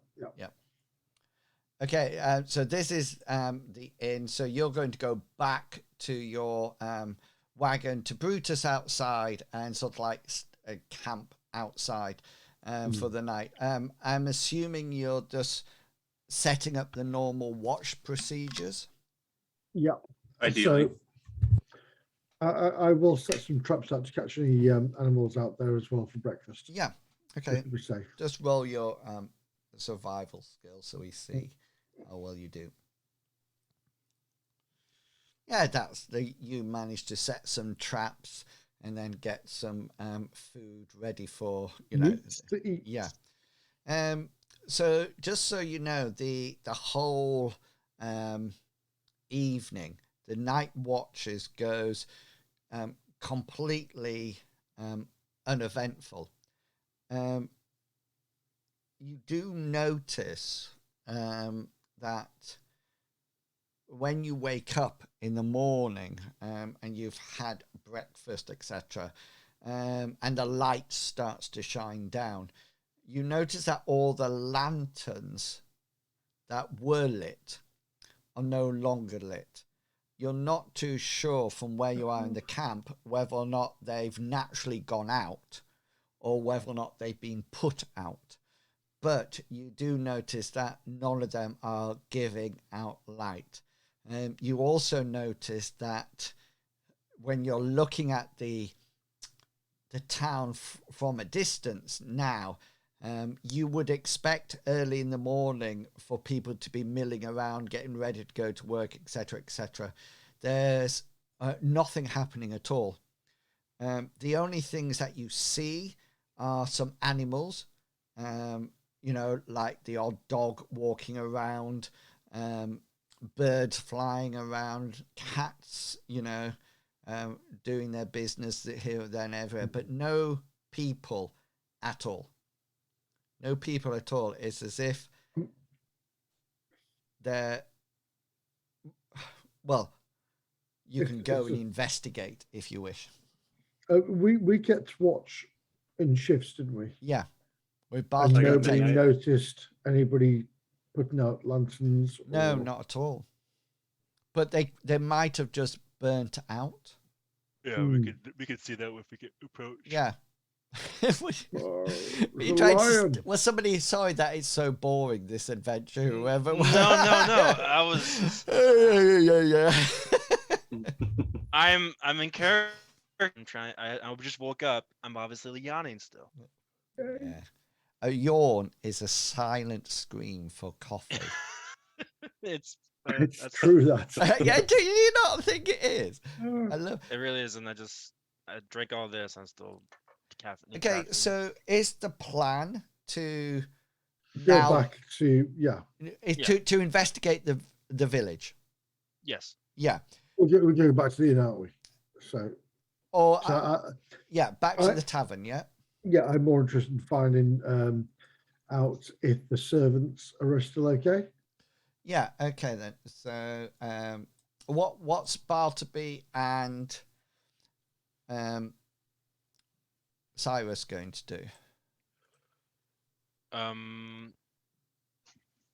Okay, so this is the inn. So you're going to go back to your wagon to Brutus outside and sort of like a camp outside for the night. I'm assuming you're just setting up the normal watch procedures. Yeah. Ideally. So I will set some traps out to catch any animals out there as well for breakfast. Yeah. Okay. To be safe. Just roll your survival skill, so we see how well you do. Yeah, you managed to set some traps and then get some food ready for Meats to eat. Yeah. So just so you know, the whole evening, the night watches goes completely uneventful. You do notice that when you wake up in the morning and you've had breakfast, etc., and the light starts to shine down, you notice that all the lanterns that were lit are no longer lit. You're not too sure from where you are in the camp whether or not they've naturally gone out or whether or not they've been put out. But you do notice that none of them are giving out light. You also notice that when you're looking at the town from a distance now, you would expect early in the morning for people to be milling around, getting ready to go to work, etc., etc. There's nothing happening at all. The only things that you see are some animals, like the odd dog walking around, birds flying around, cats, doing their business here, there, and everywhere, but no people at all. No people at all. It's as if they're... Well, you can go and investigate if you wish. We kept watch in shifts, didn't we? Yeah. We've And nobody noticed anybody putting out lanterns? No, not at all. But they might have just burnt out. Yeah, we could see that if we get approached. Yeah. Somebody sorry that it's so boring, this adventure, whoever. No. I was yeah. I'm in character. I just woke up. I'm obviously yawning still. Yeah. A yawn is a silent scream for coffee. That's true. That. Yeah, do you not think it is? I love it. Really is, and I drank all this. I'm still caffeine. Okay, so is the plan to go back to to investigate the village? Yes. Yeah. We're going back to the inn, aren't we? Back to the tavern. Yeah. Yeah, I'm more interested in finding out if the servants are still okay. Yeah. Okay then. So, what's Bartleby and Cyrus going to do?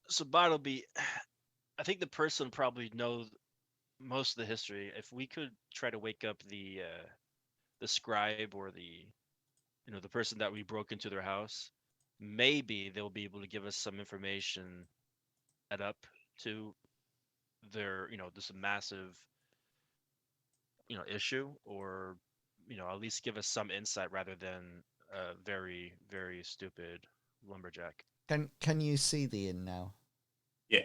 So Bartleby, I think the person probably knows most of the history. If we could try to wake up the scribe or the person that we broke into their house, maybe they'll be able to give us some information add up to their this massive issue, or at least give us some insight rather than a very, very stupid lumberjack. Can you see the inn now? Yeah.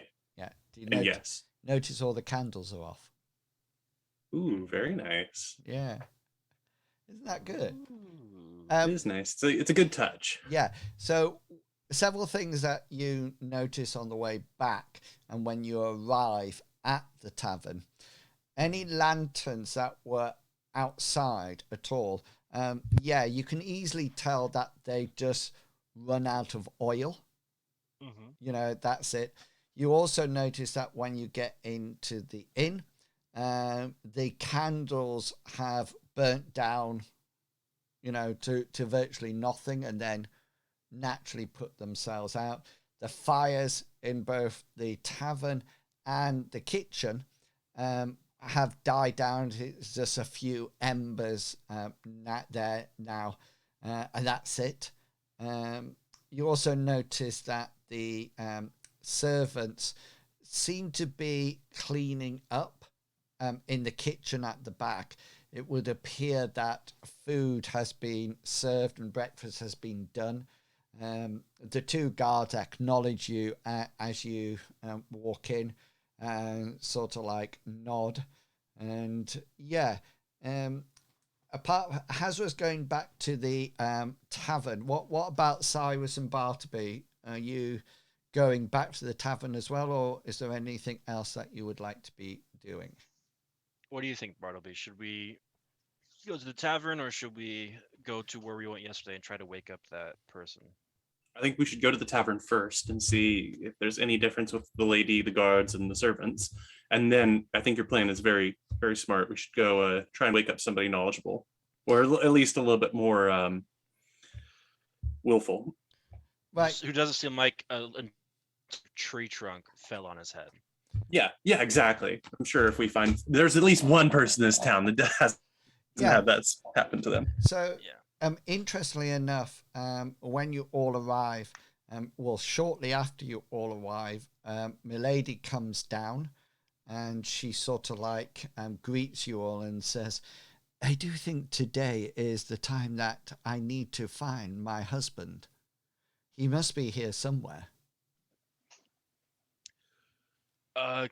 Do you yes. Notice all the candles are off? Ooh, very nice. Yeah. Isn't that good? It is nice. It's a good touch. Yeah. So several things that you notice on the way back and when you arrive at the tavern. Any lanterns that were outside at all, you can easily tell that they just run out of oil. Mm-hmm. That's it. You also notice that when you get into the inn, the candles have burnt down, to virtually nothing, and then naturally put themselves out. The fires in both the tavern and the kitchen have died down. It's just a few embers there now, and that's it. You also notice that the servants seem to be cleaning up in the kitchen at the back. It would appear that food has been served and breakfast has been done. The two guards acknowledge you as you walk in, and sort of like nod, and yeah. Hasra's going back to the tavern. What about Cyrus and Bartleby? Are you going back to the tavern as well, or is there anything else that you would like to be doing? What do you think, Bartleby? Should we go to the tavern, or should we go to where we went yesterday and try to wake up that person? I think we should go to the tavern first and see if there's any difference with the lady, the guards, and the servants. And then I think your plan is very, very smart. We should go try and wake up somebody knowledgeable, or at least a little bit more willful. Right. Who doesn't seem like a tree trunk fell on his head. Yeah, exactly. I'm sure if we find there's at least one person in this town that hasn't had that happen to them. So, interestingly enough, when you all arrive, well, shortly after you all arrive, Milady comes down, and she sort of like greets you all and says, "I do think today is the time that I need to find my husband. He must be here somewhere."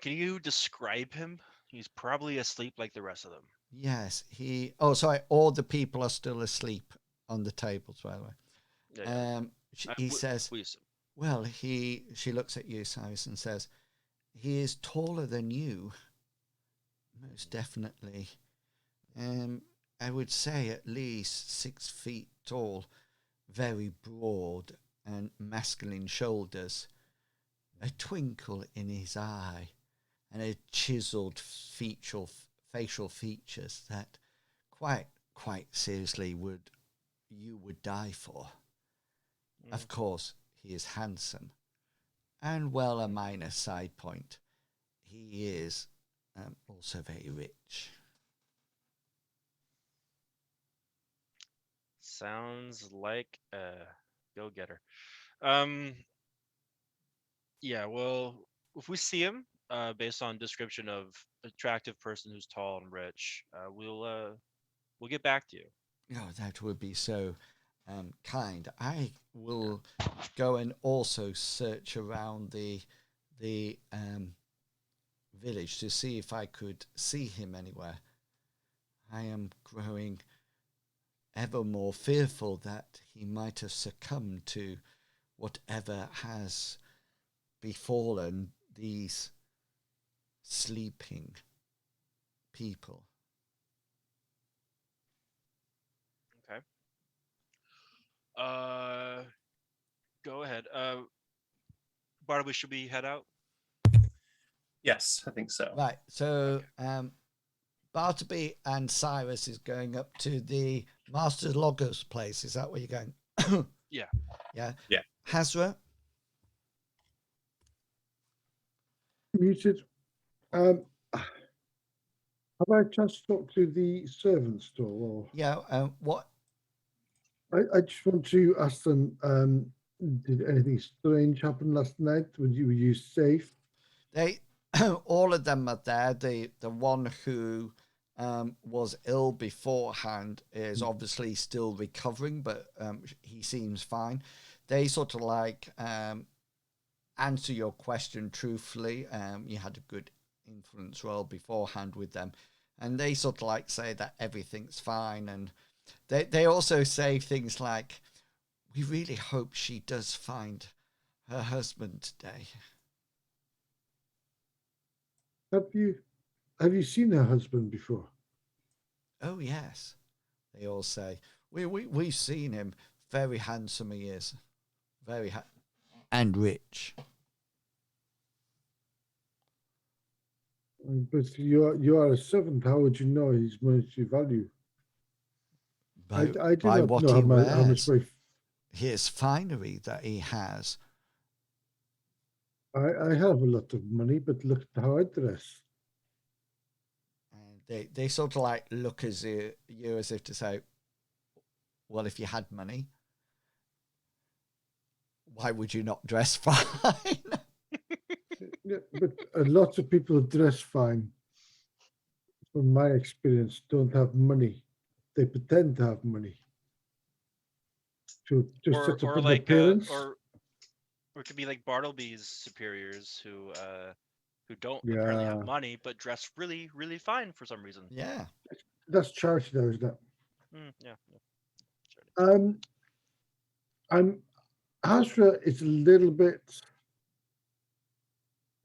Can you describe him? He's probably asleep like the rest of them. Yes, oh, sorry, all the people are still asleep on the tables, by the way. Yeah. He says, well, she looks at you, Cyrus, and says, "He is taller than you, most definitely. I would say at least 6 feet tall, very broad and masculine shoulders, a twinkle in his eye, and a chiseled facial features that quite seriously you would die for. Of course, he is handsome, and well, a minor side point, he is also very rich." Sounds like a go-getter. Yeah, well, if we see him, based on description of attractive person who's tall and rich, we'll get back to you. Oh, that would be so kind. I will go and also search around the village to see if I could see him anywhere. I am growing ever more fearful that he might have succumbed to whatever has befallen these sleeping people. Okay. Go ahead. Bartleby, should we head out? Yes, I think so. Right. So, Bartleby and Cyrus is going up to the Master Logger's place. Is that where you're going? Yeah. Yeah. Yeah. Hasra? Muted. Have I just talked to the servant store? Or... Yeah. What? I just want to ask them, did anything strange happen last night? Were you safe? They, all of them are there. The one who was ill beforehand is obviously still recovering, but he seems fine. They sort of like answer your question truthfully. You had a good influence roll beforehand with them, and they sort of like say that everything's fine, and they also say things like, "We really hope she does find her husband today." Have you seen her husband before? "Oh yes," they all say. We've seen him. Very handsome he is, and rich. But you are a servant. How would you know his monetary value? I do by not what know he how much wears, his finery that he has. I have a lot of money, but look at how I dress. And they sort of like look at you as if to say, "Well, if you had money, why would you not dress fine?" Yeah, but a lot of people dress fine, from my experience, don't have money. They pretend to have money to or set up or an like appearance. Or it could be like Bartleby's superiors who don't apparently Yeah, have money but dress really really fine for some reason. Yeah. that's charity, though, isn't it? Yeah. I'm Hasra is a little bit.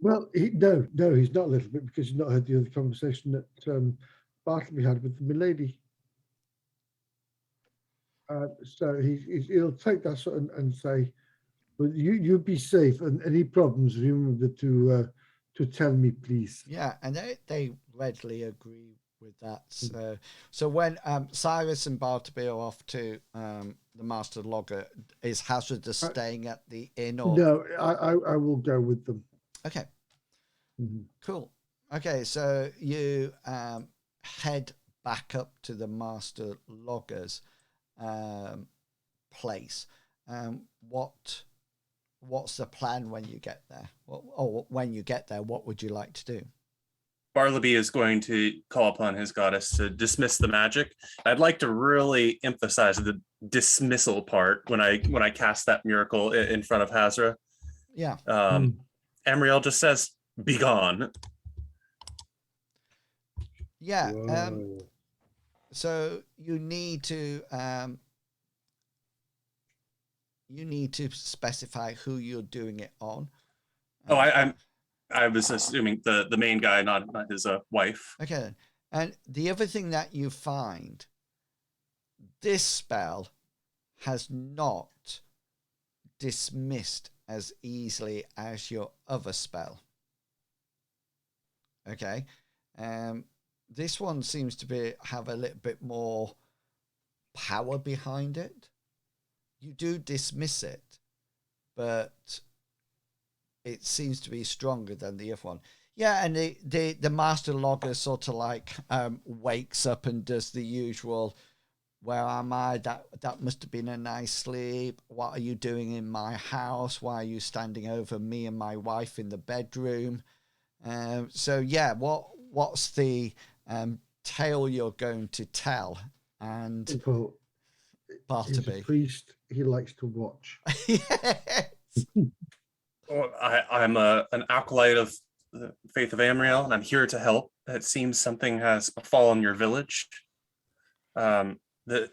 Well, no, he's not a little bit because he's not heard the other conversation that Bartleby had with the milady. So he'll take that sort and say, "But you be safe, and any problems, remember to tell me, please." Yeah, and they readily agree with that. So when Cyrus and Bartleby are off to the Master Logger, is Hasra just staying at the inn? Or No, I will go with them. Okay, Mm-hmm. cool. Okay, so you head back up to the Master Logger's place. What's the plan when you get there? When you get there, what would you like to do? Bartleby is going to call upon his goddess to dismiss the magic. I'd like to really emphasize the dismissal part when I cast that miracle in front of Hasra. Yeah. Amriel just says, "Be gone." Yeah. So you need to specify who you're doing it on. I was assuming the main guy, not his wife. Okay. And the other thing that you find, this spell has not dismissed as easily as your other spell. Okay. This one seems to have a little bit more power behind it. You do dismiss it, but it seems to be stronger than the other one. Yeah, and the Master Logger sort of like wakes up and does the usual, "Where am I? That must have been a nice sleep. What are you doing in my house? Why are you standing over me and my wife in the bedroom?" So yeah, what's the tale you're going to tell? And He's a priest. He likes to watch. Yes. Well, I'm an acolyte of the faith of Amriel, and I'm here to help. It seems something has befallen your village that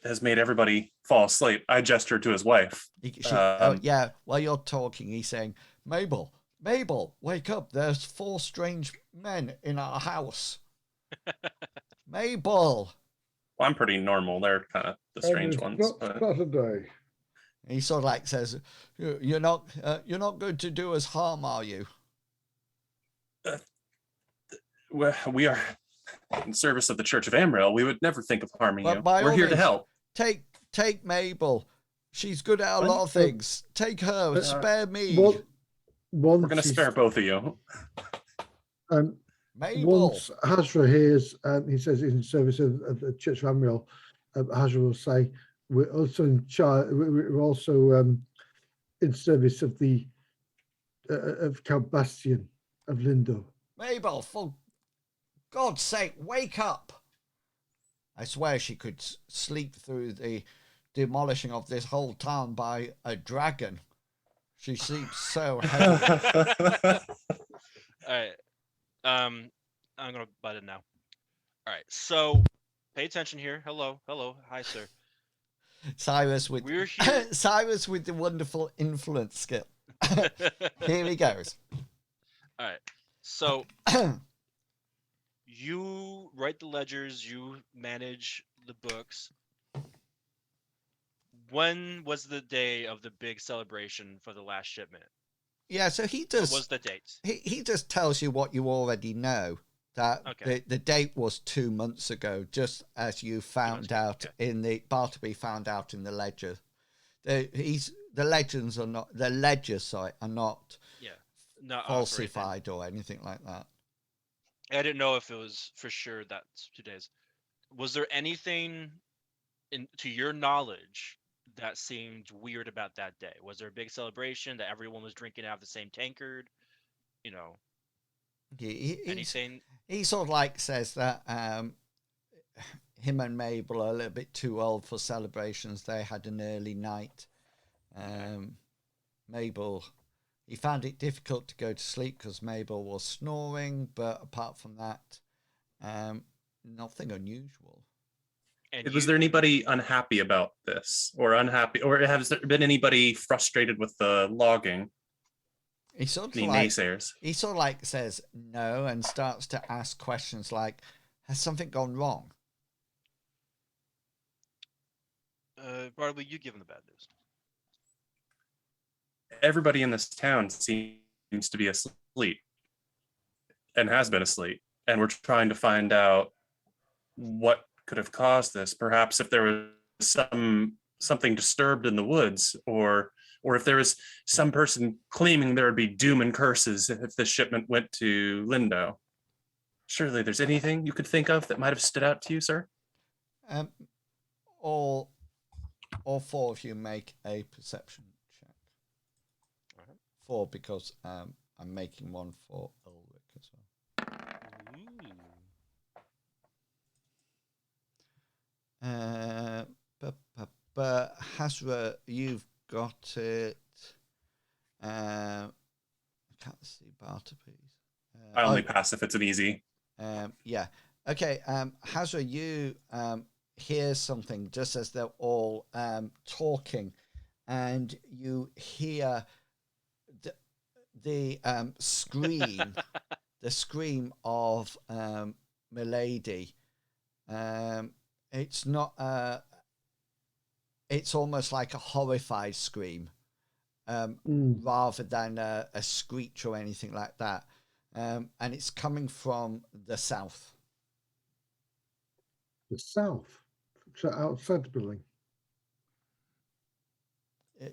has made everybody fall asleep. I gestured to his wife. Yeah, while you're talking, he's saying, Mabel, wake up. There's 4 strange men in our house. Mabel. Well, I'm pretty normal. They're kind of the strange ones. Not Saturday. He sort of like says, "You're not going to do us harm, are you?" We are in service of the Church of Amriel. We would never think of harming you. We're here to help. Take Mabel. She's good at a lot of things. Take her. Spare me. We're going to spare both of you. Mabel. Once Hasra hears, he says in service of the Church of Amriel, Hasra will say, "We're also in charge. We're also in service of the of Count Bastian of Lindo." Mabel, for God's sake, wake up! I swear she could sleep through the demolishing of this whole town by a dragon. She sleeps so heavily. All right. I'm gonna butt in now. All right. So, pay attention here. Hello. Hi, sir. Cyrus with We're here. Cyrus with the wonderful influence skill. Here he goes. All right. So, you write the ledgers. You manage the books. When was the day of the big celebration for the last shipment? Yeah, so he does. What was the date? He just tells you what you already know. That the date was 2 months ago, just as you found out in the Bartleby found out in the ledger. The ledgers are not not falsified or anything like that. I didn't know if it was for sure that's 2 days. Was there anything to your knowledge that seemed weird about that day? Was there a big celebration that everyone was drinking out of the same tankard? You know, anything? He sort of like says that him and Mabel are a little bit too old for celebrations. They had an early night. Mabel, he found it difficult to go to sleep because Mabel was snoring, but apart from that, nothing unusual. And Was there anybody unhappy about this, or has there been anybody frustrated with the logging? He sort of Any like naysayers? he sort of like says no and starts to ask questions like, "Has something gone wrong?" Bartleby, you give him the bad news. Everybody in this town seems to be asleep and has been asleep, and we're trying to find out what could have caused this. Perhaps if there was something disturbed in the woods, or if there was some person claiming there would be doom and curses if this shipment went to Lindo. Surely there's anything you could think of that might have stood out to you, sir? All four of you make a perception check. Right. 4 because I'm making one for Ulrich as well. But Hasra, you've got it. I can't see Bartleby. I only pass if it's an easy. Yeah. Okay. Hasra, you hear something just as they're all talking, and you hear the scream, the scream of Milady. It's not. It's almost like a horrified scream, rather than a screech or anything like that. And it's coming from the south. The south? So outside the building?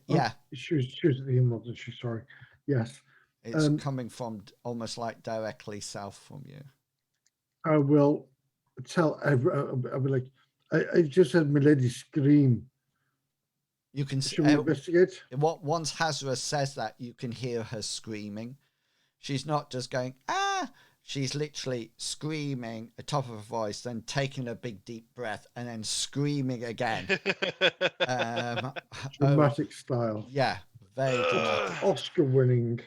Yeah. Oh, she was at the in, wasn't she? Sorry. Yes. It's coming from almost like directly south from you. I will tell everyone. I'll be like, I just heard Milady scream. You can Should we investigate? Once Hasra says that, you can hear her screaming. She's not just going, ah! She's literally screaming at the top of her voice, then taking a big deep breath, and then screaming again. Dramatic style. Yeah, very dramatic. Oscar winning.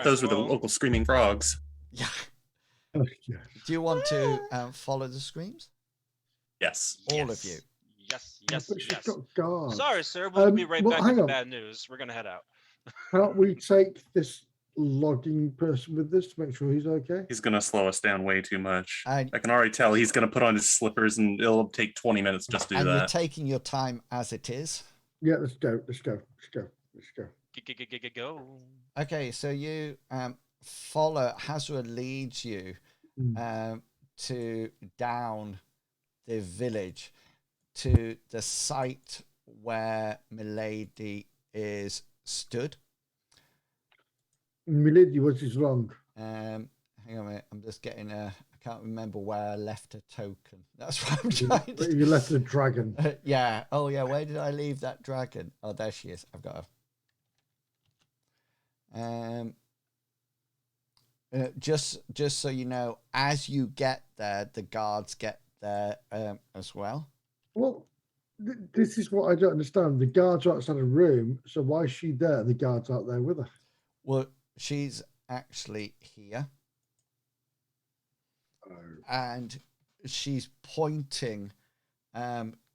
Those were the local screaming frogs. Yeah. Oh, yeah. Do you want to follow the screams? Yes. Yes. All of you. Yes. But she's got guards. Sorry, sir. We'll be right back with the bad news. We're going to head out. Can't we take this logging person with this to make sure he's okay? He's going to slow us down way too much. I can already tell he's going to put on his slippers, and it'll take 20 minutes just to do that. And you're taking your time as it is. Yeah, let's go. Go. Okay, so you follow. Hasra leads you to down the village to the site where Milady is stood. Milady, what is wrong? Hang on a minute. I'm just getting I can't remember where I left a token. That's what I'm trying to... You left a dragon. Yeah. Oh, yeah. Where did I leave that dragon? Oh, there she is. I've got her. Just so you know, as you get there, the guards get there as well. Well, this is what I don't understand. The guards are outside a room, so why is she there? The guards aren't there with her. Well, she's actually here. Oh. And she's pointing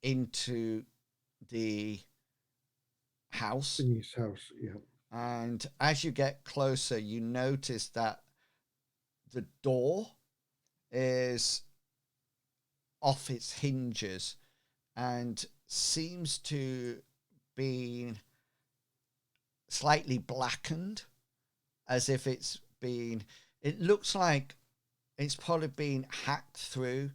into the house. In his house, yeah. And as you get closer, you notice that the door is off its hinges and seems to be slightly blackened, as if it looks like it's probably been hacked through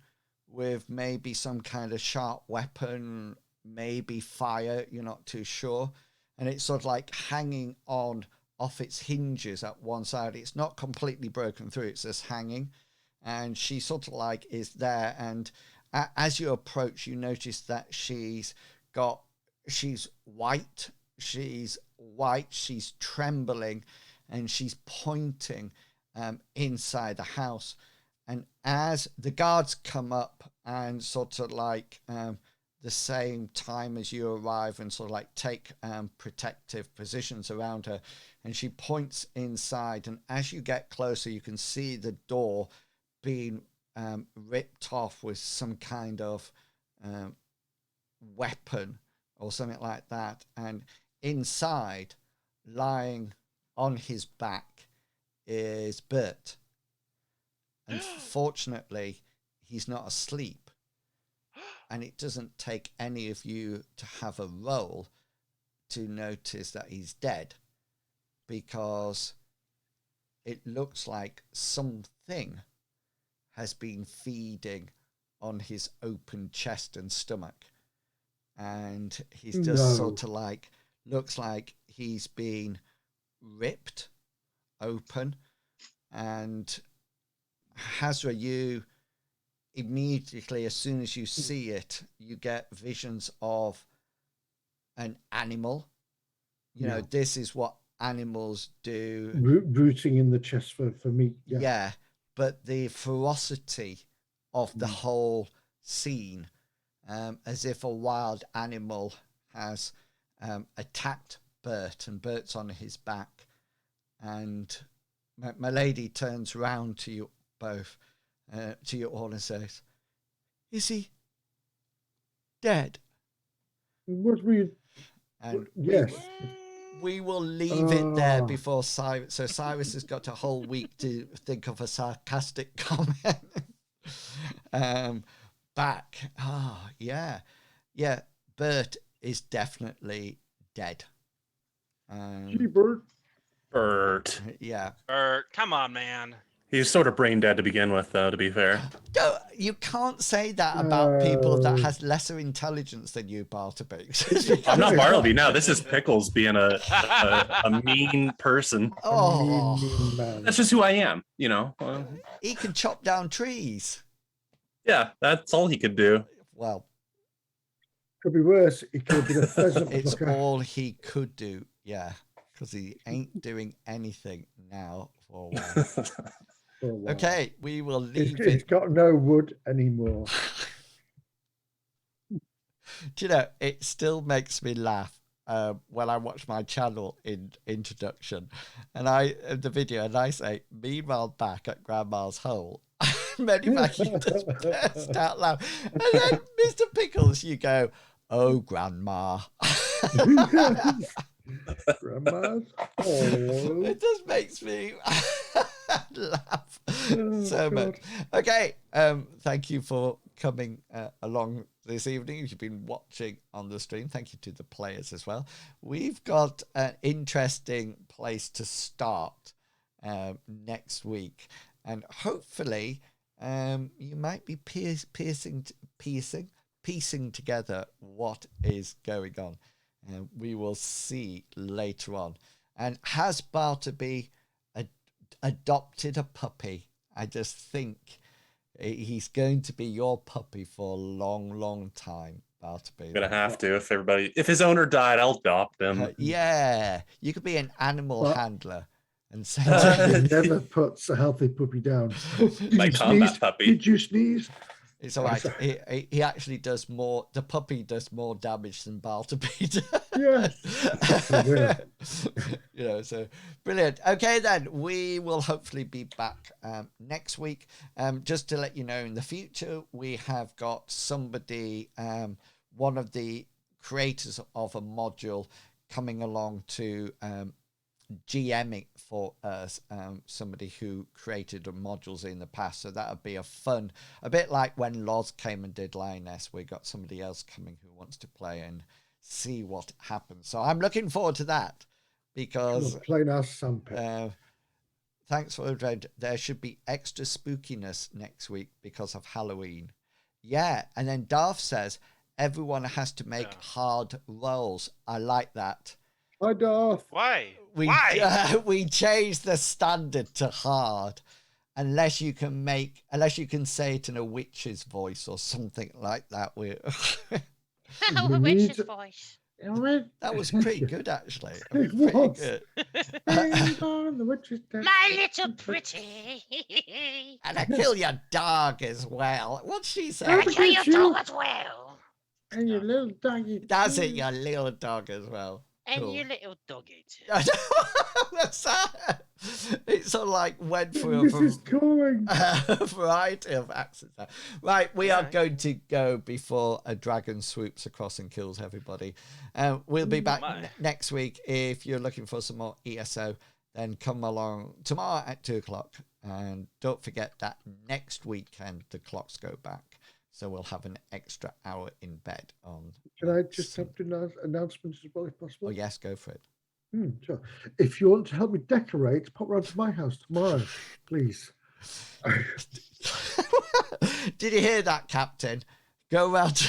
with maybe some kind of sharp weapon, maybe fire, you're not too sure. And it's sort of like hanging on off its hinges at one side. It's not completely broken through, it's just hanging. And she sort of like is there. And as you approach, you notice that she's white. She's trembling, and she's pointing inside the house. And as the guards come up and sort of like the same time as you arrive and sort of like take protective positions around her. And she points inside, and as you get closer, you can see the door being ripped off with some kind of weapon or something like that. And inside, lying on his back, is Bert. And fortunately, he's not asleep. And it doesn't take any of you to have a roll to notice that he's dead, because it looks like something has been feeding on his open chest and stomach. And he's just sort of like, looks like he's been ripped open. And Hasra, you immediately, as soon as you see it, you get visions of an animal. You know, this is what animals do. Rooting in the chest for meat. Yeah, but the ferocity of the whole scene, as if a wild animal has attacked Bert, and Bert's on his back. And my lady turns round to you both, to you all, and says, "Is he dead?" What were you? And yes. we will leave it there before Cyrus. So Cyrus has got a whole week to think of a sarcastic comment. Back. Yeah. Bert is definitely dead. Bert. Yeah. Bert, come on, man. He's sort of brain dead to begin with, though, to be fair. You can't say that about people that has lesser intelligence than you, Bartleby. I'm not Bartleby. No, this is Pickles being a mean person. Oh, mean man. That's just who I am, you know. He can chop down trees. Yeah, that's all he could do. Well, could be worse. It could have been a pheasant. It's all he could do, yeah, because he ain't doing anything now for a while. Okay, we will leave it. It's got no wood anymore. Do you know, it still makes me laugh when I watch my channel in introduction, and the video, and I say, "Meanwhile, back at Grandma's hole." Many Maggie just burst out laughing, and then Mr. Pickles, you go, "Oh, Grandma." Grandma's. Oh. It just makes me laugh so much. Okay, thank you for coming along this evening. If you've been watching on the stream, thank you to the players as well. We've got an interesting place to start next week, and hopefully you might be piecing together what is going on. We will see later on. And has Bartleby adopted a puppy? I just think he's going to be your puppy for a long, long time, Bartleby. Gonna have to if his owner died, I'll adopt him. Yeah, you could be an animal handler and say never puts a healthy puppy down. My combat puppy. Did you sneeze? It's all right. He actually does more. The puppy does more damage than Bartleby does. Yes. You know, so brilliant. Okay, then we will hopefully be back next week. Just to let you know, in the future, we have got somebody, one of the creators of a module, coming along to GMing for us, somebody who created modules in the past, so that would be a bit like when Loz came and did Lioness. We got somebody else coming who wants to play and see what happens, so I'm looking forward to that, because playing our sandpit. Thanks for Red. There should be extra spookiness next week because of Halloween. Yeah, and then Darth says everyone has to make hard rolls. I like that. Hi, Darth. Why? We changed the standard to hard, unless you can say it in a witch's voice or something like that. A witch's voice. That was pretty good, actually. It was. Good. My little pretty. And I kill your dog as well. What'd she say? I kill your dog as well. And your little doggy. That's it, your little dog as well. And Cool. you little doggy too. I know, that's that. It sort of like went through This is calling. a variety of accents. Right, we are going to go before a dragon swoops across and kills everybody. We'll be back next week. If you're looking for some more ESO, then come along tomorrow at 2:00. And don't forget that next weekend the clocks go back. So we'll have an extra hour in bed on. Can I just have to announcements as well if possible? Oh, yes, go for it. Sure. If you want to help me decorate, pop round to my house tomorrow, please. Did you hear that, Captain? Go round.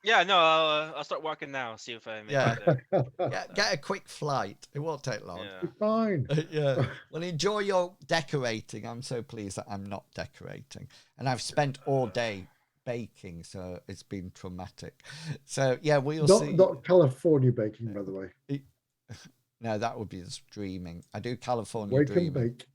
Yeah, no, I'll start walking now. See if I make it there. Get a quick flight. It won't take long. Yeah. Fine. Yeah. Well, enjoy your decorating. I'm so pleased that I'm not decorating. And I've spent all day baking, so it's been traumatic. So, yeah, we'll see. Not California baking, by the way. No, that would be streaming. I do California Wake dreaming. and bake.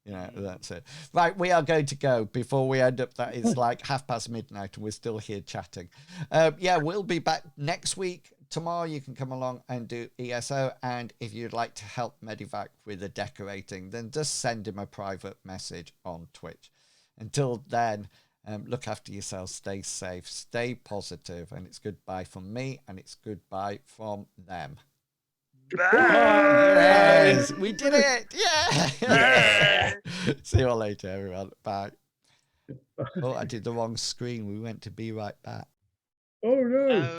Yeah, that's it. Right, we are going to go before we end up that it's like midnight and we're still here chatting. Yeah, we'll be back next week. Tomorrow you can come along and do ESO. And if you'd like to help Medivac with the decorating, then just send him a private message on Twitch. Until then, look after yourselves, stay safe, stay positive, and it's goodbye from me and it's goodbye from them. Yes, we did it. Yeah. See you all later, everyone. Bye. Oh, I did the wrong screen. We went to be right back. Oh, no.